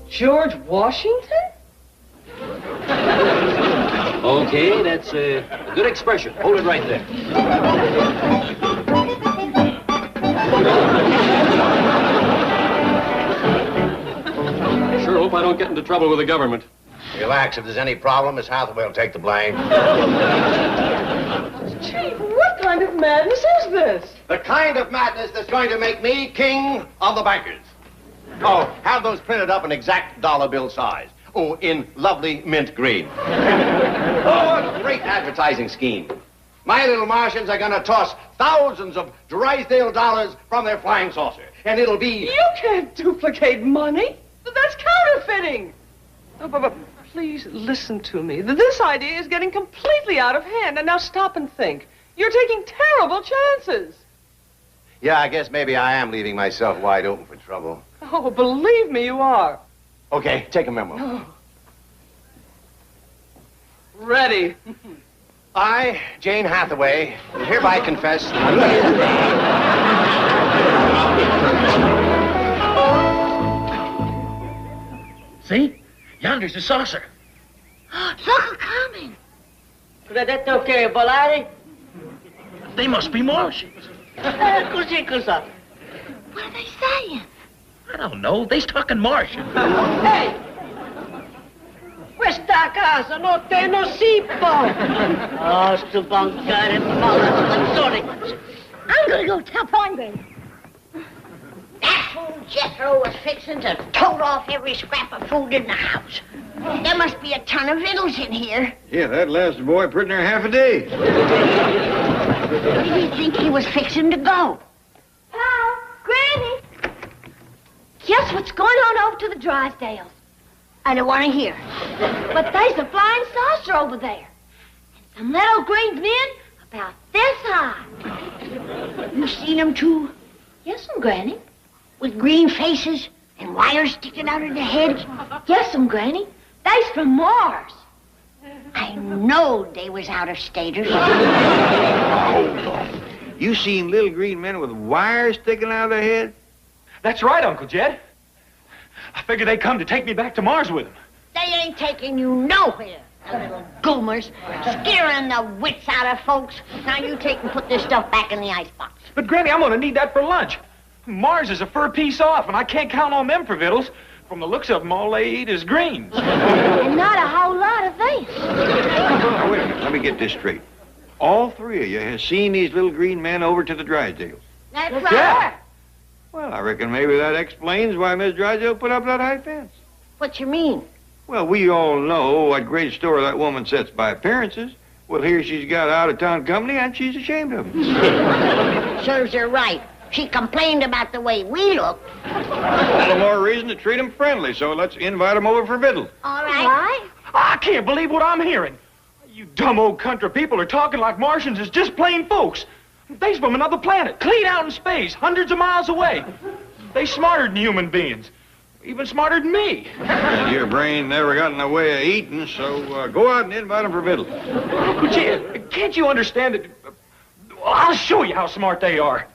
George Washington? Okay, that's a good expression. Hold it right there. I sure hope I don't get into trouble with the government. Relax. If there's any problem, Miss Hathaway will take the blame. Chief, what kind of madness is this? The kind of madness that's going to make me king of the bankers. Oh, have those printed up in exact dollar bill size. Oh, in lovely mint green. Oh, a great advertising scheme. My little Martians are going to toss thousands of Drysdale dollars from their flying saucer. And it'll be... You can't duplicate money. That's counterfeiting. Oh, but please listen to me. This idea is getting completely out of hand. And now stop and think. You're taking terrible chances. Yeah, I guess maybe I am leaving myself wide open for trouble. Oh, believe me, you are. Okay, take a memo. Oh. Ready. I, Jane Hathaway, hereby confess... See? Yonder's the saucer. Look, coming. Credete volare? They must be Martians. Così cosa? What are they saying? I don't know. They's talking Martian. Hey! Questa casa non te lo sipo! Oh, sto bancare male. I'm gonna go tell Poindexter. That fool Jethro was fixing to tote off every scrap of food in the house. There must be a ton of victuals in here. Yeah, that lasted boy pretty near half a day. Where do you think he was fixing to go? Pa, Granny. Guess what's going on over to the Drysdales? I don't want to hear. But there's a flying saucer over there. And some little green men about this high. You seen them too? Yes'm, Granny. With green faces and wires sticking out of their heads? Yes'm, Granny. They's from Mars. I knowed they was out-of-staters. Hold on. You seen little green men with wires sticking out of their head? That's right, Uncle Jed. I figured they'd come to take me back to Mars with them. They ain't taking you nowhere, the little goomers. Scaring the wits out of folks. Now you take and put this stuff back in the icebox. But, Granny, I'm gonna need that for lunch. Mars is a fur piece off, and I can't count on them for victuals. From the looks of them, all they eat is greens. And not a whole lot of this. Now, wait a minute. Let me get this straight. All three of you have seen these little green men over to the Drysdales. That's right. Yeah. Well, I reckon maybe that explains why Miss Drysdale put up that high fence. What you mean? Well, we all know what great store that woman sets by appearances. Well, here she's got out-of-town company, and she's ashamed of them. Serves her right. She complained about the way we looked. A little more reason to treat them friendly, so let's invite them over for victuals. All right. I can't believe what I'm hearing. You dumb old country people are talking like Martians is just plain folks. They's from another planet, clean out in space, hundreds of miles away. They smarter than human beings. Even smarter than me. And your brain never got in the way of eating, so go out and invite them for victuals. Can't you understand it? I'll show you how smart they are.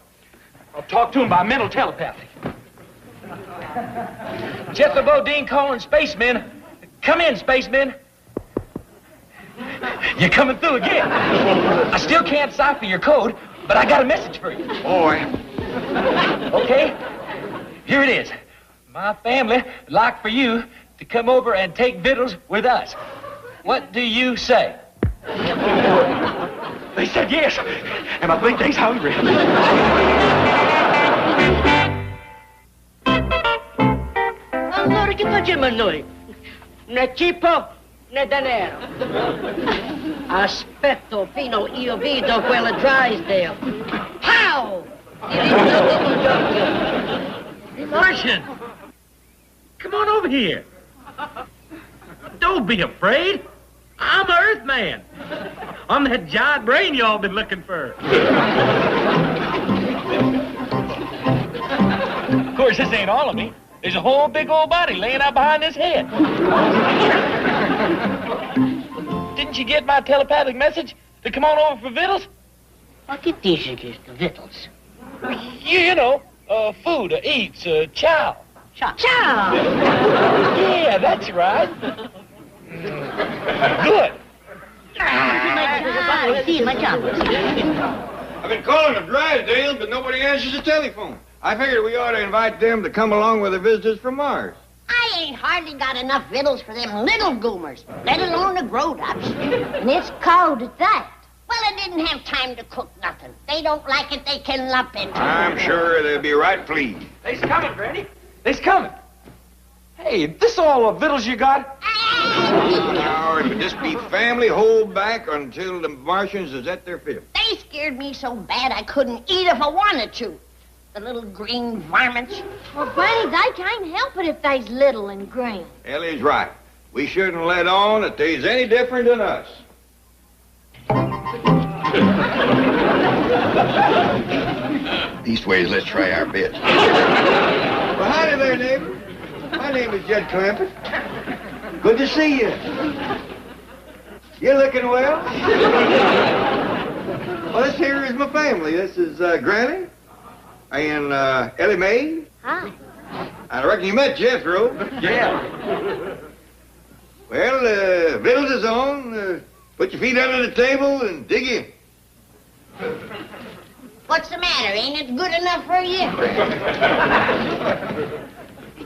I'll talk to them by mental telepathy. Jethro Bodine calling spacemen. Come in, spacemen. You're coming through again. I still can't cipher your code, but I got a message for you. Boy. Okay, here it is. My family would like for you to come over and take victuals with us. What do you say? They said yes, and I think they's hungry. Allora che facciamo noi? Né cibo né denaro. Aspetto fino io vedo quella Drysdale. How? Martian! Come on over here. Don't be afraid. I'm an Earthman. I'm that giant brain y'all been looking for. Of course, this ain't all of me. There's a whole big old body laying out behind this head. Didn't you get my telepathic message to come on over for victuals? What che dici che sto victuals? You know, food, eats, chow. Ciao. Yeah, that's right. Good. I've been calling the Drysdales, but nobody answers the telephone. I figured we ought to invite them to come along with the visitors from Mars. I ain't hardly got enough victuals for them little goomers, let alone the grown-ups. And it's cold at that. Well, I didn't have time to cook nothing. They don't like it, they can lump into it. I'm sure they'll be right pleased. They's coming, Granny. They's coming. Hey, this all the victuals you got? Now, it would just be family hold back until the Martians is at their fill. They scared me so bad I couldn't eat if I wanted to. The little green varmints. Well, Granny, they can't help it if they's little and green. Ellie's right. We shouldn't let on that they's any different than us. Leastways, let's try our best. Well, howdy there, neighbor. My name is Jed Clampett. Good to see you. You're looking well. Well, this here is my family. This is Granny and Ellie Mae. Hi. I reckon you met Jethro. Yeah. Well, victuals is on. Put your feet under the table and dig in. What's the matter? Ain't it good enough for you?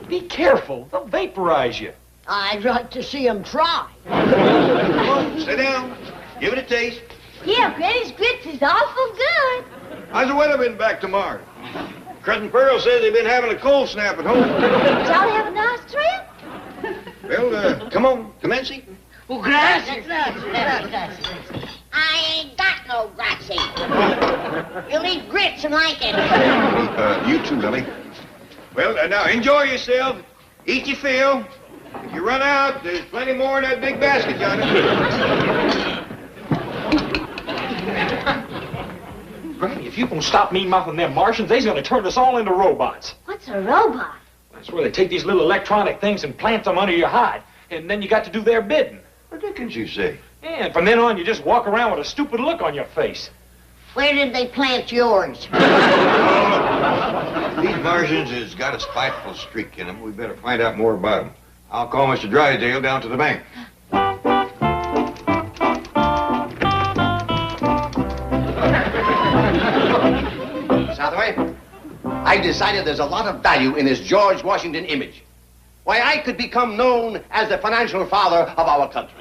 Be careful. They'll vaporize you. I'd like to see them try. Come on, sit down. Give it a taste. Yeah, Granny's grits is awful good. How's the weather been back to Mars? Cousin Pearl says they've been having a cold snap at home. Did y'all have a nice trip? Well, come on, commence it. Oh, gracias. I ain't got no grazie. You'll eat grits and like it. You too, Lily. Well, now, enjoy yourself. Eat your fill. If you run out, there's plenty more in that big basket, Johnny. Granny, if you don't stop mean-mouthing them Martians, they's gonna turn us all into robots. What's a robot? That's where they take these little electronic things and plant them under your hide, and then you got to do their bidding. What did you say? Yeah, and from then on, you just walk around with a stupid look on your face. Where did they plant yours? These Martians has got a spiteful streak in them. We better find out more about them. I'll call Mr. Drysdale down to the bank. Southway, I've decided there's a lot of value in this George Washington image. Why, I could become known as the financial father of our country.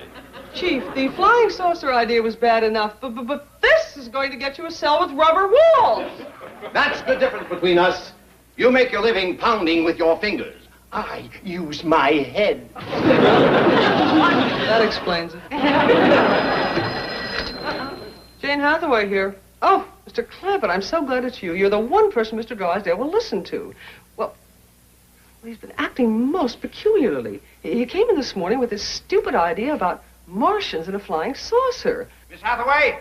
Chief, the flying saucer idea was bad enough, but this is going to get you a cell with rubber walls. That's the difference between us. You make your living pounding with your fingers. I use my head. That explains it. Jane Hathaway here. Oh, Mr. Clampett, I'm so glad it's you. You're the one person Mr. Drysdale will listen to. Well, he's been acting most peculiarly. He came in this morning with this stupid idea about Martians in a flying saucer. Miss Hathaway!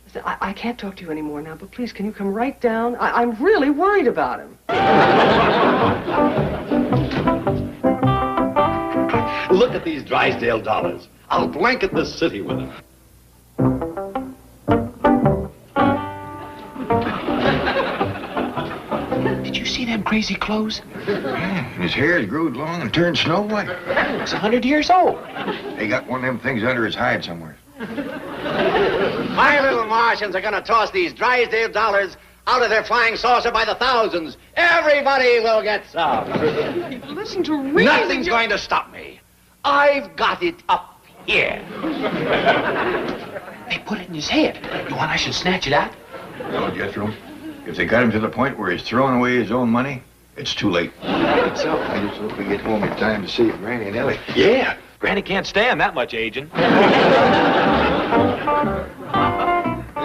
Listen, I can't talk to you anymore now, but please, can you come right down? I'm really worried about him. Look at these Drysdale dollars. I'll blanket the city with them. Did you see them crazy clothes? Yeah, his hair's growed long and turned snow white. He's 100 years old. They got one of them things under his hide somewhere. My little Martians are gonna toss these Drysdale dollars out of their flying saucer by the thousands. Everybody will get some. Listen to reason. Nothing's going to stop me. I've got it up here. They put it in his head. You want I should snatch it out? No, Jethro. If they got him to the point where he's throwing away his own money, it's too late. So, I just hope we get home in time to see Granny and Ellie. Yeah, Granny can't stand that much aging.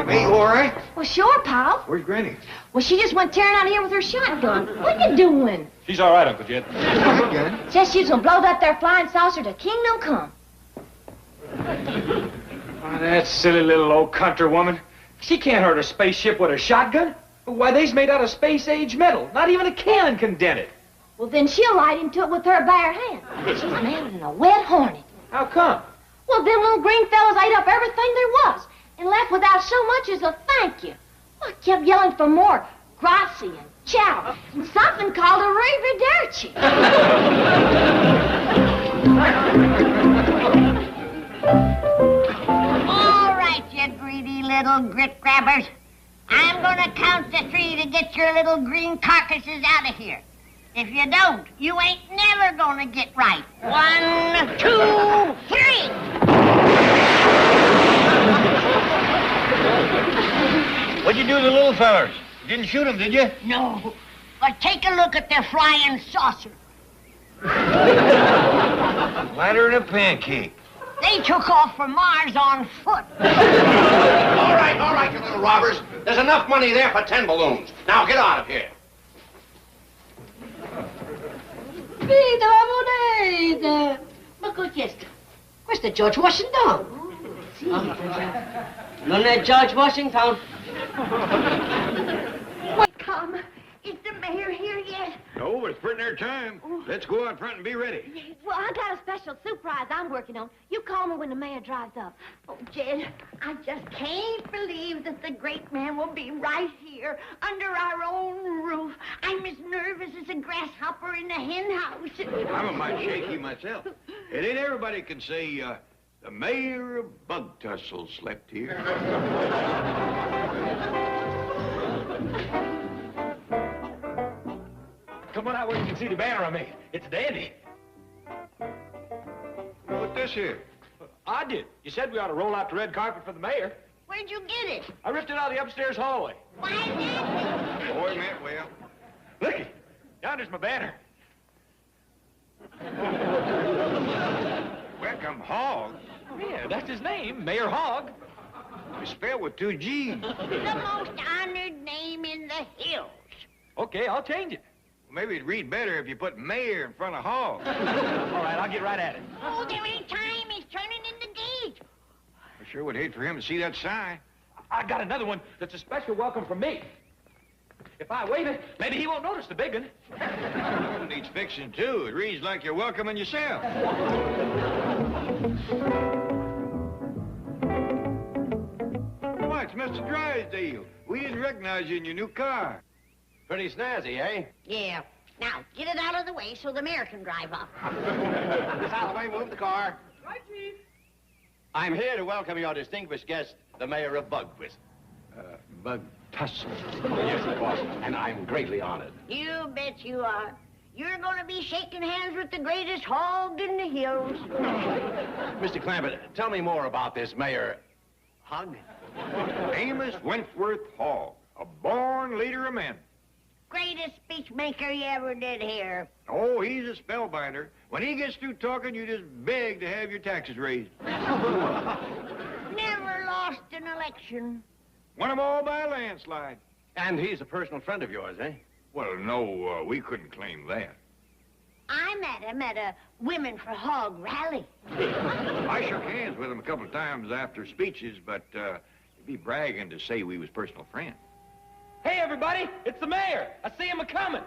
Hey, you all right? Well, sure, pal. Where's Granny? Well, she just went tearing out of here with her shotgun. What you doing? She's all right, Uncle Jed. Says she's gonna blow that there flying saucer to kingdom come. Oh, that silly little old country woman. She can't hurt a spaceship with a shotgun. Why, they's made out of space-age metal. Not even a cannon can dent it. Well, then she'll light him to it with her bare hand. She's manning a wet hornet. How come? Well, them little green fellas ate up everything there was and left without so much as a thank you. I kept yelling for more grazie and ciao and something called a arrivederci. All right, you greedy little grit grabbers. I'm gonna count to 3 to get your little green carcasses out of here. If you don't, you ain't never gonna get right. 1, 2, 3! What'd you do to the little fellers? You didn't shoot them, did you? No, but take a look at their flying saucer. Lighter than a pancake. They took off from Mars on foot. All right, you little robbers. There's enough money there for 10 balloons. Now get out of here. Vita la moneta! Ma che chiesto? Questo è George Washington. Sì, non è George Washington. Come. Is the mayor here yet? No, but it's pretty near time. Let's go out front and be ready. Well, I got a special surprise I'm working on. You call me when the mayor drives up. Oh, Jed, I just can't believe that the great man will be right here under our own roof. I'm as nervous as a grasshopper in the hen house. I'm a mite shaky myself. It ain't everybody can say, the mayor of Bug Tussle slept here. Come on out where you can see the banner I made. It's dandy. What's this here? I did. You said we ought to roll out the red carpet for the mayor. Where'd you get it? I ripped it out of the upstairs hallway. Why that? Boy meant well. Looky, yonder's my banner. Welcome, Hogg. Yeah, that's his name, Mayor Hogg. It's spelled with 2 G's. The most honored name in the hills. Okay, I'll change it. Maybe it'd read better if you put mayor in front of Hogg. All right, I'll get right at it. Oh, there ain't time. He's turning in the gate. I sure would hate for him to see that sign. I got another one that's a special welcome from me. If I wave it, maybe he won't notice the big one. It needs fixing, too. It reads like you're welcoming yourself. Why, it's Mr. Drysdale. We didn't recognize you in your new car. Pretty snazzy, eh? Yeah. Now, get it out of the way so the mayor can drive up. Miss Hathaway, move the car. Right, Chief. I'm here to welcome your distinguished guest, the mayor of Bugwist. Bug Tussle. Yes, of course, and I'm greatly honored. You bet you are. You're going to be shaking hands with the greatest hog in the hills. Mr. Clampett, tell me more about this Mayor Hogg. Amos Wentworth Hogg, a born leader of men. Greatest speech maker you ever did hear. Oh, he's a spellbinder. When he gets through talking, you just beg to have your taxes raised. Never lost an election. Won them all by a landslide. And he's a personal friend of yours, eh? Well, no, we couldn't claim that. I met him at a Women for Hog rally. I shook hands with him a couple of times after speeches, but it'd be bragging to say we was personal friends. Hey, everybody, it's the mayor. I see him a-coming.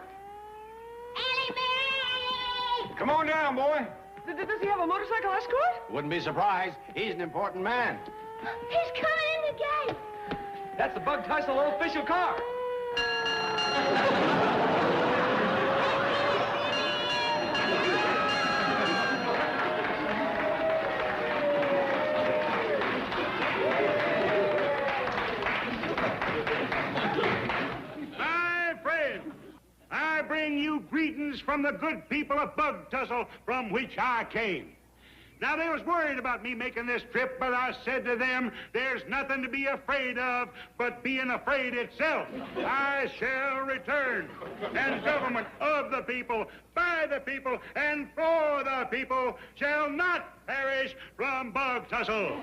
Ellie Mae! Come on down, boy. Does he have a motorcycle escort? Wouldn't be surprised. He's an important man. He's coming in the gate. That's the Bug Tussle official car. I bring you greetings from the good people of Bug Tussle, from which I came. Now, they was worried about me making this trip, but I said to them, there's nothing to be afraid of but being afraid itself. I shall return, and government of the people, by the people, and for the people shall not perish from Bug Tussle.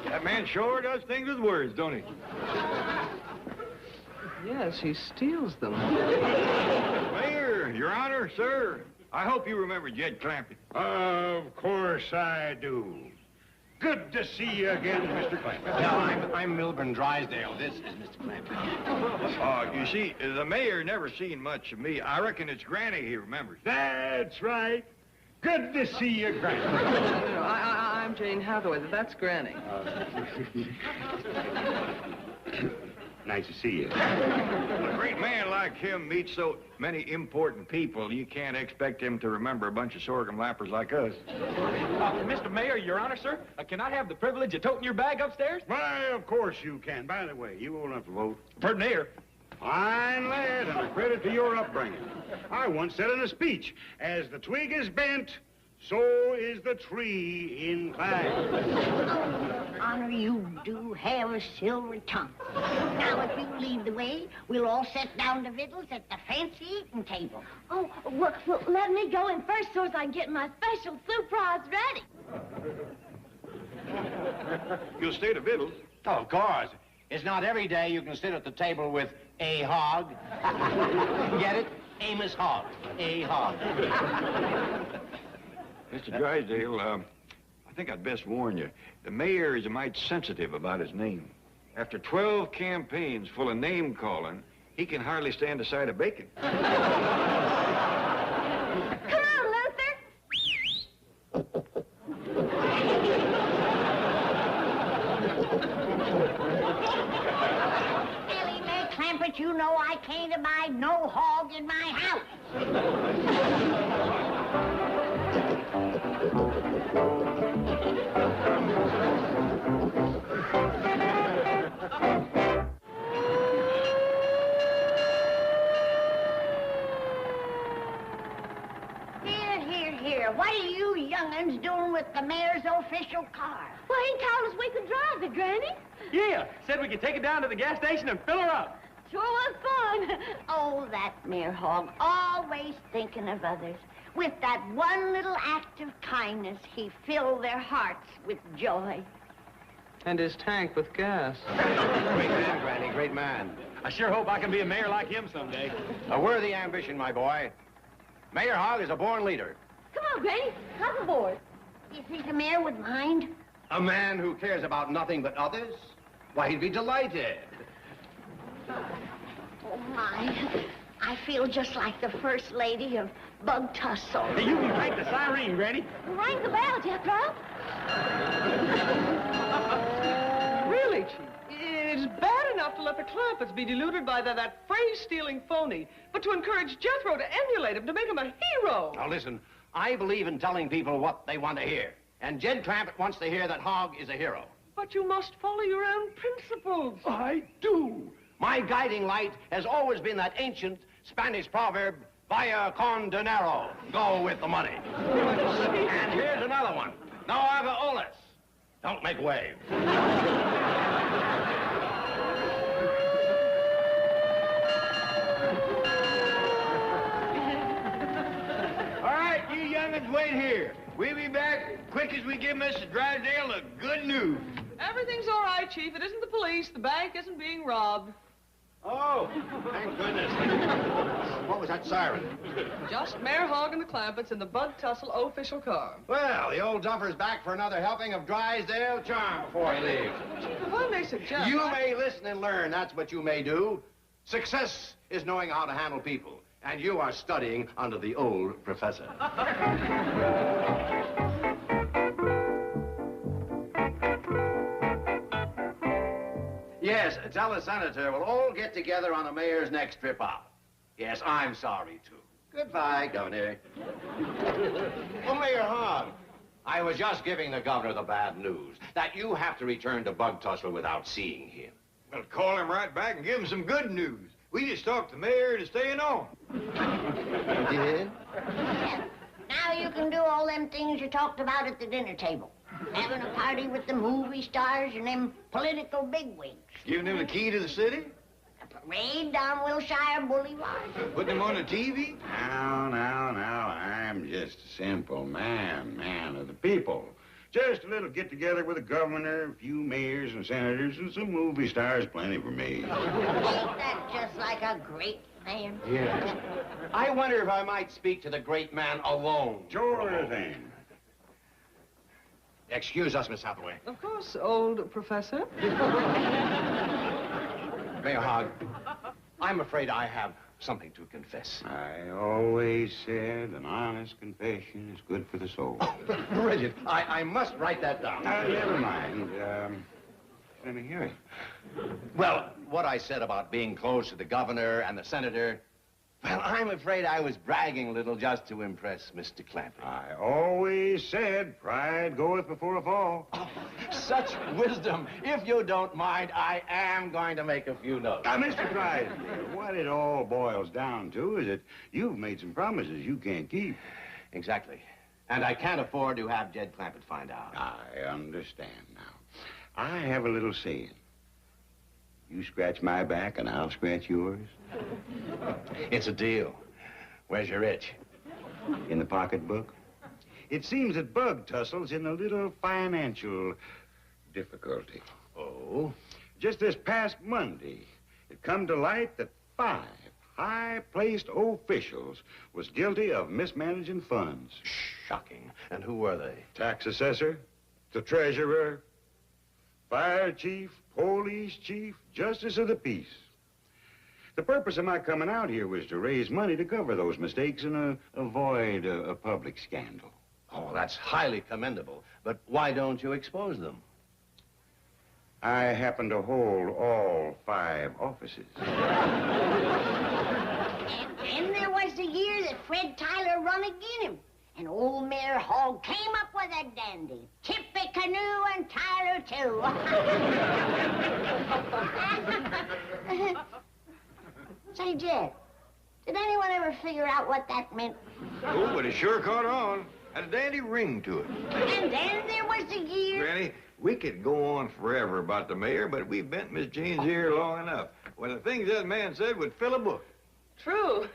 That man sure does things with words, don't he? Yes, he steals them. Mayor, Your Honor, sir, I hope you remember Jed Clampett. Of course I do. Good to see you again, Mr. Clampett. No, I'm Milburn Drysdale. This is Mr. Clampett. You see, the mayor never seen much of me. I reckon it's Granny he remembers. That's right. Good to see you, Granny. No, I'm Jane Hathaway. That's Granny. Nice to see you. When a great man like him meets so many important people, you can't expect him to remember a bunch of sorghum lappers like us. Mr. Mayor, Your Honor, sir, can I have the privilege of toting your bag upstairs? Why, of course you can. By the way, you old enough to vote? Pardon here. Fine lad, and a credit to your upbringing. I once said in a speech, as the twig is bent, so is the tree inclined. Honor, you do have a silver tongue. Now, if you lead the way, we'll all sit down to victuals at the fancy eating table. Oh, well, let me go in first so as I can get my special surprise ready. You'll stay to victuals? Oh, of course. It's not every day you can sit at the table with a hog. Get it? Amos Hogg. A hog. Mr. Drysdale, I think I'd best warn you. The mayor is a mite sensitive about his name. After 12 campaigns full of name-calling, he can hardly stand a side of bacon. Come on, Luther. Ellie Mae Clampett, you know I can't abide no hog in my house. Here. What are you young'uns doing with the mayor's official car? Well, he told us we could drive it, Granny. Yeah, said we could take it down to the gas station and fill her up. Sure was fun. Oh, that Mayor Hogg, always thinking of others. With that one little act of kindness, he filled their hearts with joy. And his tank with gas. Great man, Granny, great man. I sure hope I can be a mayor like him someday. A worthy ambition, my boy. Mayor Hogg is a born leader. Come on, Granny. Hop aboard. You think the mayor would mind? A man who cares about nothing but others? Why, he'd be delighted. Oh, my. I feel just like the first lady of Bug Tussle. Hey, you can crank the siren, Granny. Ring the bell, Jethro. Really, Chief? It's bad enough to let the Clampetts be deluded by that phrase-stealing phony, but to encourage Jethro to emulate him, to make him a hero. Now, listen. I believe in telling people what they want to hear. And Jed Clampett wants to hear that Hogg is a hero. But you must follow your own principles. I do. My guiding light has always been that ancient Spanish proverb, vaya con dinero, go with the money. And here's another one. No haga olas. Don't make waves. All right, you young'uns wait here. We'll be back quick as we give Mr. Drysdale the good news. Everything's all right, Chief. It isn't the police. The bank isn't being robbed. Oh, thank goodness. What was that siren? Just Mayor Hogg and the Clampetts in the Bug Tussle official car. Well, the old dumper's back for another helping of Drysdale charm before he leaves. If I may suggest... You may listen and learn. That's what you may do. Success is knowing how to handle people. And you are studying under the old professor. Yes, tell the senator we'll all get together on the mayor's next trip out. Yes, I'm sorry, too. Goodbye, Governor. Oh, Mayor Hogg, I was just giving the governor the bad news that you have to return to Bug Tussle without seeing him. Well, call him right back and give him some good news. We just talked the mayor into staying on. You did? Now you can do all them things you talked about at the dinner table. Having a party with the movie stars and them political bigwigs. Giving him the key to the city? A parade down Wilshire Boulevard. Putting him on the TV? Now, I'm just a simple man of the people. Just a little get-together with the governor, a few mayors and senators, and some movie stars, plenty for me. Ain't that just like a great man? Yeah. I wonder if I might speak to the great man alone. Sure thing. Excuse us, Miss Hathaway. Of course, old professor. Mayor Hogg, I'm afraid I have something to confess. I always said an honest confession is good for the soul. Brilliant. I must write that down. Never mind. Let me hear it. Well, what I said about being close to the governor and the senator, well, I'm afraid I was bragging a little just to impress Mr. Clampett. I always said pride goeth before a fall. Oh, such wisdom. If you don't mind, I am going to make a few notes. Now, Mr. Drysdale, what it all boils down to is that you've made some promises you can't keep. Exactly. And I can't afford to have Jed Clampett find out. I understand now. I have a little saying. You scratch my back and I'll scratch yours. It's a deal. Where's your itch? In the pocketbook. It seems that Bug Tussle's in a little financial difficulty. Oh? Just this past Monday, it come to light that 5 high-placed officials was guilty of mismanaging funds. Shocking. And who were they? Tax assessor, the treasurer, fire chief, police chief, justice of the peace. The purpose of my coming out here was to raise money to cover those mistakes and avoid a public scandal. Oh, that's highly commendable. But why don't you expose them? I happen to hold all 5 offices. And then there was the year that Fred Tyler run agin him. And old Mayor Hogg came up with a dandy. Tippecanoe and Tyler, too. Say, Jed, did anyone ever figure out what that meant? Oh, but it sure caught on. Had a dandy ring to it. And then there was the year... Granny, we could go on forever about the mayor, but we've bent Miss Jane's ear long enough. Well, the things that man said would fill a book. True,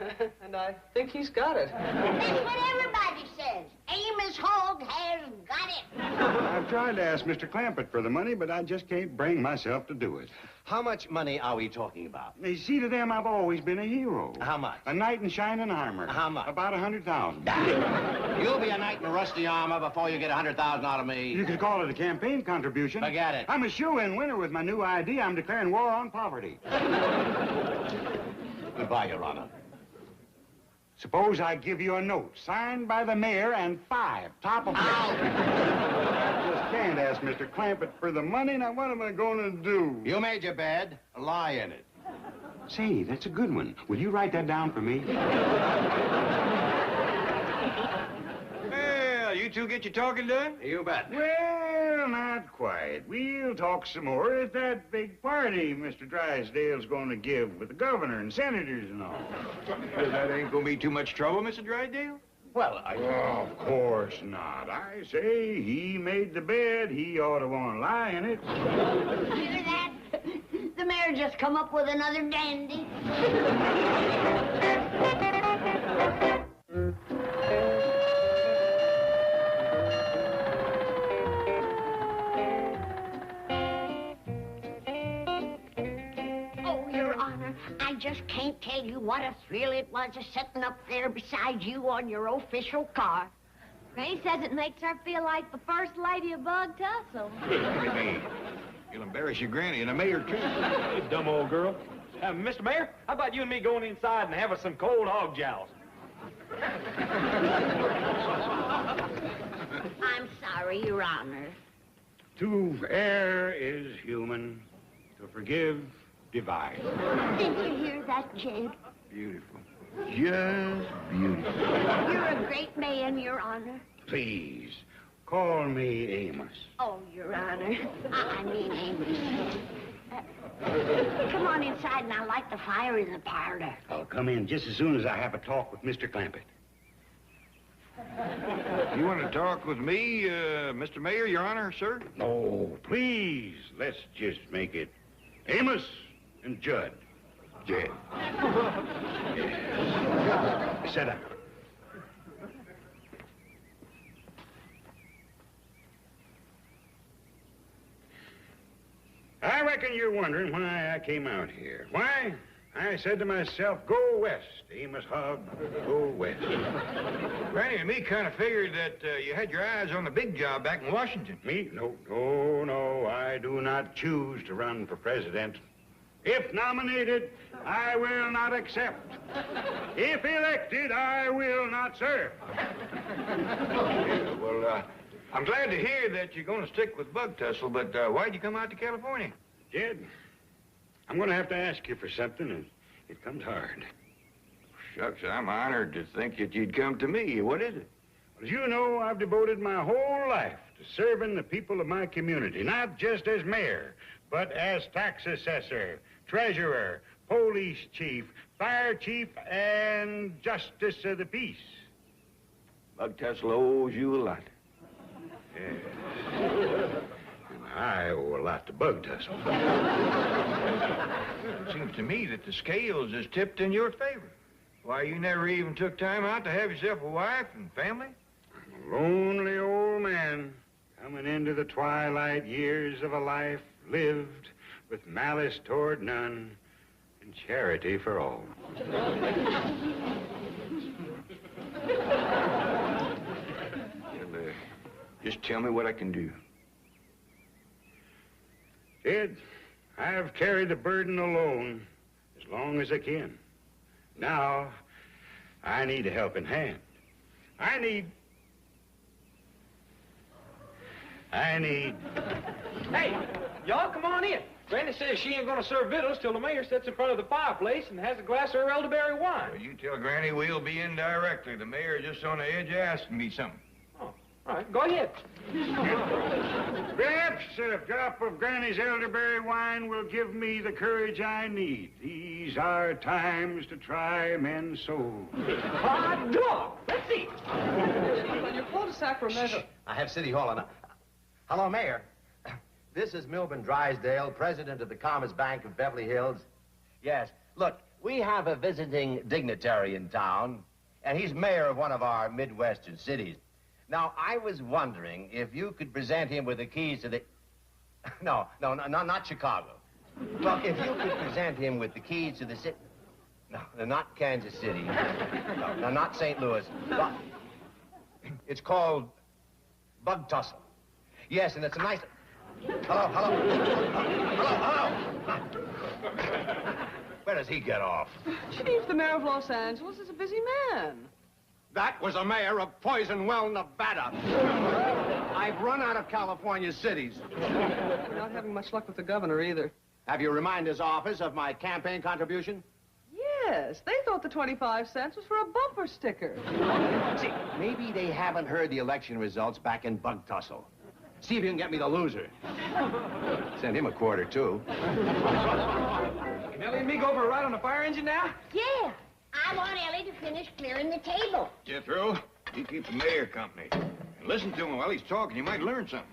and I think he's got it. That's what everybody says. Amos Hogg has got it. I've tried to ask Mr. Clampett for the money, but I just can't bring myself to do it. How much money are we talking about? You see, to them, I've always been a hero. How much? A knight in shining armor. How much? About 100,000. You'll be a knight in rusty armor before you get 100,000 out of me. You could call it a campaign contribution. Forget it. I'm a shoe-in winner with my new ID. I'm declaring war on poverty. Goodbye, Your Honor. Suppose I give you a note signed by the mayor and 5 top of... I just can't ask Mr. Clampett for the money. Now, what am I going to do? You made your bed. Lie in it. Say, that's a good one. Will you write that down for me? Well, you two get your talking done? You bet. Well, not quite. We'll talk some more at that big party Mr. Drysdale's going to give with the governor and senators and all. That ain't going to be too much trouble, Mr. Drysdale? Well, of course not. I say he made the bed. He ought to want to lie in it. Hear that? The mayor just come up with another dandy. Oh, Your Honor, I just can't tell you what a thrill it was a sitting up there beside you on your official car. Granny says it makes her feel like the first lady of Bug Tussle. You'll embarrass your granny and the mayor, too. You dumb old girl. Mr. Mayor, how about you and me going inside and having some cold hog joust? I'm sorry, Your Honor. To err is human. To forgive, divine. Did you hear that, Jed? Beautiful. Just beautiful. You're a great man, Your Honor. Please, call me Amos. Oh, Your Honor. I mean Amos. Come on inside and I'll light the fire in the parlor. I'll come in just as soon as I have a talk with Mr. Clampett. You want to talk with me, Mr. Mayor, Your Honor, sir? No, please, let's just make it Amos and Judd. Jed. Sit down. I reckon you're wondering why I came out here. Why? I said to myself, go west, Amos Hogg, go west. Granny and me kind of figured that you had your eyes on the big job back in Washington. Me? No, I do not choose to run for president. If nominated, I will not accept. If elected, I will not serve. Yeah, well, I'm glad to hear that you're going to stick with Bug Tussle, but why'd you come out to California? Jed, I'm going to have to ask you for something, and it comes hard. Shucks, I'm honored to think that you'd come to me. What is it? As you know, I've devoted my whole life to serving the people of my community, not just as mayor, but as tax assessor, treasurer, police chief, fire chief, and justice of the peace. Bug Tussle owes you a lot. Yes. And I owe a lot to Bug Tussle. It seems to me that the scales is tipped in your favor. Why, you never even took time out to have yourself a wife and family? I'm a lonely old man coming into the twilight years of a life lived with malice toward none and charity for all. Just tell me what I can do. Kid, I've carried the burden alone as long as I can. Now, I need a helping hand. I need... Hey, y'all come on in. Granny says she ain't gonna serve victuals till the mayor sits in front of the fireplace and has a glass of her elderberry wine. Well, you tell Granny we'll be in directly. The mayor's just on the edge of asking me something. Oh, all right, go ahead. Perhaps a drop of Granny's elderberry wine will give me the courage I need. These are times to try men's souls. Hot dog! Let's see. On your cul-de-sac for a measure. I have City Hall on. Hello, Mayor. This is Milburn Drysdale, president of the Commerce Bank of Beverly Hills. Yes, look, we have a visiting dignitary in town, and he's mayor of one of our Midwestern cities. Now, I was wondering if you could present him with the keys to the... No, not Chicago. Well, if you could present him with the keys to the city... No, not Kansas City. No, not St. Louis. But it's called Bug Tussle. Yes, and it's a nice... Hello. Where does he get off? Chief, the mayor of Los Angeles is a busy man. That was a mayor of Poison Well, Nevada. I've run out of California cities. We're not having much luck with the governor either. Have you reminded his office of my campaign contribution? Yes, they thought the 25 cents was for a bumper sticker. See, maybe they haven't heard the election results back in Bug Tussle. See if you can get me the loser. Send him a quarter, too. Can Ellie and me go for a ride on the fire engine now? Yeah. I want Ellie to finish clearing the table. Jethro, you keep the mayor company. And listen to him while he's talking. You might learn something.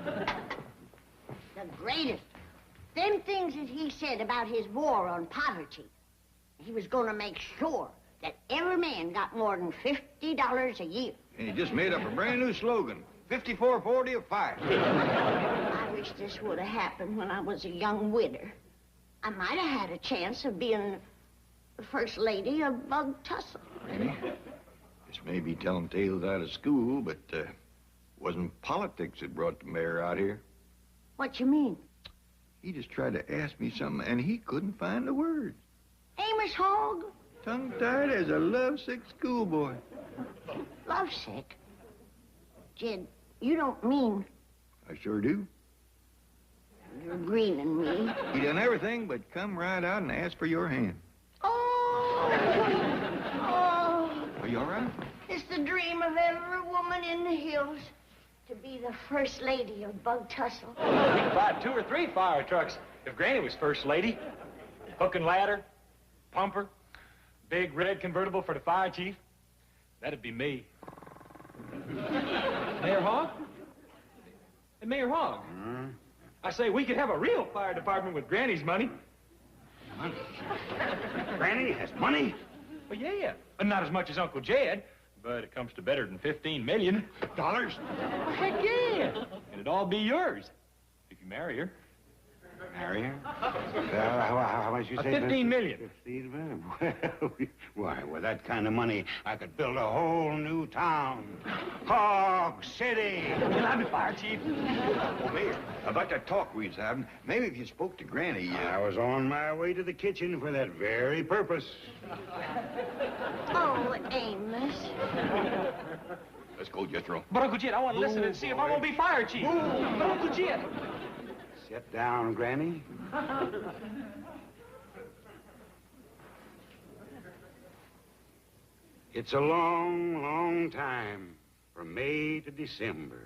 The greatest. Them things that he said about his war on poverty. He was going to make sure that every man got more than $50 a year. And he just made up a brand new slogan. 54-40 of fire. I wish this would have happened when I was a young widder. I might have had a chance of being the first lady of Bug Tussle. Granny, this may be telling tales out of school, but wasn't politics that brought the mayor out here? What you mean? He just tried to ask me something, and he couldn't find the words. Amos Hogg? Tongue-tied as a lovesick schoolboy. Lovesick? Jed, you don't mean I sure do. you're greening me. He done everything but come right out and ask for your hand. Oh! Are you all right? It's the dream of every woman in the hills to be the first lady of Bug Tussle. We could buy 2 or 3 fire trucks if Granny was first lady. Hook and ladder, pumper, big red convertible for the fire chief. That'd be me. Mayor Hogg? Hey, Mayor Hogg. I say we could have a real fire department with Granny's money. Money? Granny has money? Well, yeah. Not as much as Uncle Jed, but it comes to better than $15 million. Dollars? Well, heck yeah. And it'd all be yours if you marry her. Marry her? How much you say? 15 million. 15 million? Well, that kind of money, I could build a whole new town. Hog City. Well, I'm the fire chief. Oh, Mayor, about that talk we was having, maybe if you spoke to Granny... I was on my way to the kitchen for that very purpose. Oh, Amos. Let's go, Jethro. But, Uncle Jed, I want to listen and see if I'm going to be fire chief. But, Uncle Jed... Sit down, Granny. It's a long, long time from May to December.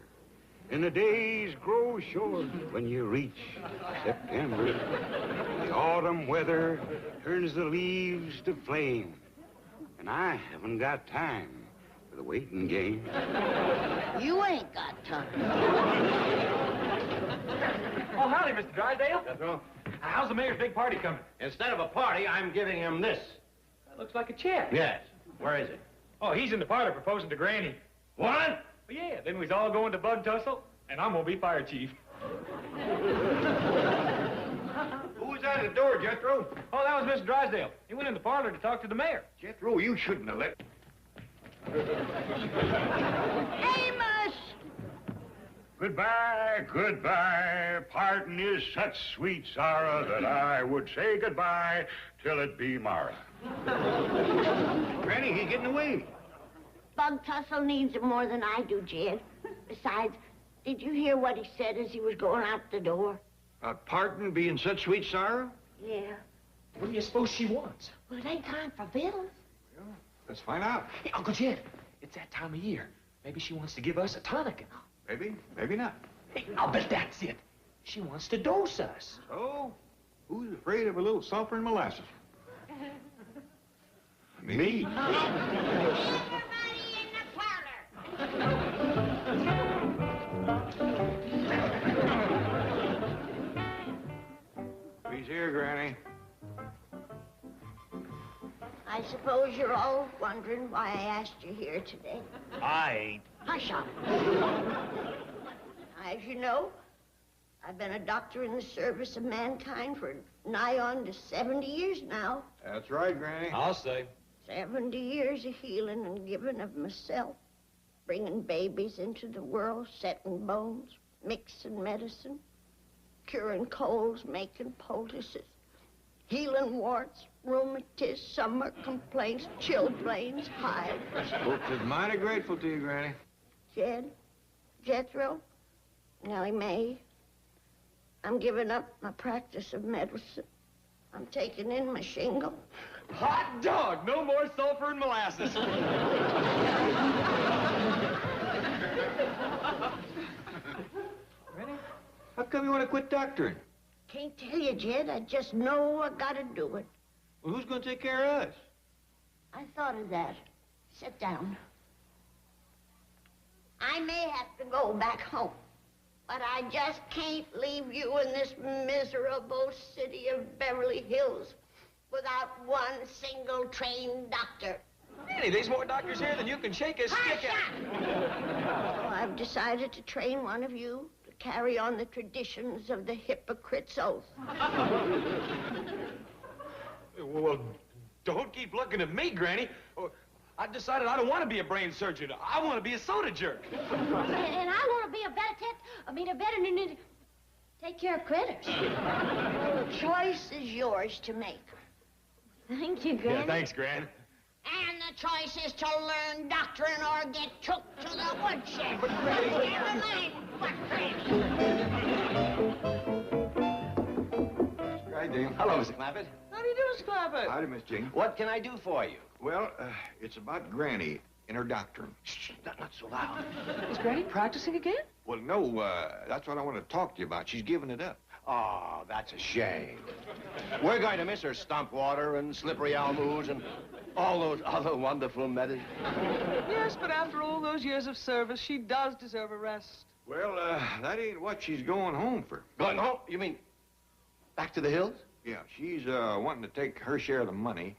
And the days grow short when you reach September. The autumn weather turns the leaves to flame. And I haven't got time for the waiting game. You ain't got time. Oh, howdy, Mr. Drysdale. That's all. How's the mayor's big party coming? Instead of a party, I'm giving him this. That looks like a check. Yes. Where is it? Oh, he's in the parlor proposing to Granny. What? Well, yeah, then we's all going to Bug Tussle, and I'm going to be fire chief. Who was at the door, Jethro? Oh, that was Mr. Drysdale. He went in the parlor to talk to the mayor. Jethro, you shouldn't have let... Amos! Goodbye, goodbye. Pardon is such sweet sorrow that I would say goodbye till it be Mara. Granny, he's getting away. Bug Tussle needs him more than I do, Jed. Besides, did you hear what he said as he was going out the door? Pardon being such sweet sorrow? Yeah. What do you suppose she wants? Well, it ain't time for vittles. Let's find out. Hey, Uncle Jed, it's that time of year. Maybe she wants to give us a tonic. Maybe, maybe not. Hey, I'll bet that's it. She wants to dose us. So, who's afraid of a little sulfur and molasses? Me. Everybody in the parlor. He's here, Granny. I suppose you're all wondering why I asked you here today. I ain't. Hush up. As you know, I've been a doctor in the service of mankind for nigh on to 70 years now. That's right, Granny. I'll say. 70 years of healing and giving of myself, bringing babies into the world, setting bones, mixing medicine, curing colds, making poultices, healing warts, rheumatiz, summer complaints, chilblains, hives. Folks is mighty grateful to you, Granny. Jethro, Nellie Mae, I'm giving up my practice of medicine. I'm taking in my shingle. Hot dog! No more sulfur and molasses. Granny, how come you want to quit doctoring? Can't tell you, Jed. I just know I gotta do it. Well, who's going to take care of us? I thought of that. Sit down. I may have to go back home, but I just can't leave you in this miserable city of Beverly Hills without one single trained doctor. Granny, there's more doctors here than you can shake a stick at. So I've decided to train one of you to carry on the traditions of the hypocrite's oath. Well, don't keep looking at me, Granny. I decided I don't want to be a brain surgeon. I want to be a soda jerk. And I want to be a better take care of critters. The choice is yours to make. Thank you, Granny. Yeah, thanks, Gran. And the choice is to learn doctrine or get took to the woodshed. But Granny... Never mind what, Granny. Hi, Dean. Hello, Mr. Clampett. How do you do, Mr. Clampett? Howdy, Miss Jean. What can I do for you? Well, it's about Granny and her doctrine. Shh, not so loud. Is Granny practicing again? Well, no, that's what I want to talk to you about. She's giving it up. Oh, that's a shame. We're going to miss her stump water and slippery almoos and all those other wonderful methods. Yes, but after all those years of service, she does deserve a rest. Well, that ain't what she's going home for. Going home? You mean back to the hills? Yeah, she's wanting to take her share of the money.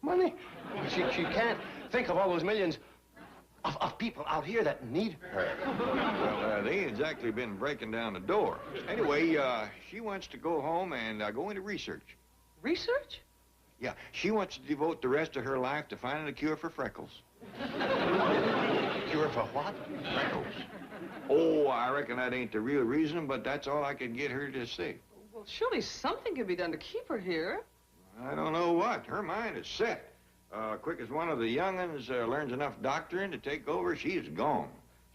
Money? She can't think of all those millions of people out here that need her. Well, they ain't exactly been breaking down the door. Anyway, she wants to go home and go into research. Research? Yeah, she wants to devote the rest of her life to finding a cure for freckles. Cure for what? Freckles. Oh, I reckon that ain't the real reason, but that's all I could get her to say. Well, surely something can be done to keep her here. I don't know what. Her mind is set. Quick as one of the young'uns learns enough doctrine to take over, she's gone.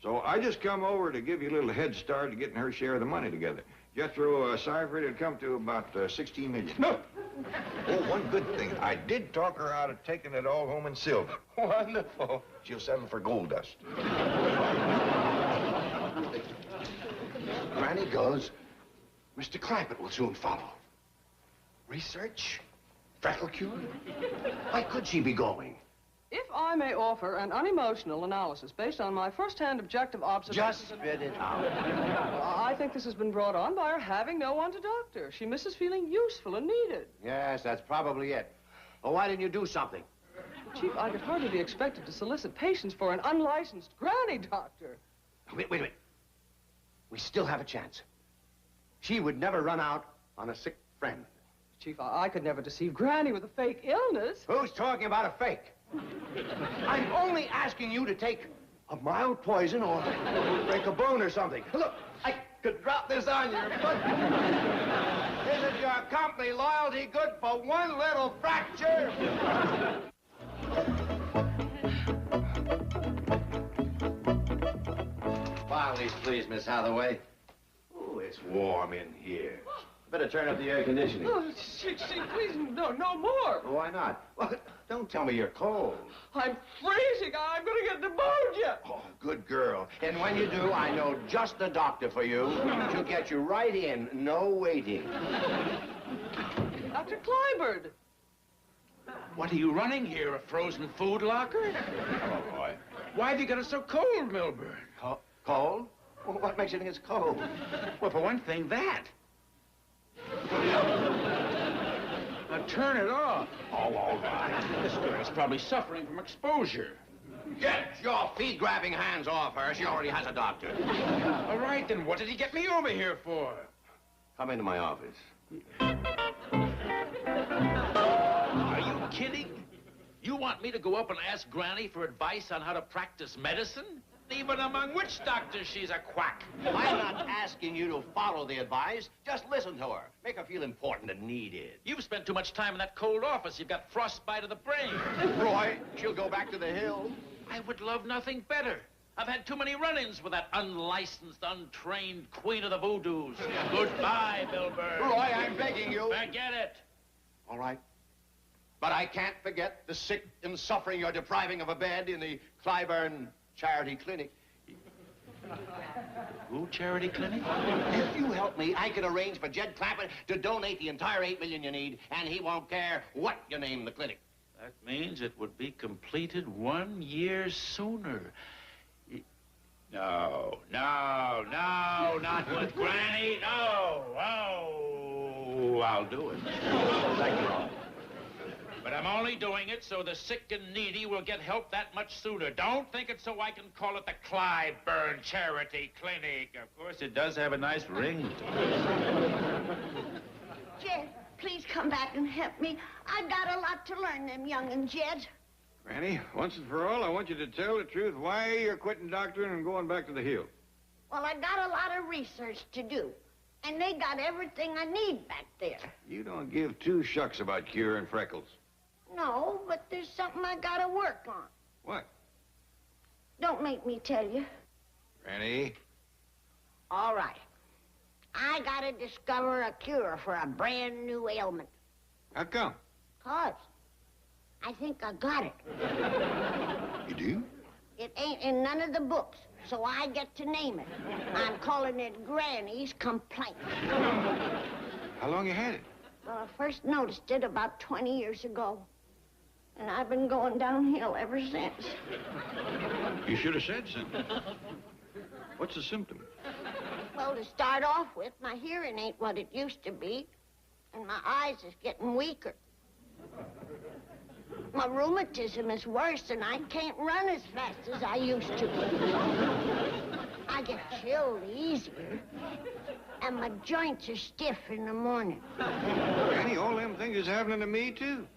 So I just come over to give you a little head start to getting her share of the money together. Jethro Cypher, it'll come to about 16 million. No. Oh, one good thing. I did talk her out of taking it all home in silver. Wonderful. She'll settle for gold dust. Granny goes. Mr. Clampett will soon follow. Research? Freckle cure? Why could she be going? If I may offer an unemotional analysis based on my first-hand objective observation... Just spit it out. I think this has been brought on by her having no one to doctor. She misses feeling useful and needed. Yes, that's probably it. Well, why didn't you do something? Chief, I could hardly be expected to solicit patients for an unlicensed granny doctor. Wait a minute. We still have a chance. She would never run out on a sick friend. Chief, I could never deceive Granny with a fake illness. Who's talking about a fake? I'm only asking you to take a mild poison or break a bone or something. Look, I could drop this on your foot. Isn't your company loyalty good for one little fracture? Files, please, Miss Hathaway. Oh, it's warm in here. Better turn up the air conditioning. Oh, Chief, please, no more. Why not? Well, don't tell me you're cold. I'm freezing. I'm going to get pneumonia. Oh, good girl. And when you do, I know just the doctor for you to get you right in. No waiting. Dr. Clyburn. What are you running here, a frozen food locker? Oh, boy. Why have you got it so cold, Milburn? Cold? Well, what makes you think it's cold? Well, for one thing, that. Now turn it off. Oh, all right. This girl's probably suffering from exposure. Get your feet-grabbing hands off her. She already has a doctor. All right, then what did he get me over here for? Come into my office. Are you kidding? You want me to go up and ask Granny for advice on how to practice medicine? Even among witch doctors, she's a quack. I'm not asking you to follow the advice. Just listen to her. Make her feel important and needed. You've spent too much time in that cold office. You've got frostbite of the brain. Roy, she'll go back to the hills. I would love nothing better. I've had too many run-ins with that unlicensed, untrained queen of the voodoos. Goodbye, Milburn. Roy, I'm begging you. Forget it. All right. But I can't forget the sick and suffering you're depriving of a bed in the Clyburn Charity Clinic. Who, Charity Clinic? If you help me, I can arrange for Jed Clampett to donate the entire $8 million you need, and he won't care what you name the clinic. That means it would be completed 1 year sooner. No, not with Granny. No, I'll do it. Thank you, Roy. But I'm only doing it so the sick and needy will get help that much sooner. Don't think it's so I can call it the Clyburn Charity Clinic. Of course, it does have a nice ring to it. Jed, please come back and help me. I've got a lot to learn, them young'uns, Jed. Granny, once and for all, I want you to tell the truth why you're quitting doctoring and going back to the Hill. Well, I got a lot of research to do, and they got everything I need back there. You don't give two shucks about curing freckles. No, but there's something I gotta work on. What? Don't make me tell you. Granny? All right. I gotta discover a cure for a brand new ailment. How come? 'Cause I think I got it. You do? It ain't in none of the books, so I get to name it. I'm calling it Granny's Complaint. How long you had it? Well, I first noticed it about 20 years ago. And I've been going downhill ever since. You should have said something. What's the symptom? Well, to start off with, my hearing ain't what it used to be. And my eyes is getting weaker. My rheumatism is worse, and I can't run as fast as I used to. I get chilled easier, and my joints are stiff in the morning. Granny, all them things is happening to me, too.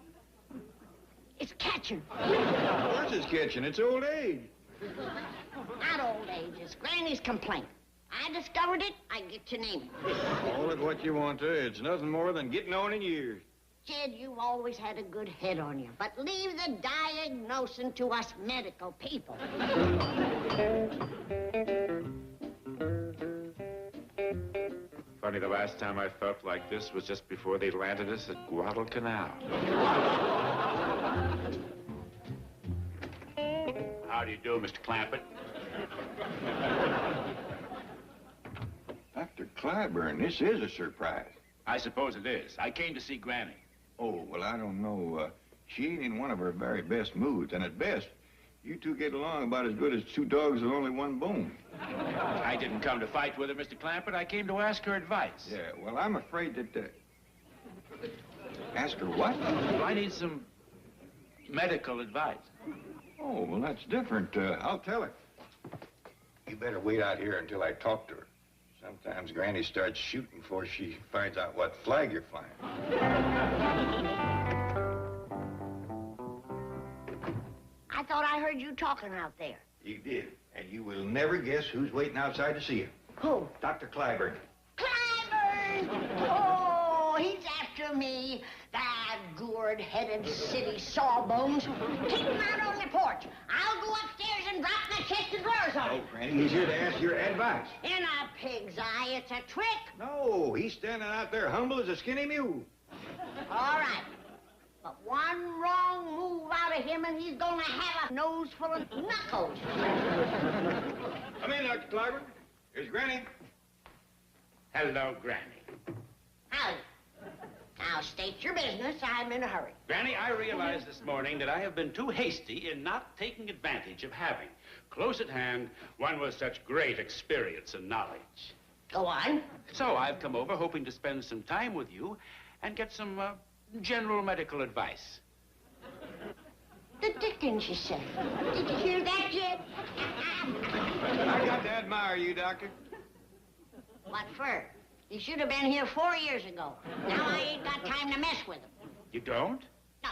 It's catching. Of course it's catching. It's old age. Not old age. It's Granny's Complaint. I discovered it, I get to name it. Call it what you want to. It's nothing more than getting on in years. Jed, you've always had a good head on you, but leave the diagnosing to us medical people. Funny, the last time I felt like this was just before they landed us at Guadalcanal. How do you do, Mr. Clampett? Dr. Clyburn, this is a surprise. I suppose it is. I came to see Granny. Oh, well, I don't know. She ain't in one of her very best moods, and at best, you two get along about as good as two dogs with only one bone. I didn't come to fight with her, Mr. Clampett. I came to ask her advice. Yeah, well, I'm afraid that... Ask her what? Well, I need some medical advice. Oh, well, that's different. I'll tell her. You better wait out here until I talk to her. Sometimes Granny starts shooting before she finds out what flag you're flying. I thought I heard you talking out there. You did, and you will never guess who's waiting outside to see you. Who? Dr. Clyburn. Clyburn! Oh, he's after me. That gourd-headed city sawbones. Keep him out on the porch. I'll go upstairs and drop my chest of drawers on him. Oh, Granny, he's here to ask your advice. In a pig's eye, it's a trick. No, he's standing out there humble as a skinny mule. All right. But one wrong move out of him and he's gonna have a nose full of knuckles. Come in, Dr. Clyburn. Here's Granny. Hello, Granny. Howdy. Now, state your business. I'm in a hurry. Granny, I realized this morning that I have been too hasty in not taking advantage of having close at hand one with such great experience and knowledge. Go on. So I've come over hoping to spend some time with you and get some general medical advice. The dickens, you say. Did you hear that, Jed? I got to admire you, Doctor. What for? He should have been here 4 years ago. Now I ain't got time to mess with him. You don't? No.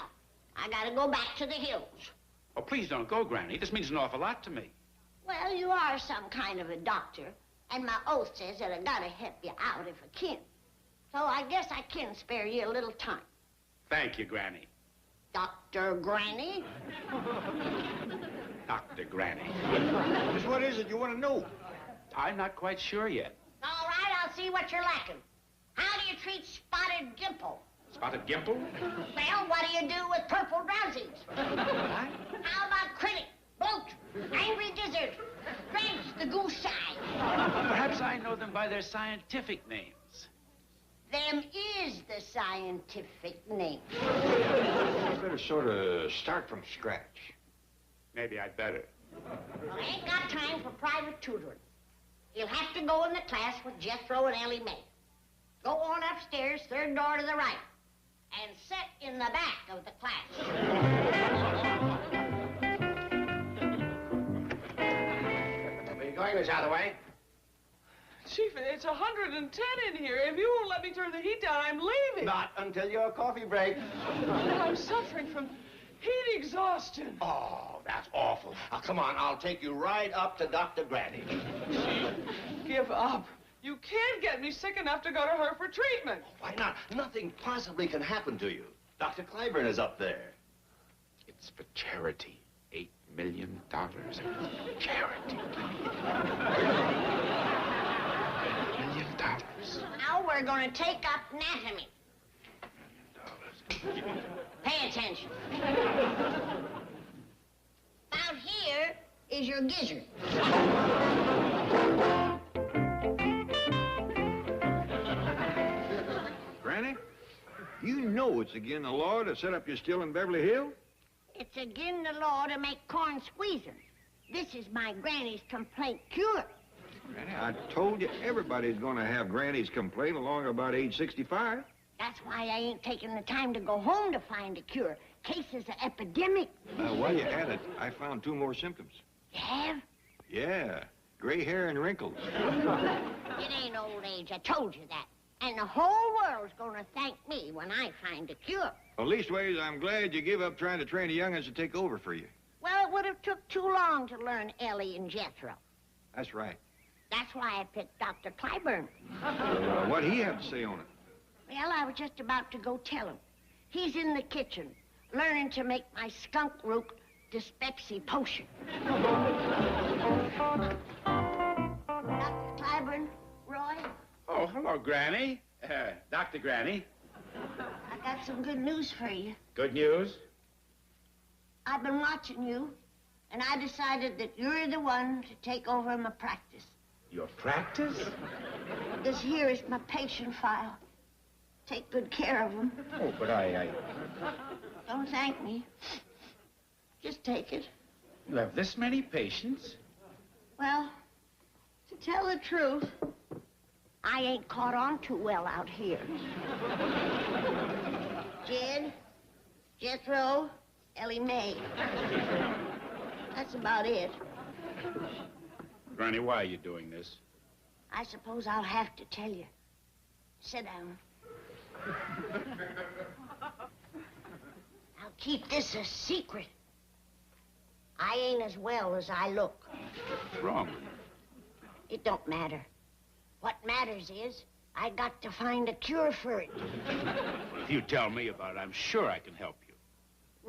I gotta go back to the hills. Oh, please don't go, Granny. This means an awful lot to me. Well, you are some kind of a doctor, and my oath says that I gotta help you out if I can. So I guess I can spare you a little time. Thank you, Granny. Dr. Granny? Dr. Granny. Just what is it you want to know? I'm not quite sure yet. All right, I'll see what you're lacking. How do you treat spotted gimple? Spotted Gimple? Well, what do you do with purple drowsies? How about critic, bloat, angry gizzard, drench, the goose eye? Perhaps I know them by their scientific names. Them is the scientific name. You better sort of start from scratch. Maybe I'd better. Well, I ain't got time for private tutoring. You'll have to go in the class with Jethro and Ellie Mae. Go on upstairs, third door to the right. and sit in the back of the class. Where you going, Miss Hathaway? Chief, it's 110 in here. If you won't let me turn the heat down, I'm leaving. Not until your coffee break. I'm suffering from heat exhaustion. Oh, that's awful. Now, come on, I'll take you right up to Dr. Granny. Give up. You can't get me sick enough to go to her for treatment. Why not? Nothing possibly can happen to you. Dr. Clyburn is up there. It's for charity. $8 million. Charity. $8 million. Now we're going to take up anatomy. Pay attention. About here is your gizzard. Granny, you know it's against the law to set up your still in Beverly Hills? It's against the law to make corn squeezer. This is my granny's complaint cure. Granny, I told you everybody's going to have Granny's complaint along about age 65. That's why I ain't taking the time to go home to find a cure. Cases are epidemic. While you're at it, I found 2 more symptoms. You have? Yeah, gray hair and wrinkles. It ain't old age, I told you that. And the whole world's gonna thank me when I find a cure. Well, leastways, I'm glad you give up trying to train the young'uns to take over for you. Well, it would have took too long to learn Ellie and Jethro. That's right. That's why I picked Dr. Clyburn. What'd he have to say on it? Well, I was just about to go tell him. He's in the kitchen, learning to make my skunk root dyspepsy potion. Dr. Clyburn, Roy? Oh, hello, Granny. Dr. Granny. I got some good news for you. Good news? I've been watching you, and I decided that you're the one to take over my practice. Your practice? This here is my patient file. Take good care of them. Oh, but I... Don't thank me. Just take it. You have this many patients? Well, to tell the truth, I ain't caught on too well out here. Jed, Jethro, Ellie Mae. That's about it. Granny, why are you doing this? I suppose I'll have to tell you. Sit down. Now keep this a secret. I ain't as well as I look. What's wrong? It don't matter. What matters is I got to find a cure for it. Well, if you tell me about it, I'm sure I can help you.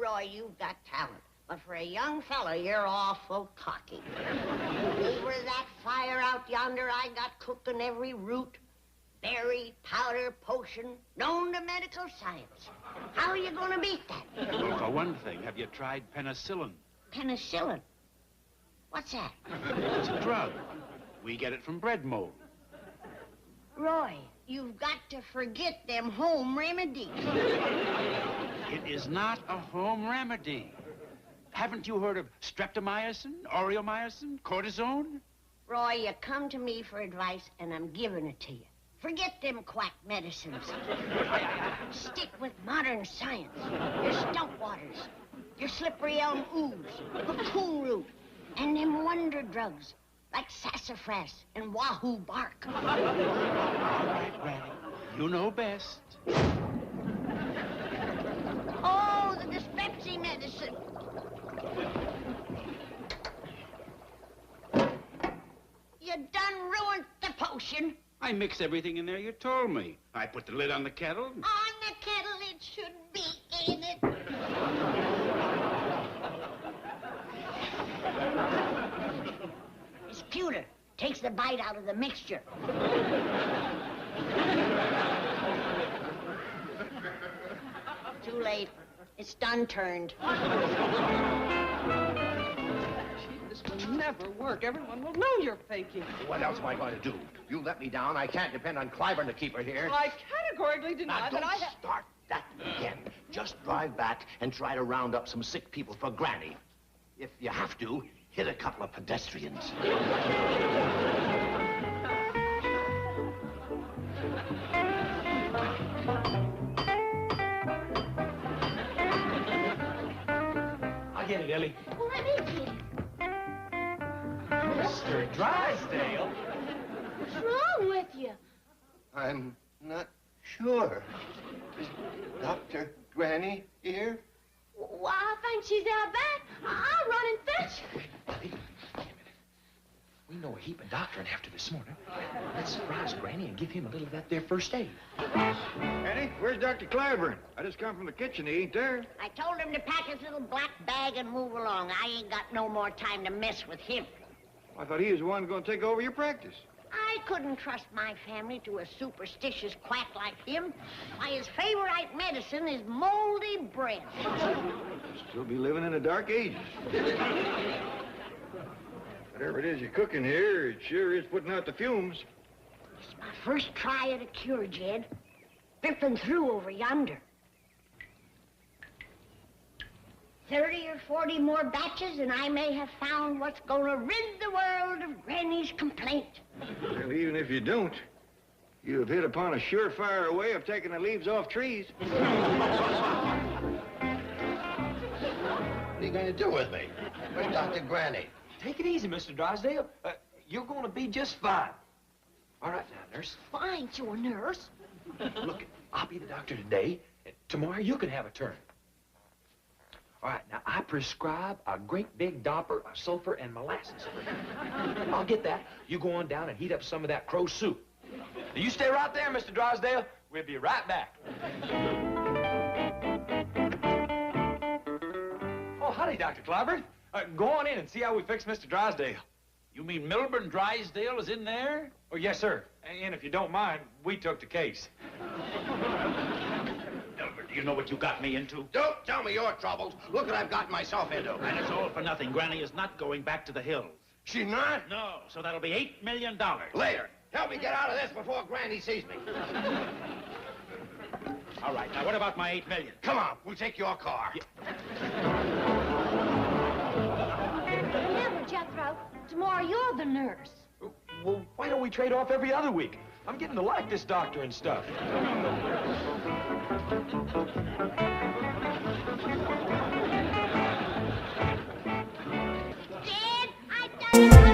Roy, you've got talent. But for a young fella, you're awful cocky. Over that fire out yonder, I got cooking every root, berry, powder, potion, known to medical science. How are you going to beat that? Well, for one thing, have you tried penicillin? Penicillin? What's that? It's a drug. We get it from bread mold. Roy, you've got to forget them home remedies. It is not a home remedy. Haven't you heard of streptomycin, aureomycin, cortisone? Roy, you come to me for advice, and I'm giving it to you. Forget them quack medicines. Stick with modern science. Your stump waters, your slippery elm ooze, cocoon root, and them wonder drugs like sassafras and wahoo bark. All right, Granny. You know best. Oh, the dyspepsy medicine. You done ruined the potion. I mix everything in there you told me. I put the lid on the kettle. On the kettle it should be in it. This pewter takes the bite out of the mixture. Too late. It's done turned. This will never work. Everyone will know you're faking. What else am I going to do? You let me down. I can't depend on Clyburn to keep her here. I categorically deny that I have... Start that again. Just drive back and try to round up some sick people for Granny. If you have to, hit a couple of pedestrians. Lily. Well, let me get it. Mr. Drysdale. What's wrong with you? I'm not sure. Is Dr. Granny here? Well, I think she's out back. I'll run and fetch her. We know a heap of doctoring after this morning. Let's surprise Granny and give him a little of that there first aid. Annie, where's Dr. Clyburn? I just come from the kitchen. He ain't there. I told him to pack his little black bag and move along. I ain't got no more time to mess with him. I thought he was the one going to take over your practice. I couldn't trust my family to a superstitious quack like him. Why, his favorite medicine is moldy bread. Still be living in the dark ages. Whatever it is you're cooking here, it sure is putting out the fumes. It's my first try at a cure, Jed. Dripping through over yonder. 30 or 40 more batches, and I may have found what's going to rid the world of Granny's complaint. Well, even if you don't, you have hit upon a surefire way of taking the leaves off trees. What are you going to do with me? Where's Dr. Granny? Take it easy, Mr. Drysdale. You're going to be just fine. All right now, nurse. Well, I ain't your nurse. Look, I'll be the doctor today, and tomorrow you can have a turn. All right, now, I prescribe a great big dopper of sulfur and molasses. I'll get that. You go on down and heat up some of that crow soup. Now, you stay right there, Mr. Drysdale. We'll be right back. Oh, howdy, Dr. Clyburn. Go on in and see how we fix Mr. Drysdale. You mean Milburn Drysdale is in there? Oh, yes, sir. And if you don't mind, we took the case. Milburn, do you know what you got me into? Don't tell me your troubles. Look what I've gotten myself into. And it's all for nothing. Granny is not going back to the hills. She's not? No, so that'll be $8 million. Later. Help me get out of this before Granny sees me. All right, now what about my $8 million? Come on, we'll take your car. Remember, Jethro, tomorrow you're the nurse. Well, why don't we trade off every other week? I'm getting to like this doctor and stuff. Dad, I done it.